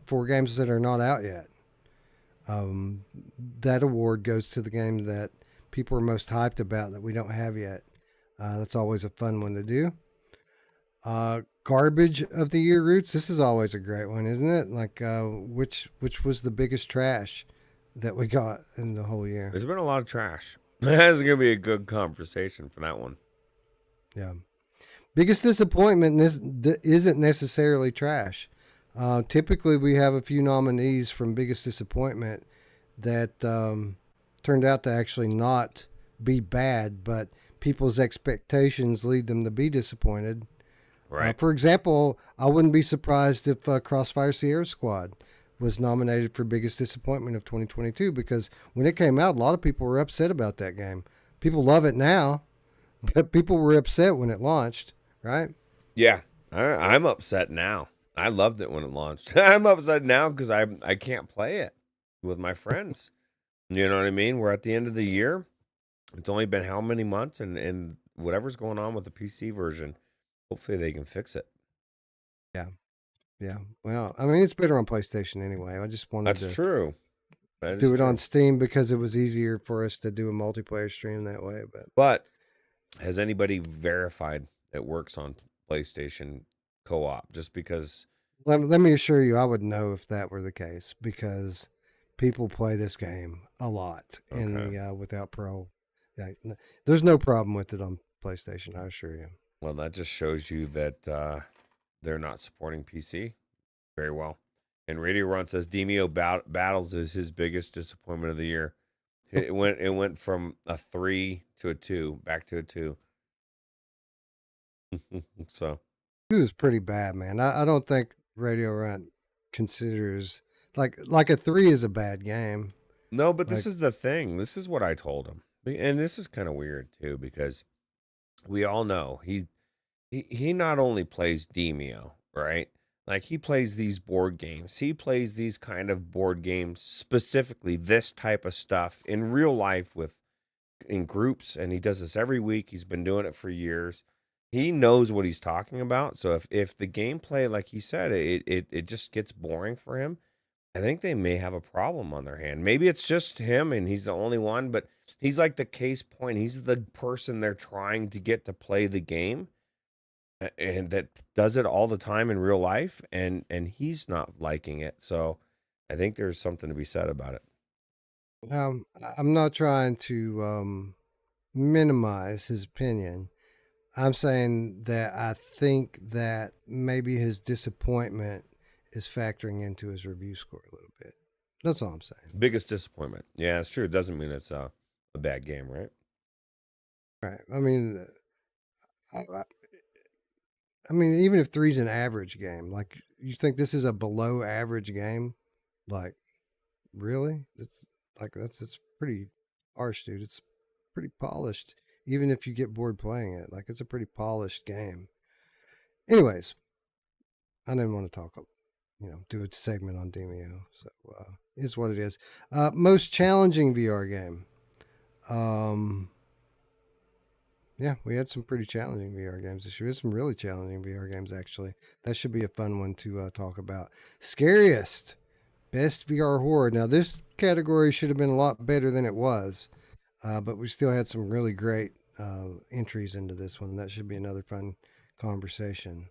for games that are not out yet. That award goes to the game that people are most hyped about that we don't have yet. That's always a fun one to do. Garbage of the year, Ruuts. This is always a great one, isn't it? Like, which was the biggest trash that we got in the whole year? There's been a lot of trash. That's going to be a good conversation for that one. Yeah. Biggest disappointment isn't necessarily trash. Typically, we have a few nominees from biggest disappointment that turned out to actually not be bad, but people's expectations lead them to be disappointed. Right. For example, I wouldn't be surprised if Crossfire Sierra Squad was nominated for biggest disappointment of 2022 because when it came out, a lot of people were upset about that game. People love it now, but people were upset when it launched, right? Yeah, I'm upset now. I loved it when it launched. I'm upset now because I can't play it with my friends. You know what I mean? We're at the end of the year. It's only been how many months, and whatever's going on with the PC version, hopefully they can fix it. Yeah. Yeah. Well, I mean, it's better on PlayStation anyway. I just wanted That's to true. That do is it true. on Steam because it was easier for us to do a multiplayer stream that way. But has anybody verified it works on PlayStation co-op? Just because. Let me assure you, I would know if that were the case because people play this game a lot in the Without Pro. Yeah, there's no problem with it on PlayStation, I assure you. Well, that just shows you that they're not supporting PC very well. And Radio Run says Demio Battles is his biggest disappointment of the year. It went from a 3 to a 2, back to a 2. So It was pretty bad, man. I don't think Radio Run considers like a 3 is a bad game. no, but this is the thing. This is what I told him, and this is kind of weird too because we all know he not only plays Demio, right? Like he plays these board games. He plays these kind of board games, specifically this type of stuff in real life in groups, and he does this every week. He's been doing it for years. He knows what he's talking about. So if the gameplay, like he said, it just gets boring for him, I think they may have a problem on their hand. Maybe it's just him and he's the only one, but he's like the case point. He's the person they're trying to get to play the game and that does it all the time in real life, and he's not liking it. So I think there's something to be said about it. I'm not trying to minimize his opinion. I'm saying that I think that maybe his disappointment is factoring into his review score a little bit. That's all I'm saying. Biggest disappointment. Yeah, it's true. It doesn't mean it's a bad game, right? Right. I mean, I mean, even if 3's an average game, like you think this is a below average game, like really? It's pretty harsh, dude. It's pretty polished. Even if you get bored playing it, like it's a pretty polished game. Anyways, I didn't want to talk, do a segment on Demio. So is what it is. Most challenging VR game. Yeah, we had some pretty challenging VR games this year. We had some really challenging VR games, actually. That should be a fun one to talk about. Scariest. Best VR horror. Now, this category should have been a lot better than it was, but we still had some really great entries into this one. That should be another fun conversation.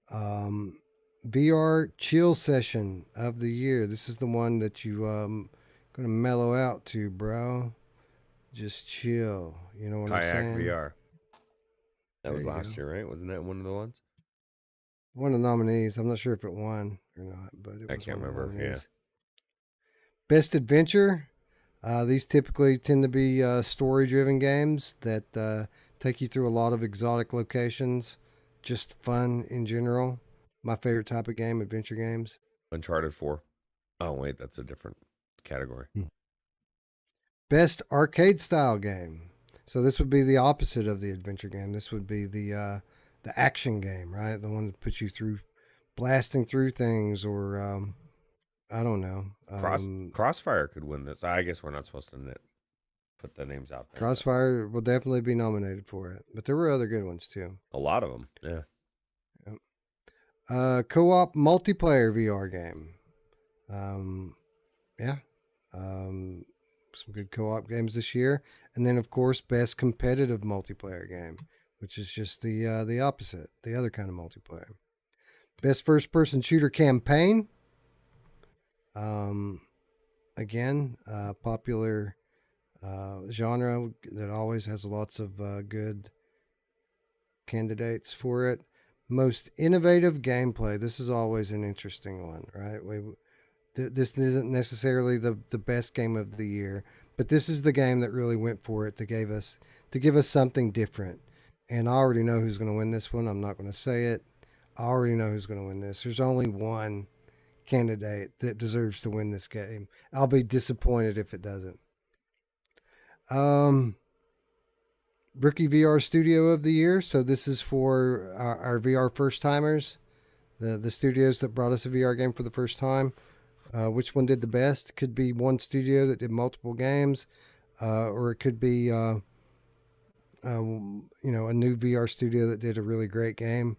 VR chill session of the year. This is the one that you going to mellow out to, bro. Just chill. You know what I'm saying? Kayak VR. That was last year, right? Wasn't that one of the ones? One of the nominees. I'm not sure if it won or not, but it was. I can't remember. Yeah. Best adventure. These typically tend to be story-driven games that take you through a lot of exotic locations. Just fun in general. My favorite type of game, adventure games. Uncharted 4. Oh, wait, that's a different category. Best arcade style game. So this would be the opposite of the adventure game. This would be the action game, right? The one that puts you through, blasting through things, or I don't know. Crossfire could win this. I guess we're not supposed to put the names out there. Crossfire will definitely be nominated for it, but there were other good ones too. A lot of them, yeah. Co-op multiplayer VR game. Some good co-op games this year, and then of course best competitive multiplayer game, which is just the opposite, the other kind of multiplayer. Best first-person shooter campaign. Again, popular genre that always has lots of good candidates for it. Most innovative gameplay. This is always an interesting one, right? This isn't necessarily the best game of the year, but this is the game that really went for it to give us something different. And I already know who's going to win this one. I'm not going to say it. I already know who's going to win this. There's only one candidate that deserves to win this game. I'll be disappointed if it doesn't. Rookie VR Studio of the Year. So this is for our VR first timers, the studios that brought us a VR game for the first time. Which one did the best? Could be one studio that did multiple games, or it could be a new VR studio that did a really great game.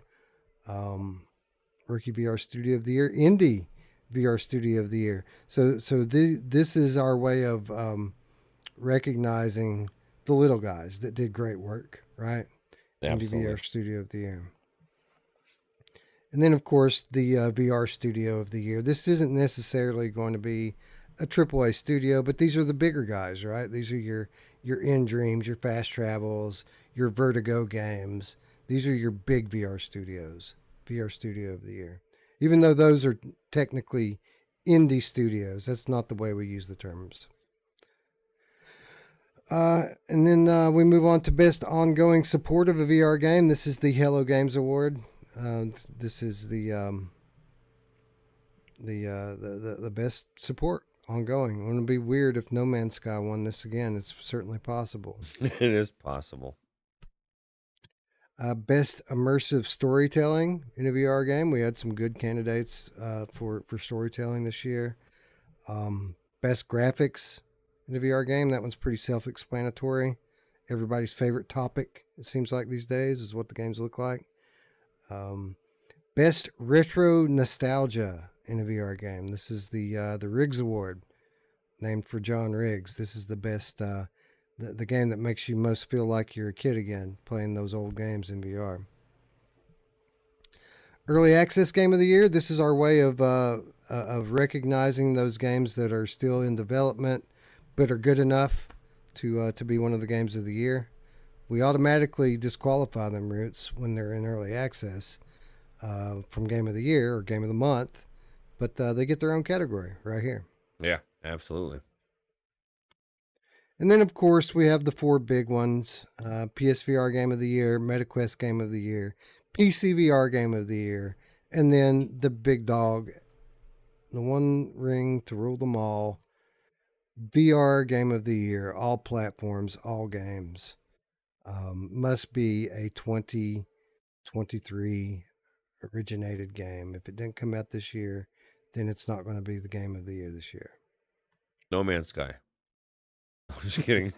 Rookie VR Studio of the Year, Indie VR Studio of the Year. So this is our way of recognizing the little guys that did great work, right? Absolutely. Indie VR Studio of the Year. And then, of course, the VR Studio of the Year. This isn't necessarily going to be a AAA studio, but these are the bigger guys, right? These are your In Dreams, your Fast Travels, your Vertigo games. These are your big VR studios. VR Studio of the Year. Even though those are technically indie studios, that's not the way we use the terms. And then we move on to Best Ongoing Support of a VR Game. This is the Hello Games Award. This is the best support ongoing. It wouldn't be weird if No Man's Sky won this again. It's certainly possible. It is possible. Best immersive storytelling in a VR game. We had some good candidates for storytelling this year. Best graphics in a VR game. That one's pretty self-explanatory. Everybody's favorite topic, it seems like these days, is what the games look like. Best retro nostalgia in a VR game. This is the Riggs Award, named for John Riggs. This is the best, the game that makes you most feel like you're a kid again, playing those old games in VR. Early access game of the year. This is our way of recognizing those games that are still in development, but are good enough to be one of the games of the year. We automatically disqualify them, Ruuts, when they're in early access from Game of the Year or Game of the Month, but they get their own category right here. Yeah, absolutely. And then, of course, we have the four big ones. PSVR Game of the Year, MetaQuest Game of the Year, PCVR Game of the Year, and then the big dog, the one ring to rule them all, VR Game of the Year, all platforms, all games. Must be a 2023 originated game. If it didn't come out this year, then it's not going to be the game of the year this year. No Man's Sky. I'm just kidding.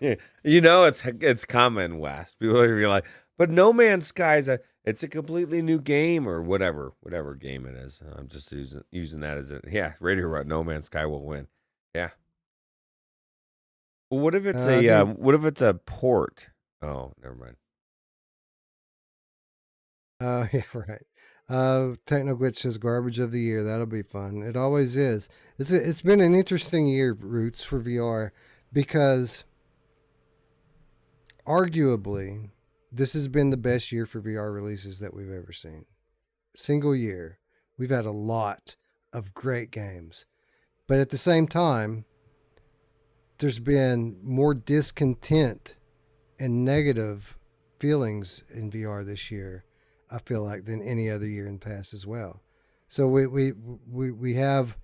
It's common, West. People are gonna be like, but No Man's Sky is it's a completely new game or whatever game it is. I'm just using that as Radio Row. No Man's Sky will win. Yeah. Well, what if it's a port? Oh, never mind. Yeah, right. Technoglitch says garbage of the year. That'll be fun. It always is. It's been an interesting year, Ruuts, for VR, because arguably this has been the best year for VR releases that we've ever seen. Single year. We've had a lot of great games. But at the same time, there's been more discontent and negative feelings in VR this year, I feel like, than any other year in the past as well. So we have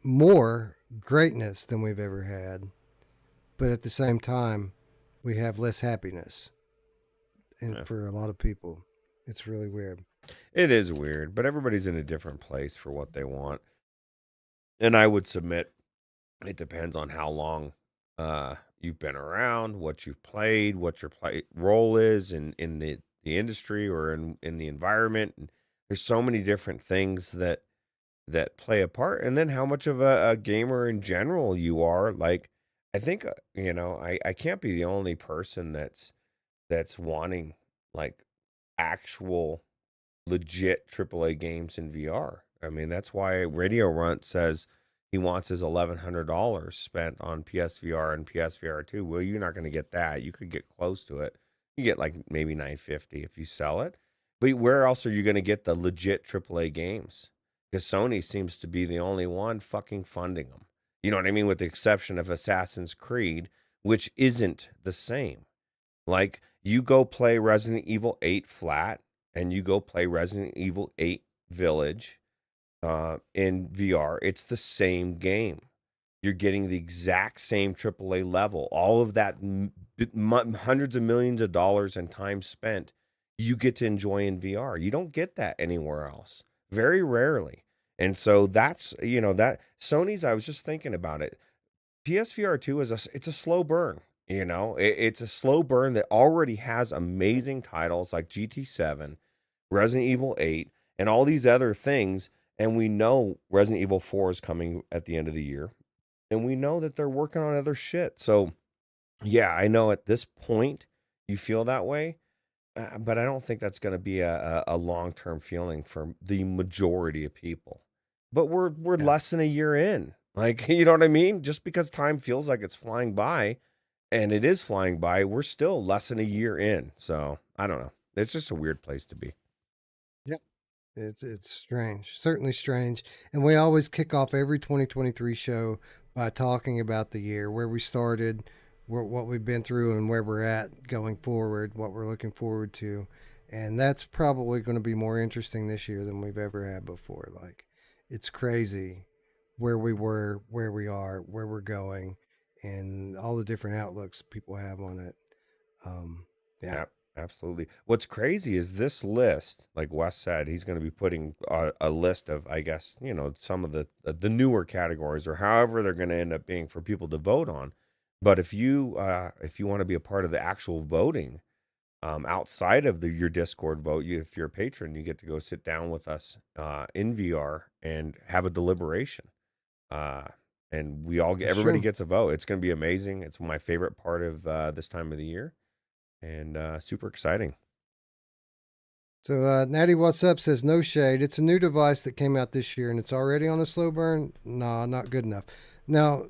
more greatness than we've ever had, but at the same time, we have less happiness. And for a lot of people, it's really weird. It is weird, but everybody's in a different place for what they want. And I would submit it depends on how long you've been around, what you've played, what your role is in the industry or in the environment. And there's so many different things that play a part. And then how much of a gamer in general you are. Like, I think, I can't be the only person that's wanting like actual legit AAA games in VR. I mean, that's why Radio Runt says he wants his $1,100 spent on PSVR and PSVR 2. Well, you're not going to get that. You could get close to it. You get like maybe $950 if you sell it. But where else are you going to get the legit AAA games? Because Sony seems to be the only one fucking funding them. You know what I mean? With the exception of Assassin's Creed, which isn't the same. Like, you go play Resident Evil 8 flat, and you go play Resident Evil 8 Village in VR. It's the same game. You're getting the exact same AAA level. All of that hundreds of millions of dollars and time spent, you get to enjoy in VR. You don't get that anywhere else. Very rarely. And so that's, that Sony's, I was just thinking about it. PSVR 2 it's a slow burn. It's a slow burn that already has amazing titles like GT7, Resident Evil 8, and all these other things. And we know Resident Evil 4 is coming at the end of the year. And we know that they're working on other shit. So, yeah, I know at this point you feel that way. But I don't think that's going to be a long-term feeling for the majority of people. But we're less than a year in. Like, you know what I mean? Just because time feels like it's flying by, and it is flying by, we're still less than a year in. So, I don't know. It's just a weird place to be. Yep. It's strange. Certainly strange. And we always kick off every 2023 show by talking about the year, where we started, what we've been through, and where we're at going forward, what we're looking forward to. And that's probably going to be more interesting this year than we've ever had before. Like, it's crazy where we were, where we are, where we're going, and all the different outlooks people have on it. Yeah. Absolutely. What's crazy is this list, like Wes said, he's going to be putting a list of, I guess, some of the newer categories, or however they're going to end up being for people to vote on. But if you want to be a part of the actual voting, outside of your Discord vote, if you're a patron, you get to go sit down with us in VR and have a deliberation. And everybody gets a vote. It's going to be amazing. It's my favorite part of this time of the year, and super exciting. So Natty What's Up says, no shade. It's a new device that came out this year, and it's already on a slow burn. Nah, not good enough. Now,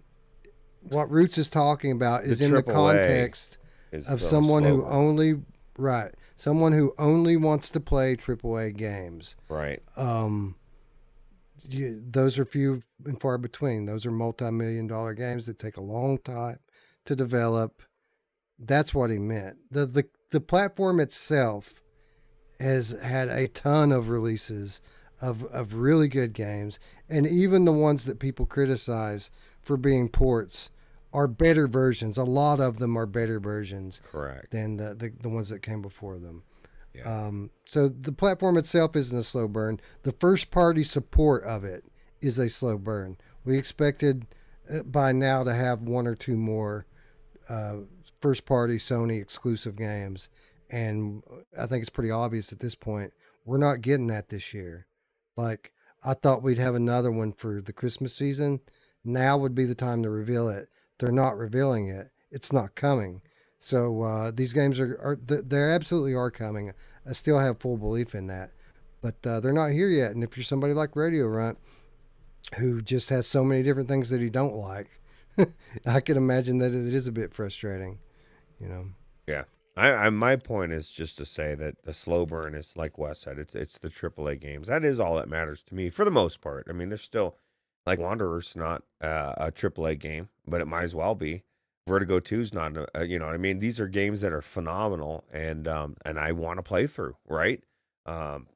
what Ruuts is talking about is in the context of someone who only wants to play AAA games. Right. Those are few and far between. Those are multi-million-dollar games that take a long time to develop. That's what he meant. The platform itself has had a ton of releases of really good games, and even the ones that people criticize for being ports are better versions. A lot of them are better versions, correct, than the ones that came before them. Yeah. So the platform itself isn't a slow burn. The first party support of it is a slow burn. We expected by now to have one or two more first party Sony exclusive games, and I think it's pretty obvious at this point we're not getting that this year. Like, I thought we'd have another one for the Christmas season. Now would be the time to reveal it. They're not revealing it. It's not coming. So these games they absolutely are coming. I still have full belief in that, but they're not here yet. And if you're somebody like Radio Runt, who just has so many different things that he don't like, I can imagine that it is a bit frustrating. Yeah. My point is just to say that the slow burn is, like Wes said, it's the AAA games. That is all that matters to me for the most part. I mean, there's still, like, Wanderer's not a AAA game, but it might as well be. Vertigo 2 is not, you know what I mean? These are games that are phenomenal, and I want to play through, right? I'm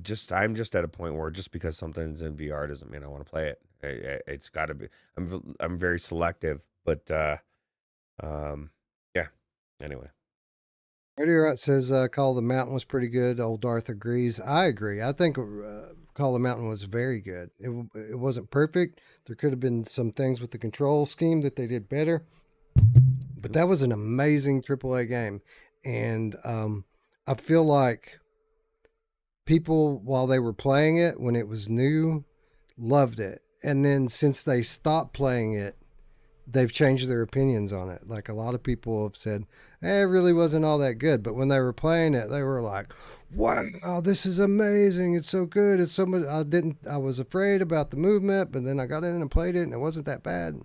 just at a point where just because something's in VR doesn't mean I want to play it. It's got to be. I'm very selective, but yeah. Anyway. Radio Runt says Call of the Mountain was pretty good. Old Darth agrees. I agree. I think Call of the Mountain was very good. It wasn't perfect. There could have been some things with the control scheme that they did better. But that was an amazing AAA game. And I feel like people, while they were playing it when it was new, loved it. And then since they stopped playing it, they've changed their opinions on it. Like, a lot of people have said, it really wasn't all that good. But when they were playing it, they were like, wow, this is amazing. It's so good. It's so much. I was afraid about the movement, but then I got in and played it and it wasn't that bad.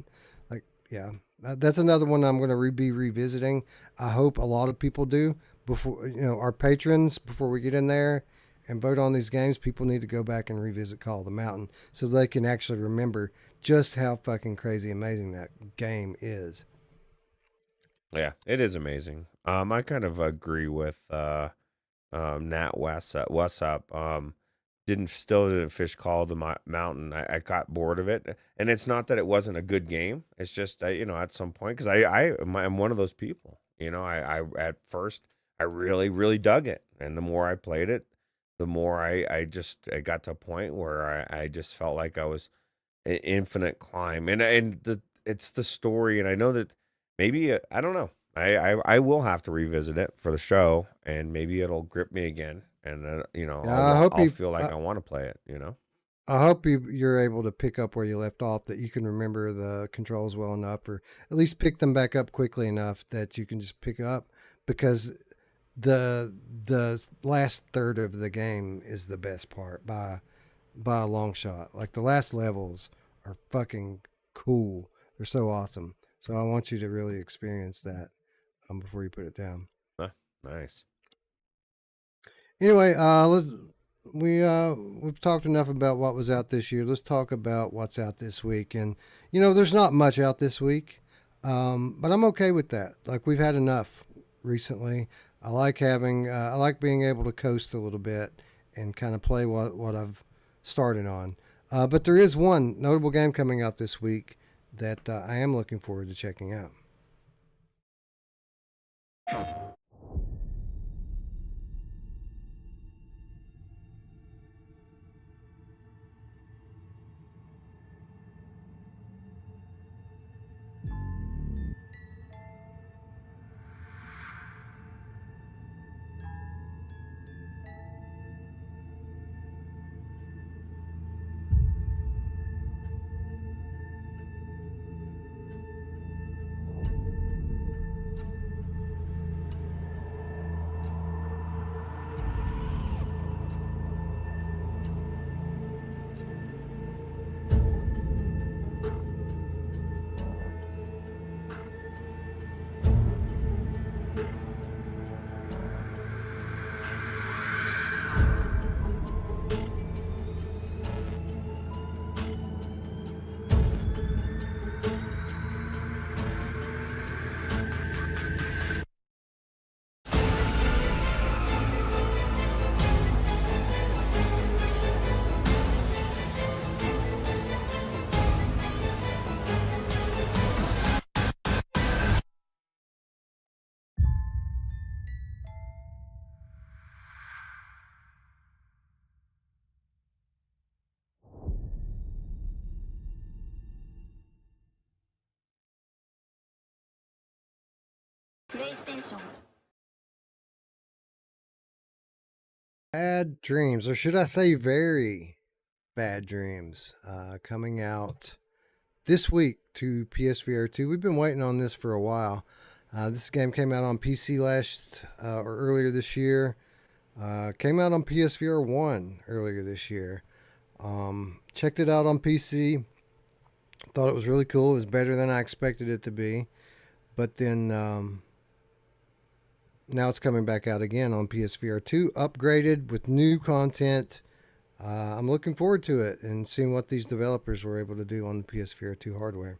Like, yeah, That's another one I'm going to be revisiting. I hope a lot of people do before, our patrons, before we get in there and vote on these games. People need to go back and revisit Call of the Mountain so they can actually remember just how fucking crazy amazing that game is. Yeah, it is amazing. I kind of agree with Nat What's up? Didn't fish Call of the Mountain. I got bored of it, and it's not that it wasn't a good game. It's just at some point, because I'm one of those people. I at first I really really dug it, and the more I played it, the more I got to a point where I just felt like I was an infinite climb, and it's the story, and I know that maybe I don't know. I will have to revisit it for the show, and maybe it'll grip me again, and I hope I'll feel like I want to play it. I hope you're able to pick up where you left off, that you can remember the controls well enough, or at least pick them back up quickly enough that you can just pick up, because the last third of the game is the best part by a long shot. Like, the last levels are fucking cool. They're so awesome. So I want you to really experience that before you put it down. Nice. Anyway, we've talked enough about what was out this year. Let's talk about what's out this week. And there's not much out this week, but I'm okay with that. Like, we've had enough recently. I like being able to coast a little bit and kind of play what I've started on. But there is one notable game coming out this week that I am looking forward to checking out. Bad Dreams, or should I say Very Bad Dreams, coming out this week to PSVR 2. We've been waiting on this for a while. This game came out on PC or earlier this year. Came out on PSVR 1 earlier this year. Checked it out on PC. Thought it was really cool. It was better than I expected it to be. But then now it's coming back out again on PSVR 2, upgraded with new content. I'm looking forward to it and seeing what these developers were able to do on the PSVR 2 hardware.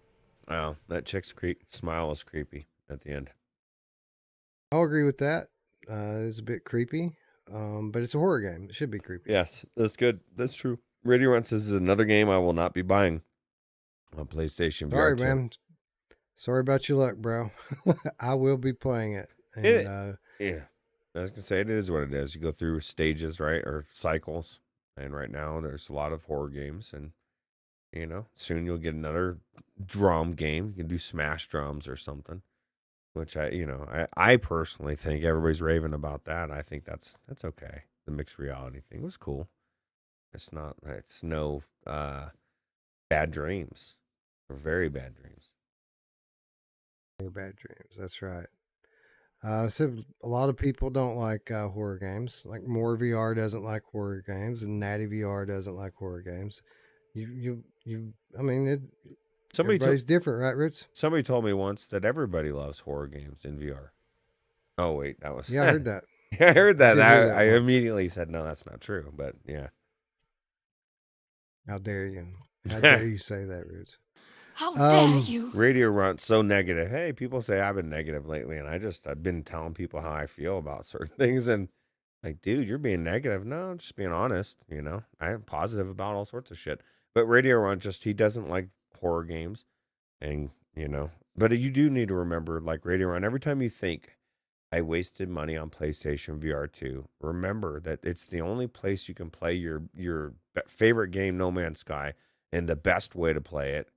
Wow, that chick's smile is creepy at the end. I'll agree with that. It's a bit creepy, but it's a horror game. It should be creepy. Yes, that's good. That's true. Radio Run says is another game I will not be buying on PlayStation Sorry, VR 2. man. Sorry about your luck, bro. I will be playing it. And, yeah, I was gonna say, it is what it is. You go through stages, right, or cycles, and right now there's a lot of horror games, and soon you'll get another drum game. You can do Smash Drums or something, which I personally think everybody's raving about that. I think that's okay. The mixed reality thing was cool. It's no bad dreams, or very bad dreams. Bad Dreams, that's right. So a lot of people don't like horror games. Like, More VR doesn't like horror games, and Natty VR doesn't like horror games. I mean, Somebody Everybody's different, right, Roots? somebody told me once that everybody loves horror games in VR. Oh wait, that was Yeah, I heard that. I heard that. did hear that I once. immediately said no, that's not true. But yeah, How dare you? How dare you say that, Roots? How dare you? Radio Runt's so negative. Hey, people say I've been negative lately, and I've been telling people how I feel about certain things, and like, dude, you're being negative. No, I'm just being honest. I am positive about all sorts of shit. But Radio Runt he doesn't like horror games, and but you do need to remember, like Radio Runt, every time you think I wasted money on PlayStation VR 2, remember that it's the only place you can play your favorite game, No Man's Sky, and the best way to play it.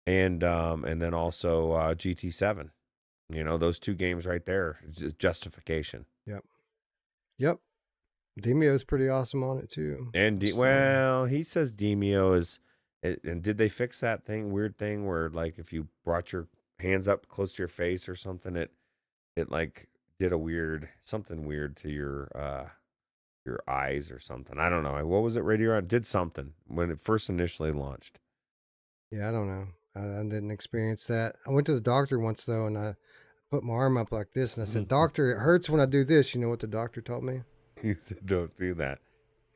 And then also GT7. Those two games right there, justification. Yep. Demio's pretty awesome on it too. And he says Demio is. And did they fix that weird thing where, like, if you brought your hands up close to your face or something, it like did something weird to your eyes or something? I don't know. What was it? Radio It did something when it first initially launched. Yeah, I don't know. I didn't experience that. I went to the doctor once though, and I put my arm up like this, and I said, "Doctor, it hurts when I do this." You know what the doctor told me? He said, "Don't do that.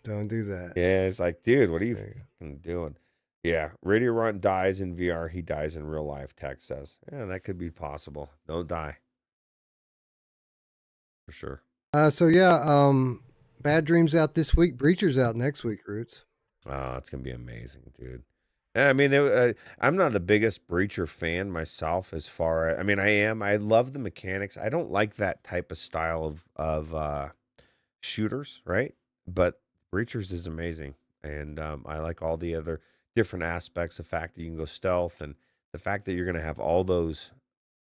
Don't do that." Yeah, it's like, dude, what are you fucking doing? Yeah, Radio Runt dies in VR. He dies in real life. Text says, yeah, that could be possible. Don't die. For sure. So yeah, Bad Dreams out this week. Breacher's out next week, Roots. Oh, it's gonna be amazing, dude. I mean, I'm not the biggest Breacher fan myself. I am. I love the mechanics. I don't like that type of style of shooters, right? But Breachers is amazing, and I like all the other different aspects. The fact that you can go stealth, and the fact that you're going to have all those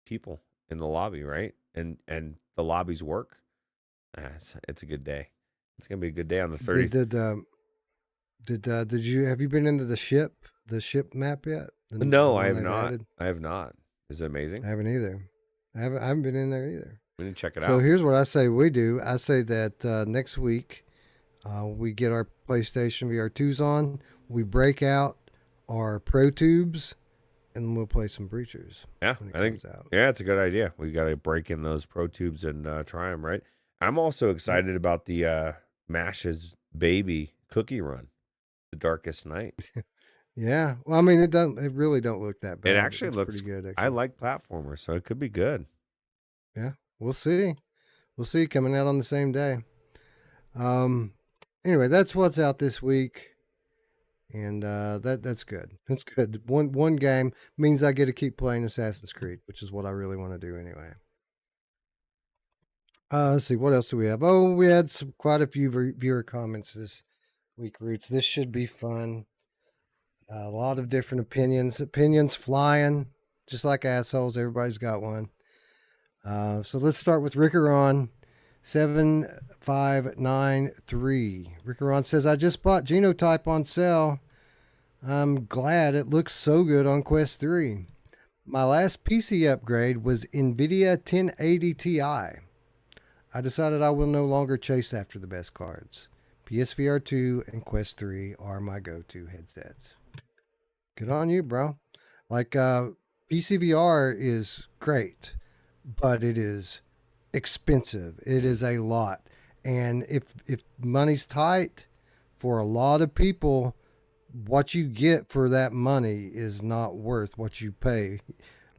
people in the lobby, right? And the lobbies work. It's a good day. It's going to be a good day on the 30th. Have you been into the ship map yet? No, I have not. I have not. Is it amazing? I haven't either. I haven't been in there either. We need to check it out. So here's what I say we do. I say that next week we get our PlayStation VR 2s on. We break out our Pro Tubes, and we'll play some Breachers. Yeah, I think. Yeah, it's a good idea. We got to break in those Pro Tubes and try them, right? I'm also excited about the Mash's Baby Cookie Run, The Darkest Night. Yeah, well, I mean, it really don't look that bad. It actually looks pretty good. Actually. I like platformers, so it could be good. Yeah, we'll see. We'll see. Coming out on the same day. Anyway, that's what's out this week. And that's good. That's good. One game means I get to keep playing Assassin's Creed, which is what I really want to do anyway. Let's see, what else do we have? Oh, we had quite a few viewer comments this week, Roots. This should be fun. A lot of different opinions flying, just like assholes. Everybody's got one. So let's start with Rickeron 7593. Rickeron says, I just bought Genotype on sale. I'm glad it looks so good on Quest 3. My last PC upgrade was NVIDIA 1080 Ti. I decided I will no longer chase after the best cards. PSVR 2 and Quest 3 are my go-to headsets. Good on you, bro. Like, PCVR is great, but it is expensive. It is a lot. And if money's tight, for a lot of people, what you get for that money is not worth what you pay.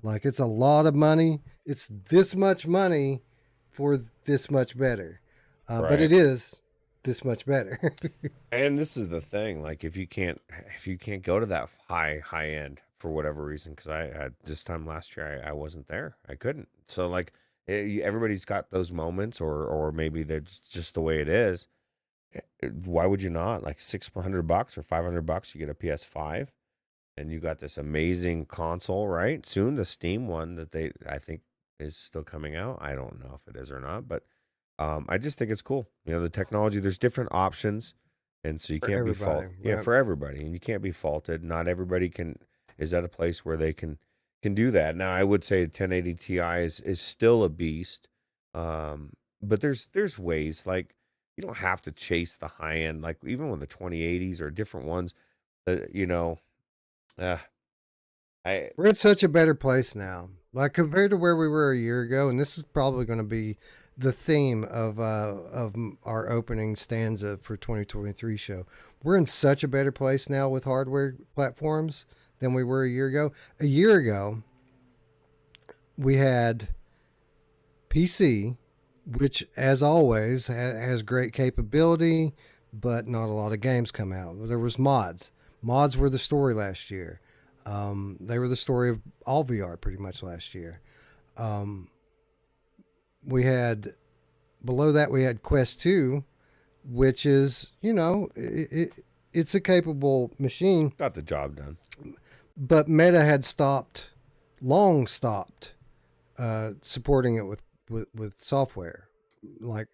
Like, it's a lot of money. It's this much money for this much better. Right. But it is this much better. And this is the thing, like, if you can't go to that high end for whatever reason, because I had this time last year I wasn't there, I couldn't. So like, everybody's got those moments, or maybe that's just the way it is. Why would you not? Like $600 or $500, you get a PS5, and you got this amazing console, right? Soon the Steam one that I think is still coming out. I don't know if it is or not, but I just think it's cool. The technology, there's different options, and so you can't be faulted. Right? Yeah, for everybody, and you can't be faulted. Not everybody is at a place where they can do that. Now, I would say 1080 Ti is still a beast, but there's ways. Like, you don't have to chase the high end. Like, even with the 2080s or different ones, We're in such a better place now. Like compared to where we were a year ago, and this is probably going to be the theme of our opening stanza for 2023 show. We're in such a better place now with hardware platforms than we were a year ago. A year ago, we had PC, which, as always, has great capability, but not a lot of games come out. There was mods. Mods were the story last year. They were the story of all VR pretty much last year. We had, below that, we had Quest 2, which is, it's a capable machine. Got the job done. But Meta had long stopped supporting it with software. Like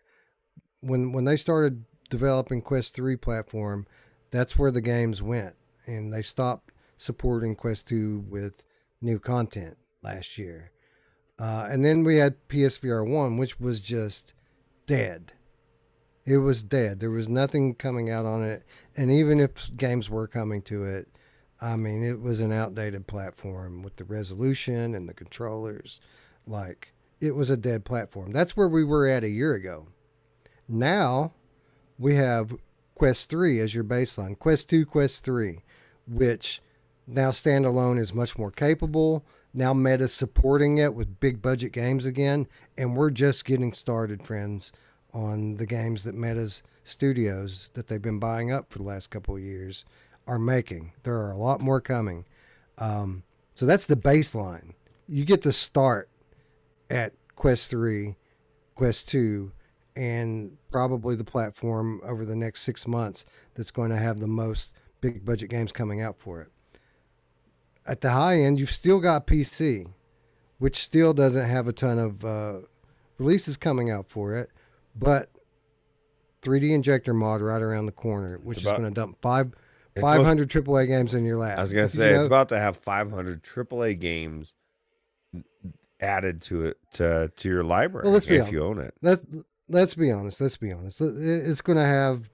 when they started developing Quest 3 platform, that's where the games went. And they stopped supporting Quest 2 with new content last year. And then we had PSVR 1, which was just dead. It was dead. There was nothing coming out on it. And even if games were coming to it, I mean, it was an outdated platform with the resolution and the controllers. Like, it was a dead platform. That's where we were at a year ago. Now, we have Quest 3 as your baseline. Quest 2, Quest 3, which now standalone is much more capable. Now Meta's supporting it with big budget games again. And we're just getting started, friends, on the games that Meta's studios that they've been buying up for the last couple of years are making. There are a lot more coming. So that's the baseline. You get to start at Quest 3, Quest 2, and probably the platform over the next 6 months that's going to have the most big budget games coming out for it. At the high end, you've still got PC, which still doesn't have a ton of releases coming out for it, but 3D Injector mod right around the corner, which is going to dump 500 AAA games in your lap. I was going to say, it's about to have 500 AAA games added to it, to your library, well, if you own it. Let's be honest. It's going to have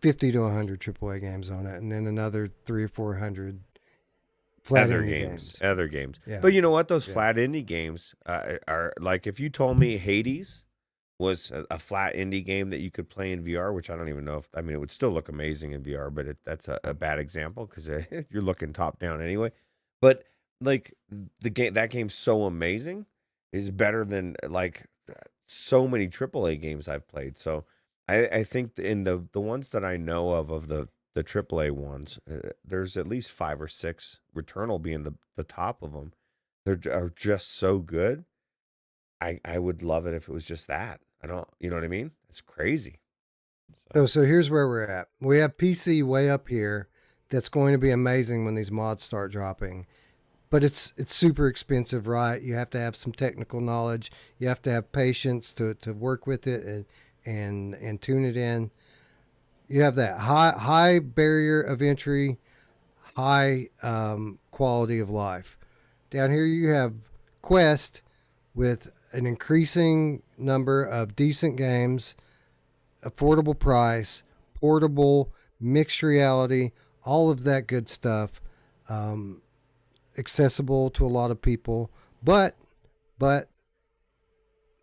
50 to 100 AAA games on it, and then another 300 or 400 flat other indie games. Other games. Yeah. But you know what? Those flat indie games are like, if you told me Hades was a flat indie game that you could play in VR, which I don't even know if, I mean, it would still look amazing in VR, but that's a bad example because you're looking top down anyway. But like that game's so amazing, is better than like so many AAA games I've played. So I think in the ones that I know of the AAA ones, there's at least 5 or 6, Returnal being the top of them. Are just so good. I would love it if it was just that. You know what I mean? It's crazy. So here's where we're at. We have PC way up here. That's going to be amazing when these mods start dropping. But it's super expensive, right? You have to have some technical knowledge. You have to have patience to work with it and tune it in. You have that high barrier of entry, high quality of life. Down here you have Quest with an increasing number of decent games, affordable price, portable, mixed reality, all of that good stuff, accessible to a lot of people. But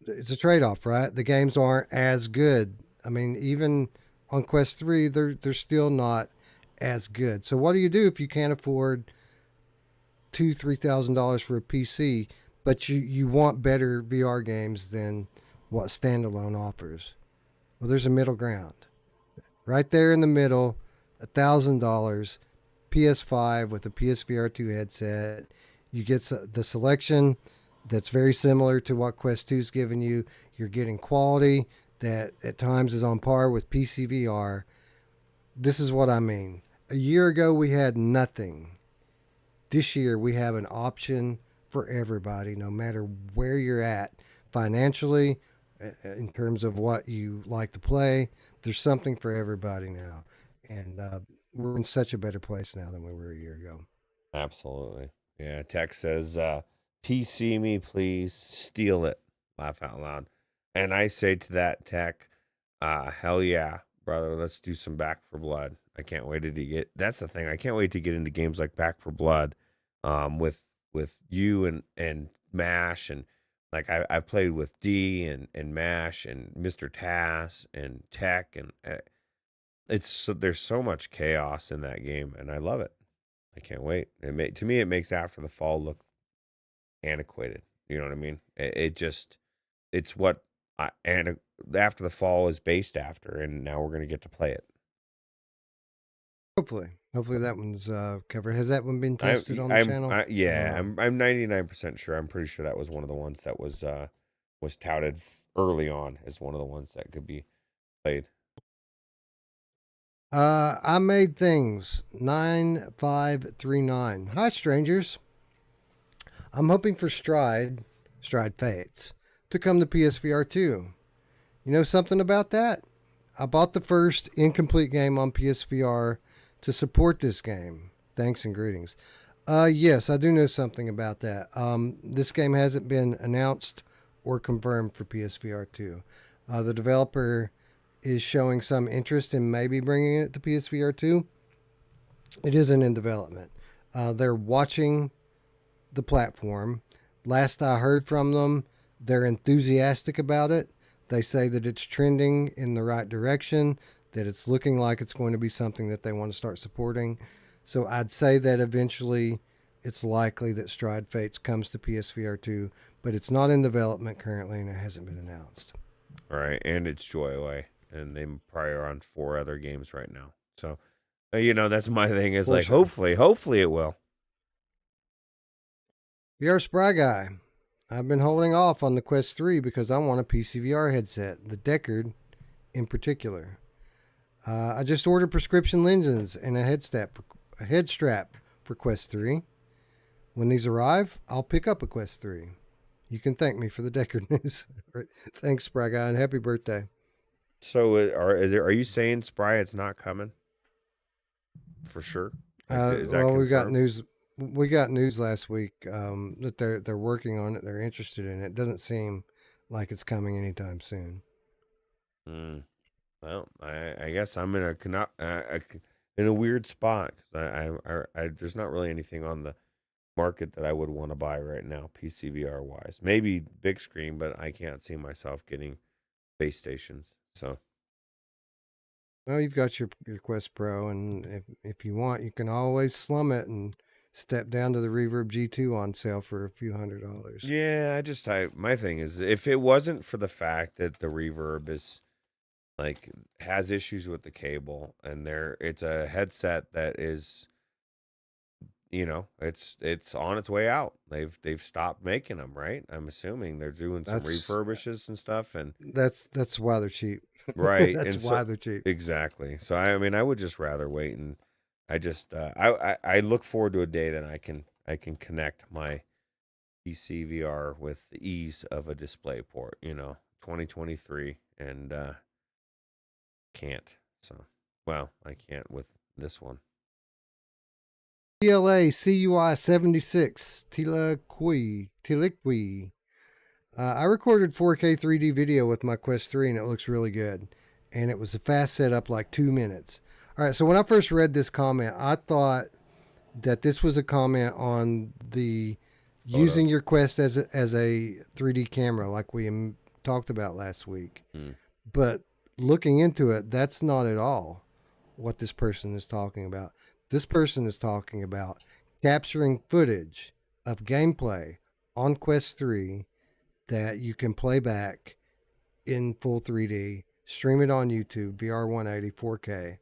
it's a trade-off, right? The games aren't as good. I mean, even on Quest 3, they're still not as good. So what do you do if you can't afford $2,000-$3,000 for a PC, but you want better VR games than what standalone offers? Well, there's a middle ground. Right there in the middle, $1,000, PS5 with a PSVR 2 headset. You get the selection that's very similar to what Quest 2's giving you. You're getting quality that at times is on par with PC VR. This is what I mean. A year ago, we had nothing. This year, we have an option for everybody, no matter where you're at financially, in terms of what you like to play. There's something for everybody now. And we're in such a better place now than we were a year ago. Absolutely. Yeah. Tech says, PC me, please. Steal it. Laugh out loud. And I say to that, Tech, hell yeah, brother. Let's do some Back for Blood. I can't wait to get. That's the thing. I can't wait to get into games like Back for Blood with you and Mash, and like I've played with D and Mash and Mr. Tass and Tech, and there's so much chaos in that game, and I love it. I can't wait. To me, it makes After the Fall look antiquated. You know what I mean? It's what After the Fall is based after, and now we're gonna get to play it. Hopefully that one's covered. Has that one been tested on the channel? I'm 99% sure. I'm pretty sure that was one of the ones that was touted early on as one of the ones that could be played. I made things 9539. Hi, strangers. I'm hoping for Stride Fates, to come to PSVR 2. You know something about that? I bought the first incomplete game on PSVR to support this game. Thanks and greetings. Yes, I do know something about that. This game hasn't been announced or confirmed for PSVR 2. The developer is showing some interest in maybe bringing it to PSVR 2. It isn't in development. They're watching the platform. Last I heard from them, they're enthusiastic about it. They say that it's trending in the right direction, that it's looking like it's going to be something that they want to start supporting. So I'd say that eventually it's likely that Stride Fates comes to PSVR 2, but it's not in development currently and it hasn't been announced. All right, and it's Joyway, and they probably are on 4 other games right now. So, that's my thing is like, hopefully it will. VR Spry Guy. I've been holding off on the Quest 3 because I want a PCVR headset, the Deckard in particular. I just ordered prescription lenses and a head strap for Quest 3. When these arrive, I'll pick up a Quest 3. You can thank me for the Deckard news. Thanks, Spry Guy, and happy birthday. So, are you saying, Spry, it's not coming? For sure? Is that confirmed? We got news last week that they're working on it. They're interested in it. It doesn't seem like it's coming anytime soon. Well, I guess I'm in a weird spot because I there's not really anything on the market that I would want to buy right now, PCVR wise. Maybe big screen, but I can't see myself getting base stations. So. Well, you've got your Quest Pro, and if you want, you can always slum it and step down to the Reverb G2 on sale for a few $100s. Yeah, my thing is, if it wasn't for the fact that the Reverb is like has issues with the cable, and it's a headset that is, it's on its way out. They've stopped making them, right? I'm assuming they're doing some refurbishes and stuff, and that's why they're cheap. Right. That's why they're cheap. Exactly. So I would just rather wait, and I look forward to a day that I can connect my PC VR with the ease of a display port, 2023, and can't. So, well, I can't with this one. TLA CUI 76 Tiliqui. I recorded 4K 3D video with my Quest 3 and it looks really good. And it was a fast setup, like 2 minutes. All right, so when I first read this comment, I thought that this was a comment on the using your Quest as a 3D camera, like we talked about last week. But looking into it, that's not at all what this person is talking about. This person is talking about capturing footage of gameplay on Quest 3 that you can play back in full 3D, stream it on YouTube, VR 180, 4K.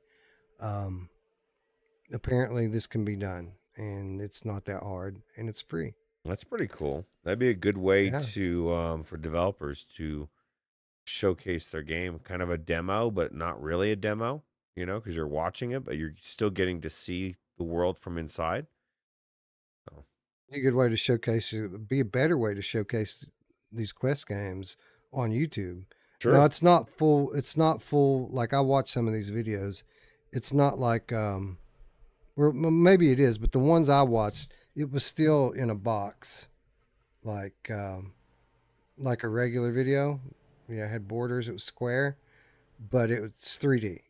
Apparently this can be done, and it's not that hard, and it's free. That's pretty cool. That'd be a good way to for developers to showcase their game, kind of a demo, but not really a demo, because you're watching it, but you're still getting to see the world from inside. So. A good way to showcase it, be a better way to showcase these Quest games on YouTube. Sure. Now it's not full. Like I watch some of these videos. It's not like, well, maybe it is, but the ones I watched, it was still in a box, like a regular video. Yeah, it had borders. It was square, but it was 3D,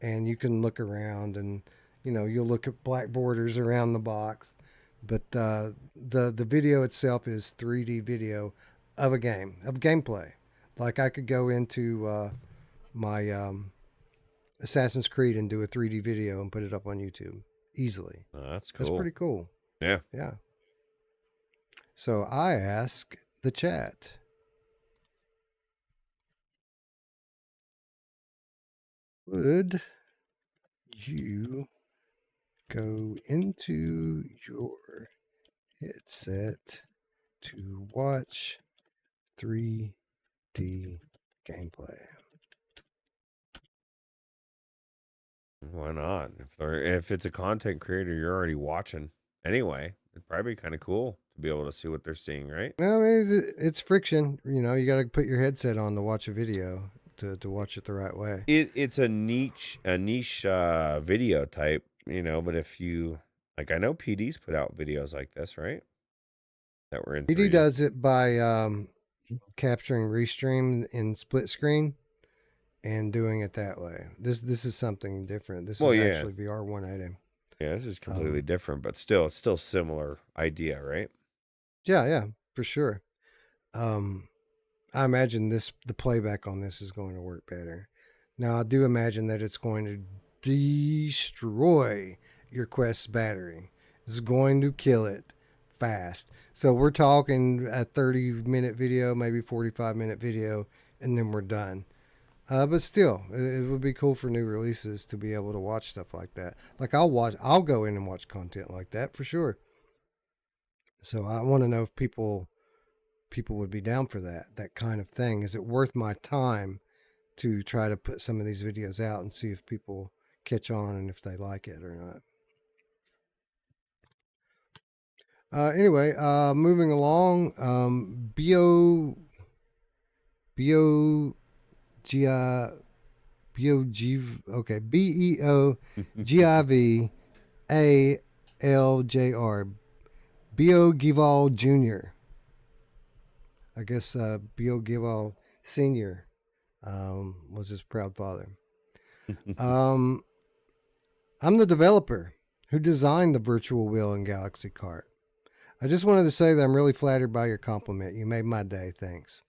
and you can look around, and you'll look at black borders around the box. But the video itself is 3D video of a game, of gameplay. Like I could go into my Assassin's Creed and do a 3D video and put it up on YouTube easily. That's cool. That's pretty cool. Yeah. Yeah. So I ask the chat. Would you go into your headset to watch 3D gameplay? Why not? If it's a content creator you're already watching anyway, it'd probably be kind of cool to be able to see what they're seeing, right? I mean, it's friction. You know, you got to put your headset on to watch a video to watch it the right way. It's a niche video type, you know. But if you like, I know PD's put out videos like this, right? That were in PD 3D. does it by capturing restream in split screen and doing it that way. This is something different. This is actually VR 180. Yeah, this is completely different, but still, it's still similar idea, right? Yeah, for sure. I imagine the playback on this is going to work better. Now, I do imagine that it's going to destroy your Quest's battery. It's going to kill it fast. So we're talking a 30-minute video, maybe 45-minute video, and then we're done. But still, it would be cool for new releases to be able to watch stuff like that. Like I'll go in and watch content like that for sure. So I want to know if people would be down for that kind of thing. Is it worth my time to try to put some of these videos out and see if people catch on and if they like it or not? Anyway, moving along, BEOGIVALJR, Beo Gival Jr. I guess Beo Gival Sr. Was his proud father. I'm the developer who designed the virtual wheel in Galaxy Kart. I just wanted to say that I'm really flattered by your compliment. You made my day. Thanks.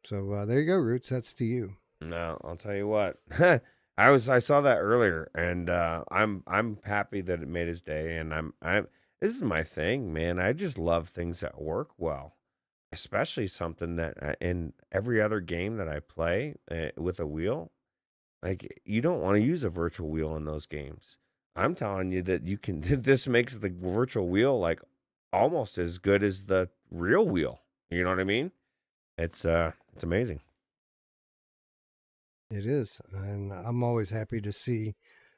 So there you go, Ruuts. That's to you. No, I'll tell you what. I saw that earlier, and I'm happy that it made his day. And this is my thing, man. I just love things that work well, especially something that in every other game that I play with a wheel, like you don't want to use a virtual wheel in those games. I'm telling you that you can. This makes the virtual wheel like almost as good as the real wheel. You know what I mean? It's amazing. It is, and I'm always happy to see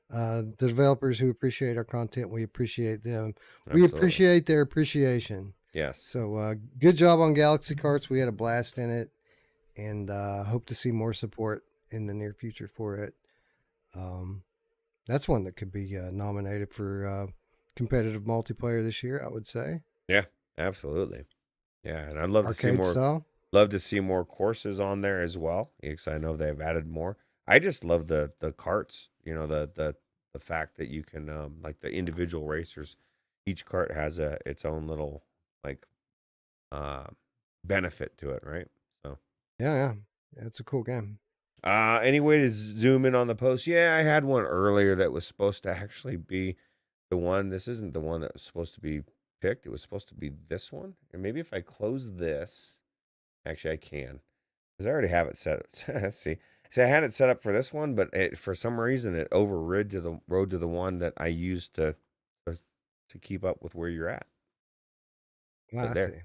the developers who appreciate our content. We appreciate them. Absolutely. We appreciate their appreciation. Yes. So good job on Galaxy Karts. We had a blast in it, and hope to see more support in the near future for it. That's one that could be nominated for competitive multiplayer this year, I would say. Yeah, absolutely. Yeah, and I'd love to see Arcade more. style. Love to see more courses on there as well, because I know they've added more. I just love the carts. You know, the fact that you can like the individual racers, each cart has its own little like benefit to it, right? So Yeah, it's a cool game. any way to zoom in on the post? Yeah, I had one earlier that was supposed to actually be the one. This isn't the one that was supposed to be picked. It was supposed to be this one. And maybe if I close this, actually I can, because I already have it set. Let's see. I had it set up for this one, but for some reason it overrode to the one that I used to keep up with where you're at. I see.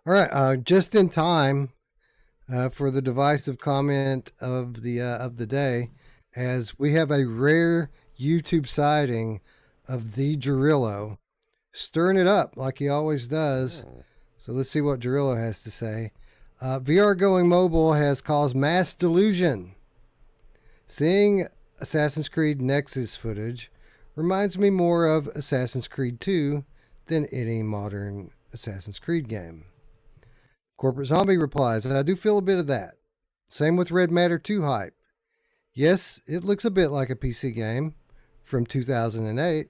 All right, just in time for the divisive comment of the day, as we have a rare YouTube sighting of the Jarillo stirring it up like he always does. Oh. So let's see what Jarillo has to say. VR going mobile has caused mass delusion. Seeing Assassin's Creed Nexus footage reminds me more of Assassin's Creed 2 than any modern Assassin's Creed game. Corporate Zombie replies, I do feel a bit of that. Same with Red Matter 2 hype. Yes, it looks a bit like a PC game from 2008,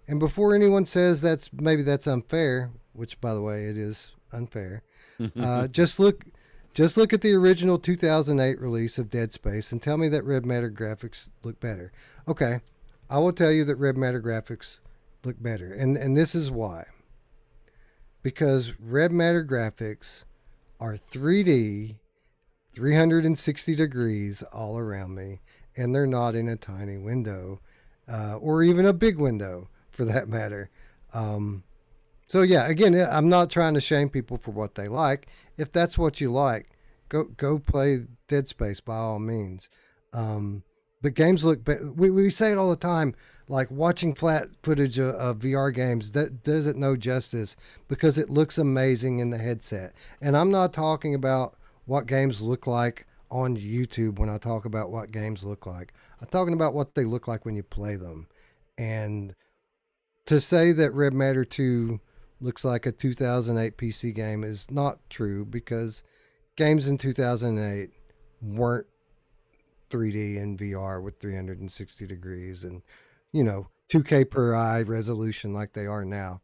And before anyone says that's unfair, which by the way it is unfair, just look at the original 2008 release of Dead Space and tell me that Red Matter graphics look better. Okay, I will tell you that Red Matter graphics look better, and this is why. Because Red Matter graphics are 3D, 360 degrees all around me, and they're not in a tiny window, or even a big window for that matter. So yeah, again, I'm not trying to shame people for what they like. If that's what you like, go play Dead Space by all means. But games look we say it all the time, like watching flat footage of VR games that does it no justice because it looks amazing in the headset. And I'm not talking about what games look like on YouTube when I talk about what games look like. I'm talking about what they look like when you play them. And to say that Red Matter 2 looks like a 2008 PC game is not true, because games in 2008 weren't 3D and VR with 360 degrees and, 2K per eye resolution like they are now.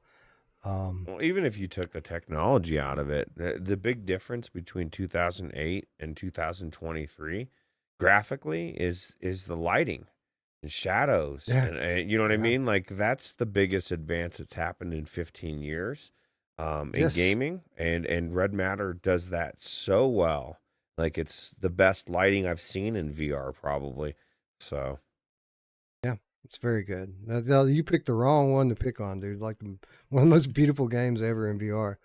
Well, even if you took the technology out of it, the big difference between 2008 and 2023 graphically is the lighting and shadows. Yeah. And you know what I mean? Like, that's the biggest advance that's happened in 15 years in Yes. gaming. And Red Matter does that so well. Like, it's the best lighting I've seen in VR probably. So Yeah, it's very good. Now, you picked the wrong one to pick on, dude. Like one of the most beautiful games ever in VR.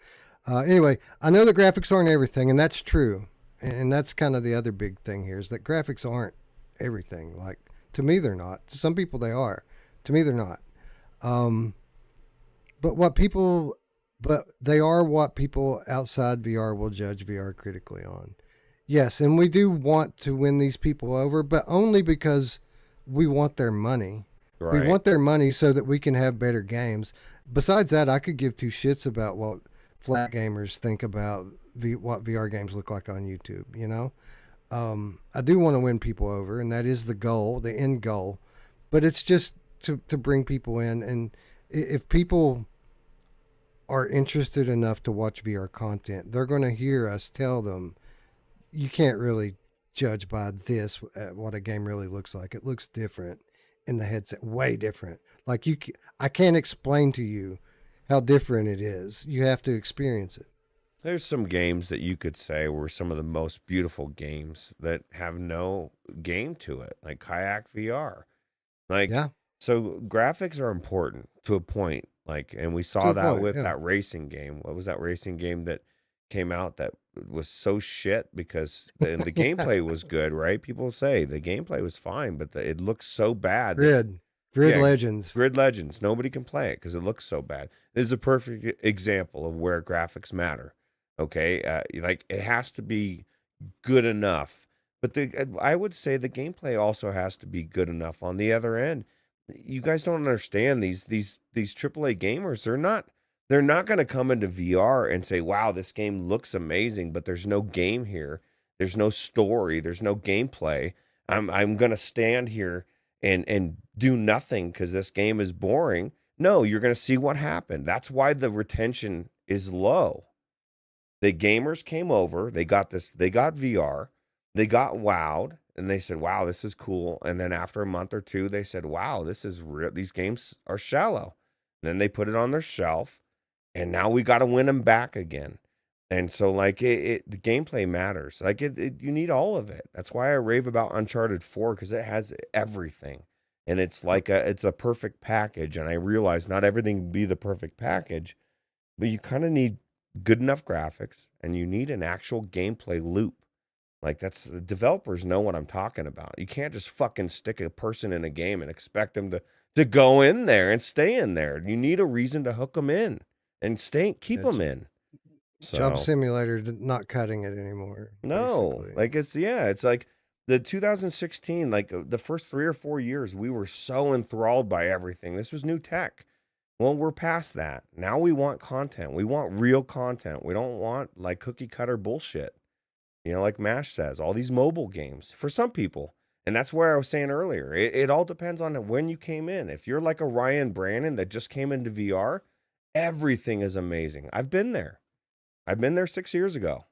Anyway, I know the graphics aren't everything, and that's true. And that's kind of the other big thing here is that graphics aren't everything. Like, to me, they're not. To some people, they are. To me, they're not. But they are what people outside VR will judge VR critically on. Yes, and we do want to win these people over, but only because we want their money. right. We want their money so that we can have better games. Besides that, I could give two shits about what flat gamers think about what VR games look like on YouTube, I do want to win people over, and that is the goal, the end goal. But it's just to bring people in. And if people are interested enough to watch VR content, they're going to hear us tell them, you can't really judge by this what a game really looks like. It looks different in the headset, way different. Like I can't explain to you how different it is. You have to experience it. There's some games that you could say were some of the most beautiful games that have no game to it, like Kayak VR. Like, Yeah. so graphics are important to a point. Like, and we To saw a that point, with yeah. that racing game. What was that racing game that came out that was so shit because the gameplay was good, right? People say the gameplay was fine, but it looks so bad. Grid Yeah, Legends. Grid Legends. Nobody can play it because it looks so bad. This is a perfect example of where graphics matter. Okay, like it has to be good enough, but I would say the gameplay also has to be good enough on the other end. You guys don't understand these AAA gamers. They're not going to come into VR and say, "Wow, this game looks amazing," but there's no game here. There's no story. There's no gameplay. I'm going to stand here and do nothing because this game is boring. No, you're going to see what happened. That's why the retention is low. The gamers came over, they got VR, they got wowed, and they said, wow, this is cool. And then after a month or two, they said, wow, this is real. These games are shallow. And then they put it on their shelf, and now we got to win them back again. And so, like, the gameplay matters. Like, you need all of it. That's why I rave about Uncharted 4, because it has everything. And it's like it's a perfect package. And I realize not everything can be the perfect package, but you kind of need good enough graphics, and you need an actual gameplay loop. Like, the developers know what I'm talking about. You can't just fucking stick a person in a game and expect them to go in there and stay in there. You need a reason to hook them in and keep them in. So, Job Simulator not cutting it anymore. no, basically. like it's like the 2016, like the first 3 or 4 years, we were so enthralled by everything. This was new tech. Well, we're past that. Now we want content. We want real content. We don't want like cookie cutter bullshit. Like MASH says, all these mobile games for some people. And that's where I was saying earlier. It all depends on when you came in. If you're like a Ryan Brandon that just came into VR, everything is amazing. I've been there. I've been there 6 years ago.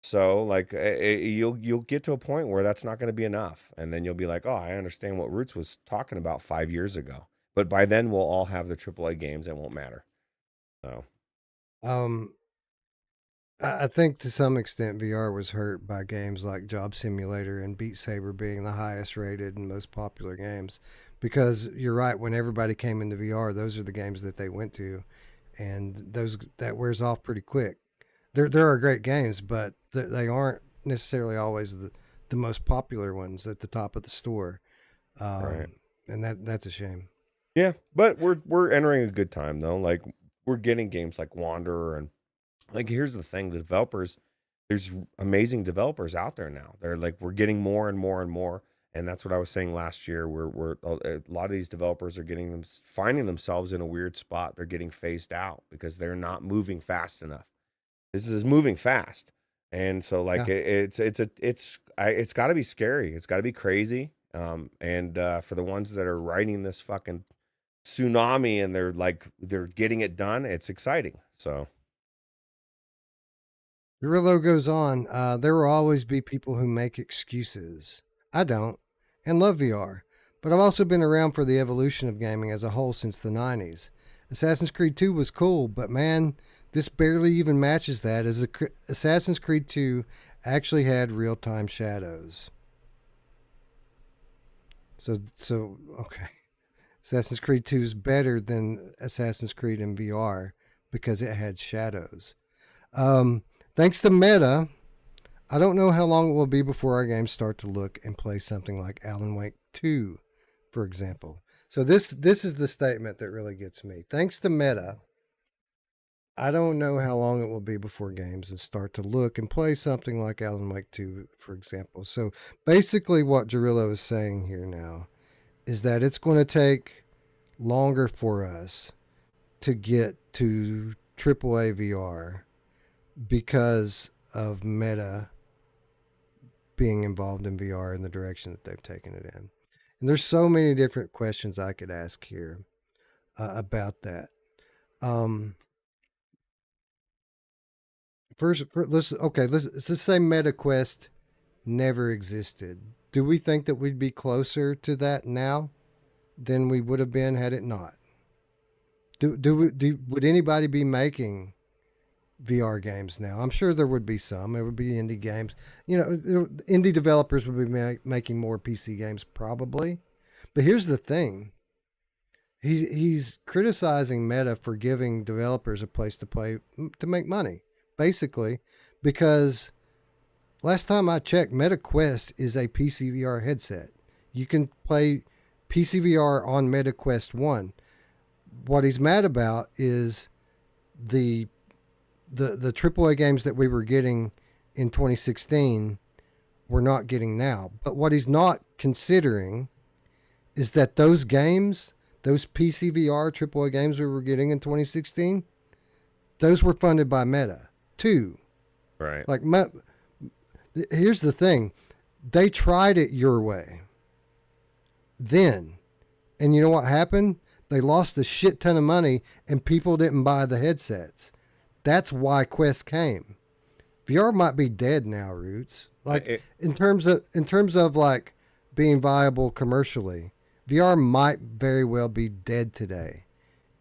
So like you'll get to a point where that's not going to be enough, and then you'll be like, oh, I understand what Ruuts was talking about 5 years ago. But by then we'll all have the AAA games. It won't matter. So Um, I think to some extent VR was hurt by games like Job Simulator and Beat Saber being the highest rated and most popular games, because you're right, when everybody came into VR, those are the games that they went to, and that wears off pretty quick. There are great games, but they aren't necessarily always the most popular ones at the top of the store. right. And that's a shame. Yeah, but we're entering a good time though. Like we're getting games like Wanderer, and like here's the thing, the developers, there's amazing developers out there now. They're like we're getting more and more and more, and that's what I was saying last year. We're a lot of these developers are finding themselves in a weird spot. They're getting phased out because they're not moving fast enough. This is moving fast, and so like Yeah. it's got to be scary. It's got to be crazy. And for the ones that are riding this fucking tsunami and they're getting it done, it's exciting. So Guerrillo goes on, there will always be people who make excuses. I don't, and love VR, but I've also been around for the evolution of gaming as a whole since the 90s. Assassin's Creed 2 was cool, but man, this barely even matches that, as Assassin's Creed 2 actually had real-time shadows. So okay. Assassin's Creed 2 is better than Assassin's Creed in VR because it had shadows. Thanks to Meta, I don't know how long it will be before our games start to look and play something like Alan Wake 2, for example. So this is the statement that really gets me. Thanks to Meta, I don't know how long it will be before games and start to look and play something like Alan Wake 2, for example. So basically what Jarillo is saying here now is that it's going to take longer for us to get to AAA VR because of Meta being involved in VR in the direction that they've taken it in. And there's so many different questions I could ask here about that. Let's just say MetaQuest never existed. Do we think that we'd be closer to that now than we would have been had it not? Would anybody be making VR games now? I'm sure there would be some. It would be indie games. Indie developers would be making more PC games probably. But here's the thing. He's criticizing Meta for giving developers a place to play to make money, basically, because last time I checked, MetaQuest is a PC VR headset. You can play PC VR on MetaQuest 1. What he's mad about is the AAA games that we were getting in 2016 we're not getting now. But what he's not considering is that those games, those PC VR AAA games we were getting in 2016, those were funded by Meta too. right. Like, here's the thing. They tried it your way then. And you know what happened? They lost a shit ton of money and people didn't buy the headsets. That's why Quest came. VR might be dead now, Ruuts. Like in terms of like being viable commercially, VR might very well be dead today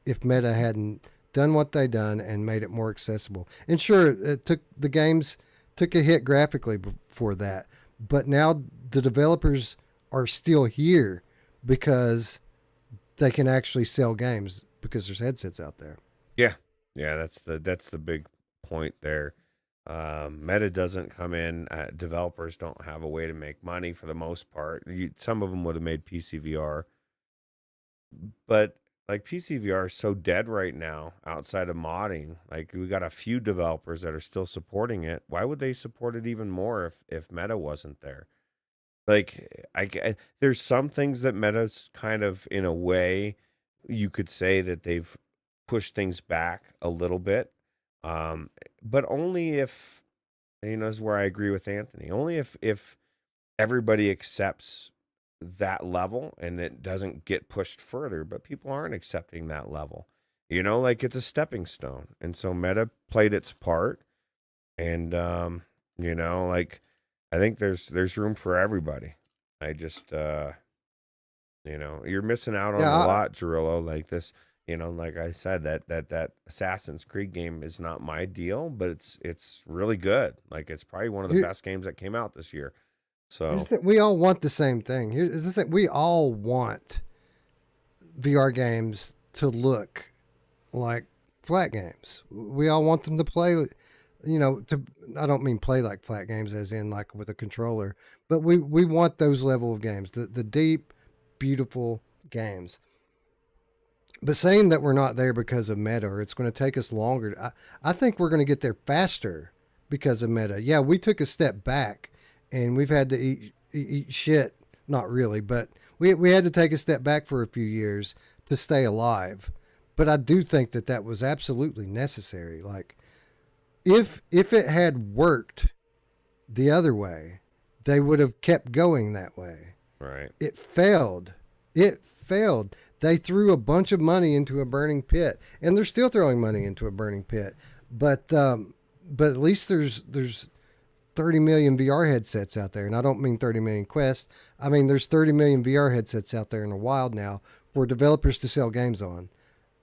if Meta hadn't done what they done and made it more accessible. And sure, the games took a hit graphically before that, but now the developers are still here because they can actually sell games because there's headsets out there. Yeah, that's the big point there. Meta doesn't come in. Developers don't have a way to make money for the most part. Some of them would have made PC VR, but like PC VR is so dead right now outside of modding. Like we got a few developers that are still supporting it. Why would they support it even more if Meta wasn't there? Like there's some things that Meta's kind of, in a way, you could say that they've pushed things back a little bit. But only if, this is where I agree with Anthony, only if everybody accepts that level and it doesn't get pushed further, but people aren't accepting that level. You know, like it's a stepping stone. And so Meta played its part. And you know, like I think there's room for everybody. I just you know, you're missing out on a lot, Gerillo. Like this, you know, like I said, that Assassin's Creed game is not my deal, but it's really good. Like it's probably one of the best games that came out this year. So we all want the same thing. Here's the thing: we all want VR games to look like flat games. We all want them to play. You know, I don't mean play like flat games as in like with a controller, but we want those level of games, the deep, beautiful games. But saying that we're not there because of Meta, or it's going to take us longer, I think we're going to get there faster because of Meta. Yeah, we took a step back and we've had to eat shit. Not really, but we had to take a step back for a few years to stay alive. But I do think that was absolutely necessary. Like, if it had worked the other way, they would have kept going that way. Right. It failed. They threw a bunch of money into a burning pit, and they're still throwing money into a burning pit. But at least there's 30 million VR headsets out there, and I don't mean 30 million Quest. I mean there's 30 million VR headsets out there in the wild now for developers to sell games on,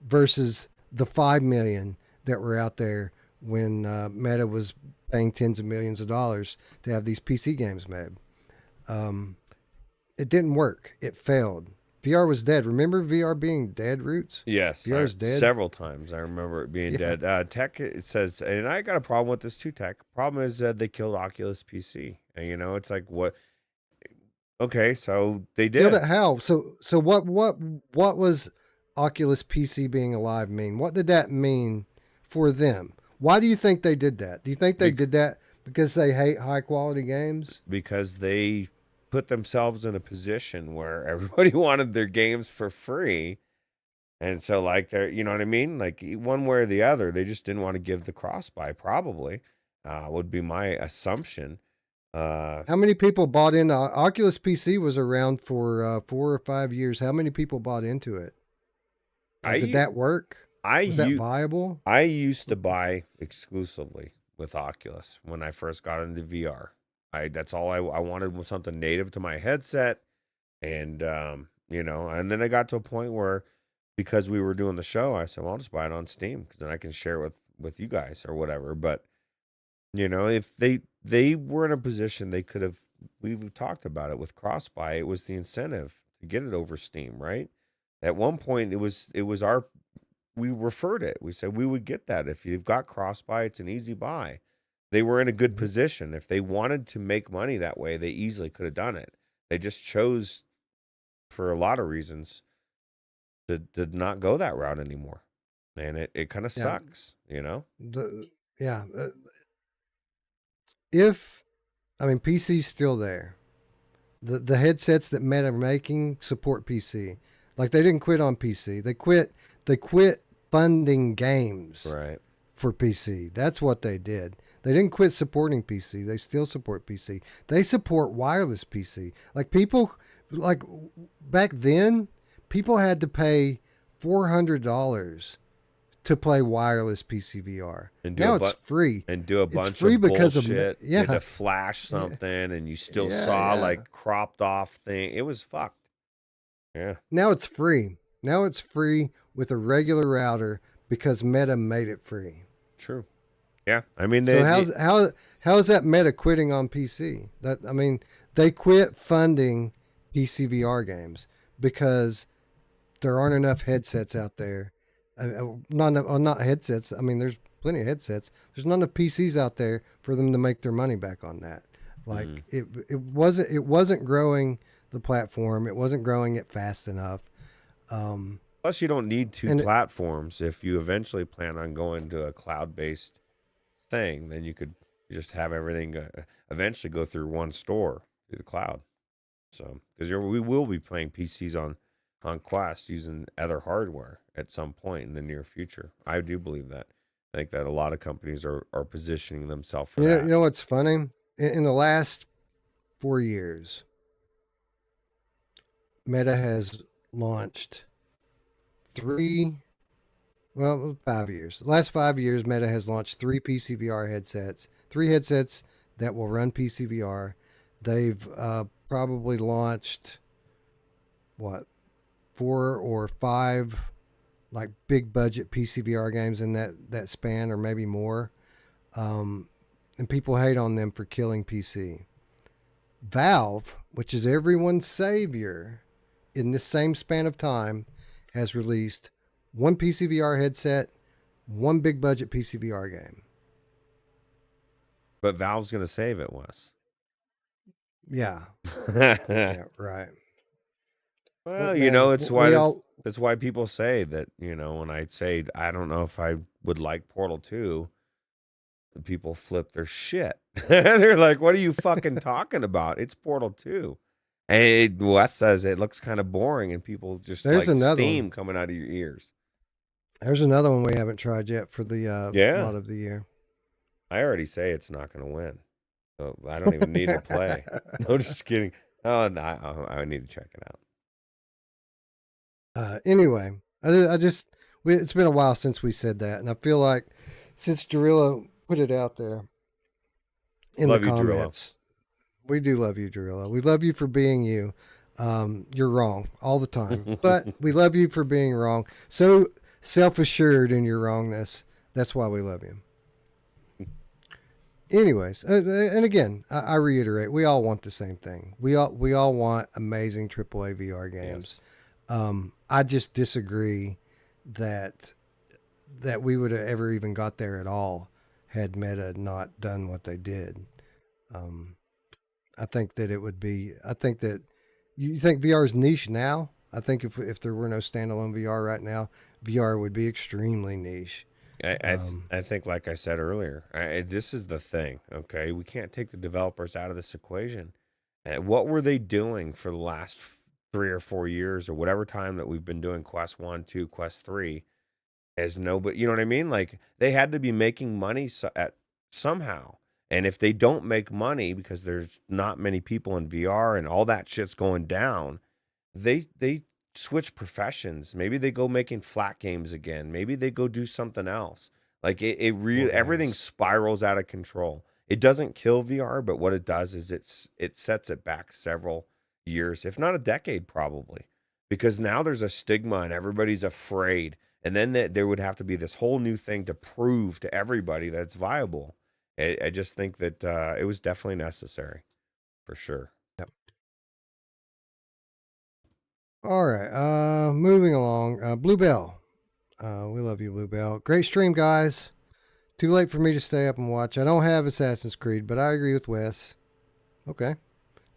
versus the 5 million that were out there when Meta was paying tens of millions of dollars to have these PC games made. It didn't work. It failed. VR was dead. Remember VR being dead, Ruuts? Yes. VR is dead. Several times I remember it being dead. Tech, it says, and I got a problem with this too, Tech. Problem is they killed Oculus PC. And, you know, it's like, what? Okay, so they did. Killed it how? So what was Oculus PC being alive mean? What did that mean for them? Why do you think they did that? Do you think they did that because they hate high quality games? Because they put themselves in a position where everybody wanted their games for free. And so like they're, you know what I mean? Like one way or the other, they just didn't want to give the cross buy, probably, would be my assumption. How many people bought into Oculus PC? Was around for 4 or 5 years. How many people bought into it? Did that work? Was that viable? I used to buy exclusively with Oculus when I first got into VR. That's all I wanted, was something native to my headset. And, you know, and then I got to a point where, because we were doing the show, I said, well, I'll just buy it on Steam because then I can share it with you guys or whatever. But, you know, if they were in a position, they could have, we've talked about it with cross buy. It was the incentive to get it over Steam, right? At one point, we referred it. We said we would get that. If you've got cross buy, it's an easy buy. They were in a good position. If they wanted to make money that way, they easily could have done it. They just chose, for a lot of reasons, to not go that route anymore. And it kind of sucks, you know? PC's still there. The headsets that Meta are making support PC. Like, they didn't quit on PC. They quit funding games for PC. That's what they did. They didn't quit supporting PC. They still support PC. They support wireless PC. Like, people, like back then, people had to pay $400 to play wireless PC VR. Now it's free. And do a bunch free of because bullshit. You had to flash something and you still saw like cropped off thing. It was fucked. Yeah. Now it's free. Now it's free with a regular router because Meta made it free. True. Yeah. I mean, so how is that Meta quitting on PC? They quit funding PC VR games because there aren't enough headsets out there. Not headsets. I mean, there's plenty of headsets. There's not enough PCs out there for them to make their money back on that. Like it wasn't growing the platform. It wasn't growing it fast enough. Plus, you don't need two platforms. If you eventually plan on going to a cloud-based thing, then you could just have everything eventually go through one store through the cloud. So, because we will be playing PCs on Quest using other hardware at some point in the near future. I do believe that. I think that a lot of companies are positioning themselves for that. You know what's funny? In the last 4 years, Meta has launched 5 years. The last 5 years, Meta has launched 3 PCVR headsets, 3 headsets that will run PCVR. They've probably launched, 4 or 5 like big budget PCVR games in that span, or maybe more. And people hate on them for killing PC. Valve, which is everyone's savior in this same span of time, has released 1 PCVR headset, 1 big budget PCVR game. But Valve's going to save it, Wes. Yeah. Yeah, right. Well, But you know, man, it's we why all- that's why people say that, you know, when I say I don't know if I would like Portal 2, people flip their shit. They're like, what are you fucking talking about? It's Portal 2. And Wes says it looks kind of boring, and people just There's like another steam one. coming out of your ears. There's another one we haven't tried yet for the lot of the year. I already say it's not going to win. So I don't even need to play. No, just kidding. Oh, no, I need to check it out. Anyway, it's been a while since we said that, and I feel like since Jarillo put it out there in Love the you, Jarillo. comments, we do love you, Jarillo. We love you for being you. You're wrong all the time, but we love you for being wrong. So self-assured in your wrongness. That's why we love you. Anyways, and again, I reiterate, we all want the same thing. We all want amazing AAA VR games. Yes. I just disagree that we would have ever even got there at all had Meta not done what they did. I think that it would be. I think that you think VR is niche now. I think if there were no standalone VR right now, VR would be extremely niche. I think, like I said earlier, this is the thing. Okay, we can't take the developers out of this equation. What were they doing for the last 3 or 4 years, or whatever time that we've been doing Quest 1, 2, Quest 3? As nobody, you know what I mean? Like, they had to be making money somehow. And if they don't make money because there's not many people in VR and all that shit's going down, they switch professions. Maybe they go making flat games again. Maybe they go do something else. Like it really, everything spirals out of control. It doesn't kill VR, but what it does is it sets it back several years, if not a decade, probably, because now there's a stigma and everybody's afraid. And then there would have to be this whole new thing to prove to everybody that it's viable. I just think that it was definitely necessary, for sure. Yep. All right. Moving along. Bluebell. We love you, Bluebell. Great stream, guys. Too late for me to stay up and watch. I don't have Assassin's Creed, but I agree with Wes. Okay.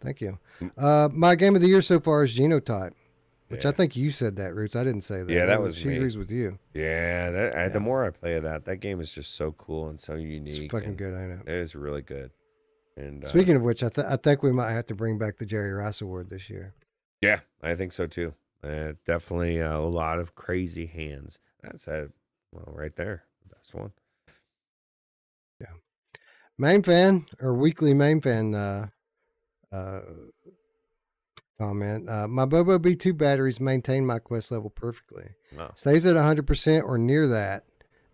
Thank you. My game of the year so far is Genotype, which I think you said that, Ruuts. I didn't say that. Yeah, that was she me. agrees with you. Yeah, the more I play of that game is just so cool and so unique. It's fucking good, I know. It is really good. And speaking of which, I think we might have to bring back the Jerry Rice Award this year. Yeah, I think so too. Definitely a lot of crazy hands. That's right there, the best one. Yeah. Main fan or weekly main fan comment. My Bobo B2 batteries maintain my quest level perfectly. Wow. Stays at 100% or near that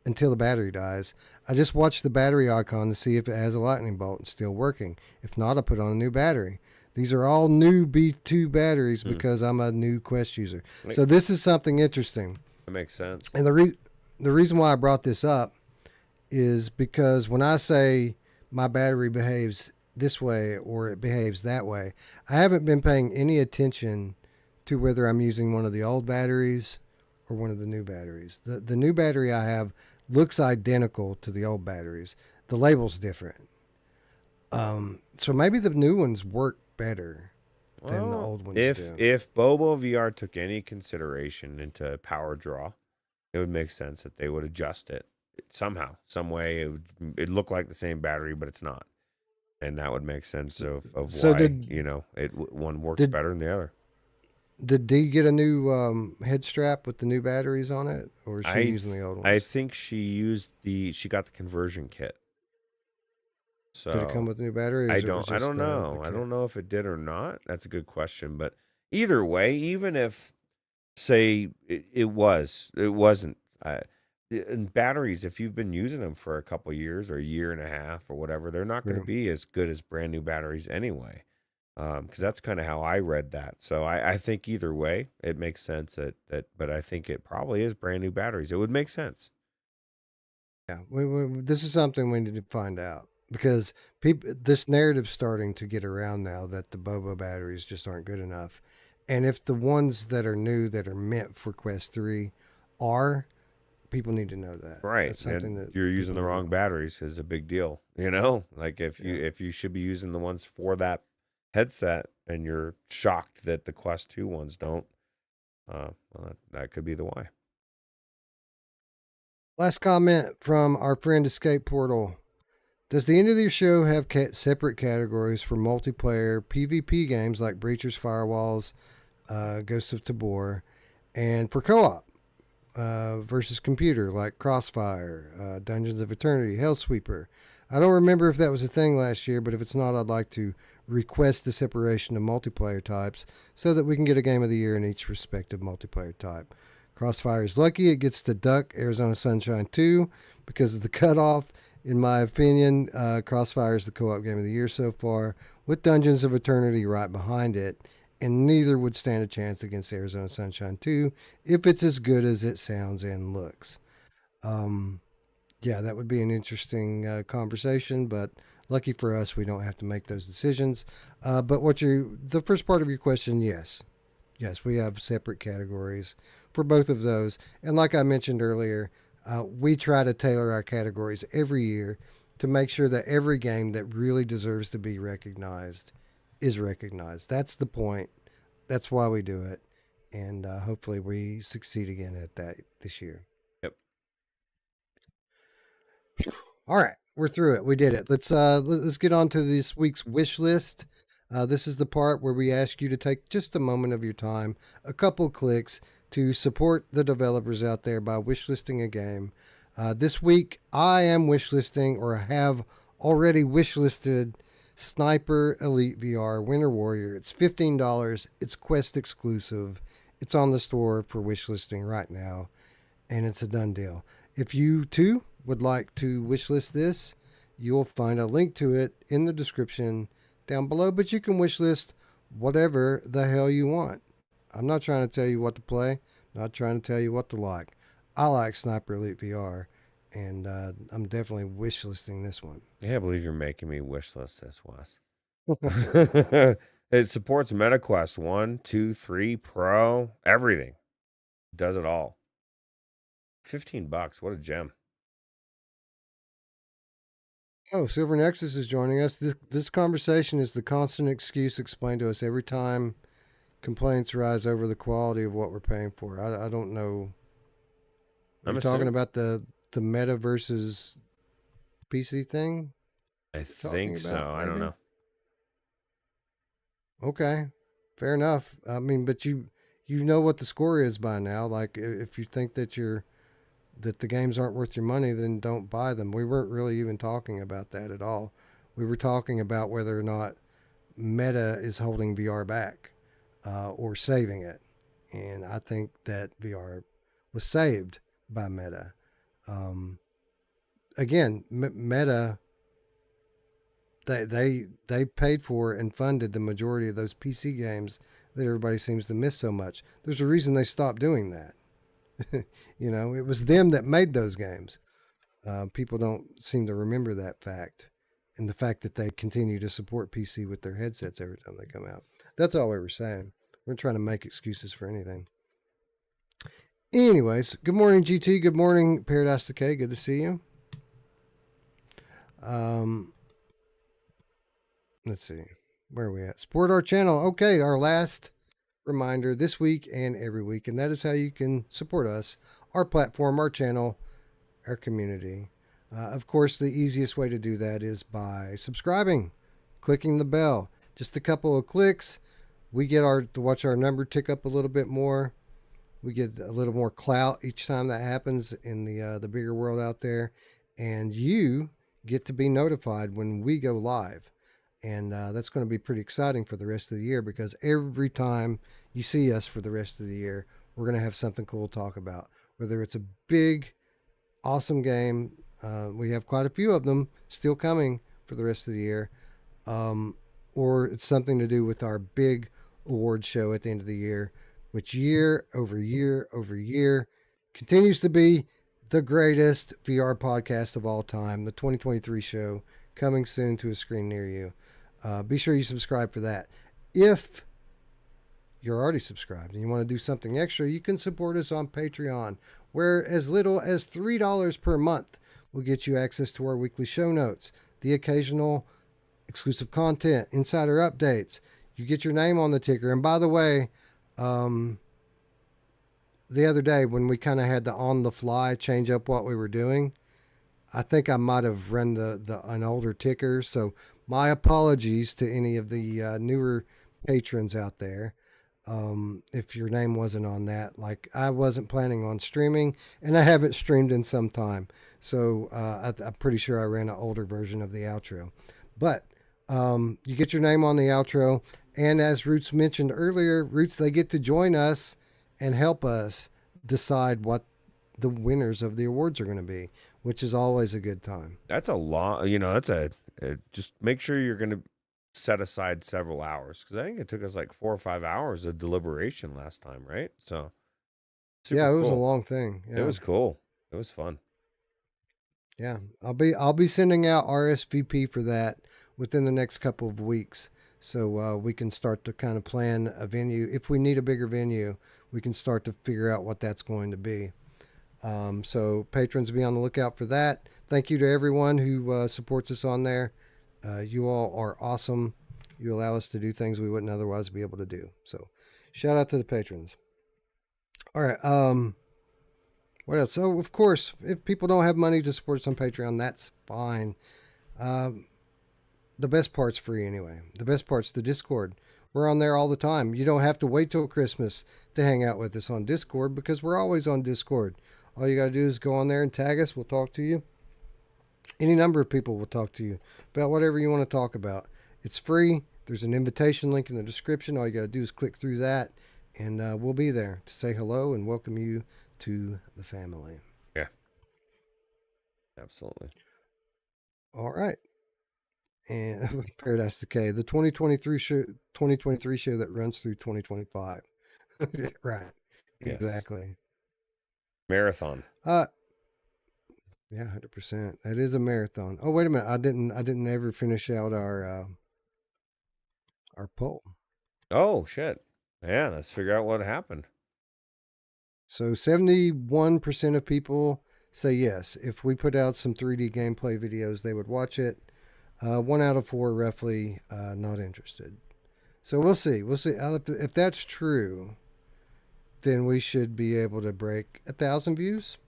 until the battery dies. I just watch the battery icon to see if it has a lightning bolt and still working. If not, I put on a new battery. These are all new B2 batteries because I'm a new Quest user. So this is something interesting. That makes sense. And the reason why I brought this up is because when I say my battery behaves this way or it behaves that way, I haven't been paying any attention to whether I'm using one of the old batteries or one of the new batteries. The new battery I have looks identical to the old batteries. The label's different. So maybe the new ones work better than the old ones do. If Bobo VR took any consideration into power draw, it would make sense that they would adjust it somehow, some way. It'd look like the same battery, but it's not. And that would make sense of So why, did- one works better than the other. Did Dee get a new head strap with the new batteries on it, or is she using the old ones? I think she got the conversion kit. So Did it come with a new battery? I don't know. I don't know if it did or not. That's a good question, but either way, even if say it wasn't. And batteries, if you've been using them for a couple years or a year and a half or whatever, they're not going to True. be as good as brand new batteries anyway. Because that's kind of how I read that. So I think either way, it makes sense but I think it probably is brand new batteries. It would make sense. Yeah, this is something we need to find out because this narrative's starting to get around now that the Bobo batteries just aren't good enough. And if the ones that are new that are meant for Quest 3 are, people need to know that. Right. That's something And that you're using people the need to wrong know. batteries is a big deal. Like if you should be using the ones for that headset and you're shocked that the Quest 2 ones don't, well, that could be the why. Last comment from our friend Escape Portal. Does the end of the show have separate categories for multiplayer PvP games like Breachers, Firewalls, Ghost of Tabor, and for co-op versus computer like Crossfire, Dungeons of Eternity, Hellsweeper? I don't remember if that was a thing last year, but if it's not, I'd like to request the separation of multiplayer types so that we can get a game of the year in each respective multiplayer type. Crossfire is lucky it gets to duck Arizona Sunshine 2 because of the cutoff. In my opinion, Crossfire is the co-op game of the year so far, with Dungeons of Eternity right behind it, and neither would stand a chance against Arizona Sunshine 2 if it's as good as it sounds and looks. Yeah, that would be an interesting conversation, but lucky for us, we don't have to make those decisions. But the first part of your question, yes, we have separate categories for both of those. And like I mentioned earlier, we try to tailor our categories every year to make sure that every game that really deserves to be recognized is recognized. That's the point. That's why we do it. And hopefully we succeed again at that this year. Yep. All right, we're through it. We did it. Let's get on to this week's wish list. This is the part where we ask you to take just a moment of your time, a couple clicks, to support the developers out there by wishlisting a game. This week, I am wishlisting or have already wishlisted Sniper Elite VR Winter Warrior. It's $15. It's Quest exclusive. It's on the store for wishlisting right now, and it's a done deal. If you too would like to wishlist this, you'll find a link to it in the description down below, but you can wishlist whatever the hell you want. I'm not trying to tell you what to play, not trying to tell you what to like. I like Sniper Elite VR, and I'm definitely wishlisting this one. I can't believe you're making me wishlist this, Wes. It supports MetaQuest 1, 2, 3, Pro, everything. Does it all. $15. What a gem. Oh, Silver Nexus is joining us. This conversation is the constant excuse explained to us every time complaints rise over the quality of what we're paying for. I don't know. I'm talking about the Meta versus PC thing? I think so. I don't know. Okay, fair enough. I mean, but you know what the score is by now. Like, if you think that the games aren't worth your money, then don't buy them. We weren't really even talking about that at all. We were talking about whether or not Meta is holding VR back or saving it. And I think that VR was saved by Meta. Again, Meta, they paid for and funded the majority of those PC games that everybody seems to miss so much. There's a reason they stopped doing that. It was them that made those games. People don't seem to remember that fact, and the fact that they continue to support PC with their headsets every time they come out. That's all we were saying. We're trying to make excuses for anything. Anyways, good morning, GT. Good morning, Paradise Decay. Good to see you. Let's see. Where are we at? Support our channel. Okay, our last reminder this week and every week, and that is how you can support us, our platform, our channel, our community. Of course, the easiest way to do that is by subscribing, clicking the bell. Just a couple of clicks, we get to watch our number tick up a little bit more. We get a little more clout each time that happens in the bigger world out there, and you get to be notified when we go live. And that's going to be pretty exciting for the rest of the year, because every time you see us for the rest of the year, we're going to have something cool to talk about. Whether it's a big, awesome game, we have quite a few of them still coming for the rest of the year, or it's something to do with our big award show at the end of the year, which year over year over year continues to be the greatest VR podcast of all time, the 2023 show, coming soon to a screen near you. Be sure you subscribe for that. If you're already subscribed and you want to do something extra, you can support us on Patreon, where as little as $3 per month will get you access to our weekly show notes, the occasional exclusive content, insider updates. You get your name on the ticker. And by the way, the other day when we kind of had to on the fly change up what we were doing, I think I might have run an older ticker. So my apologies to any of the newer patrons out there. If your name wasn't on that, like, I wasn't planning on streaming, and I haven't streamed in some time. So I'm pretty sure I ran an older version of the outro. But you get your name on the outro. And as Ruuts mentioned earlier, Ruuts, they get to join us and help us decide what the winners of the awards are going to be, which is always a good time. That's a long, just make sure you're going to set aside several hours, because I think it took us like 4 or 5 hours of deliberation last time, right? So yeah, it was cool. a long thing. Yeah. It was cool. It was fun. Yeah, I'll be sending out RSVP for that within the next couple of weeks, so we can start to kind of plan a venue. If we need a bigger venue, we can start to figure out what that's going to be. So patrons, be on the lookout for that. Thank you to everyone who supports us on there. You all are awesome. You allow us to do things we wouldn't otherwise be able to do. So shout out to the patrons. All right. What else? So, of course, if people don't have money to support us on Patreon, that's fine. The best part's free anyway. The best part's the Discord. We're on there all the time. You don't have to wait till Christmas to hang out with us on Discord, because we're always on Discord. All you got to do is go on there and tag us. We'll talk to you. Any number of people will talk to you about whatever you want to talk about. It's free. There's an invitation link in the description. All you got to do is click through that, and we'll be there to say hello and welcome you to the family. Yeah. Absolutely. All right. And Paradise Decay, the 2023 show that runs through 2025. Right. Yes. Exactly. Marathon. Yeah, 100%. That is a marathon. Oh, wait a minute. I didn't ever finish out our poll. Oh, shit. Yeah, let's figure out what happened. So 71% of people say yes. If we put out some 3D gameplay videos, they would watch it. 1 out of 4 roughly not interested. So we'll see. We'll see. If that's true, then we should be able to break 1,000 views.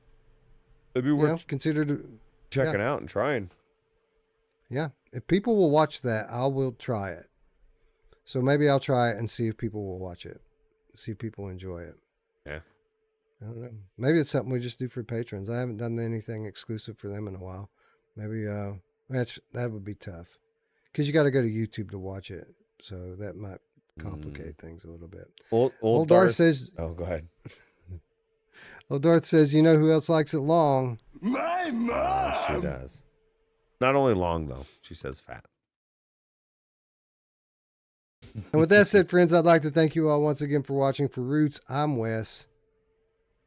It'd be worth considered checking out and trying. Yeah. If people will watch that, I will try it. So maybe I'll try it and see if people will watch it. See if people enjoy it. Yeah. I don't know. Maybe it's something we just do for patrons. I haven't done anything exclusive for them in a while. Maybe that would be tough, because you got to go to YouTube to watch it. So that might complicate things a little bit. Old Darth says, oh, go ahead. Old Darth says, you know who else likes it long? My mom! She does. Not only long, though. She says fat. And with that said, friends, I'd like to thank you all once again for watching. For Ruuts, I'm Wes.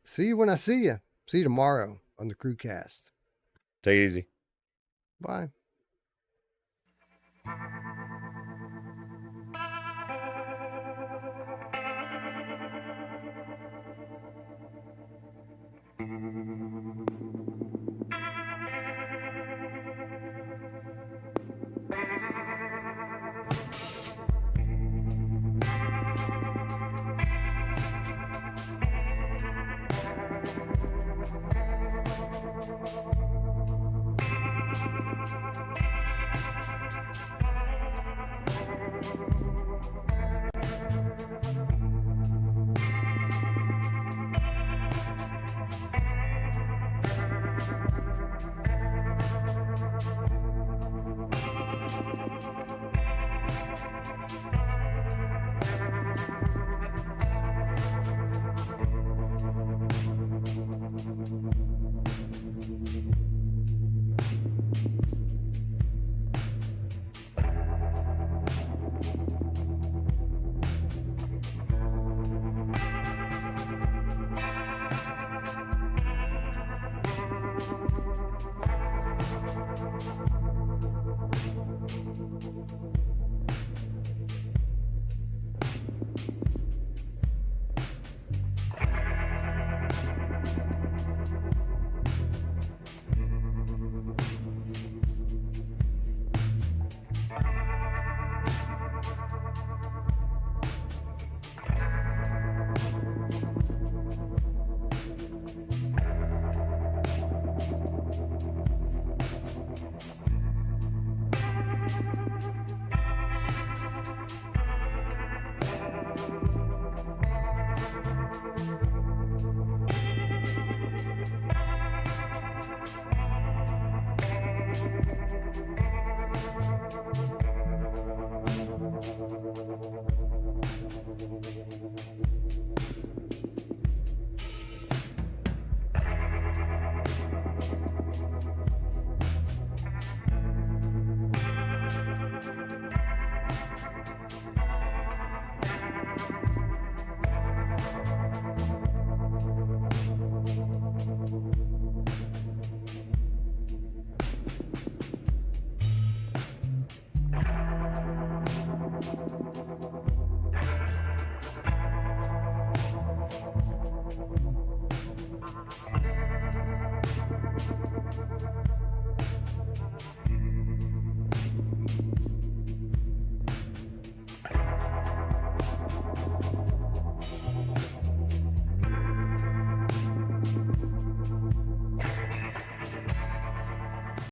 See you when I see you. See you tomorrow on the CruCast. Take it easy. Bye.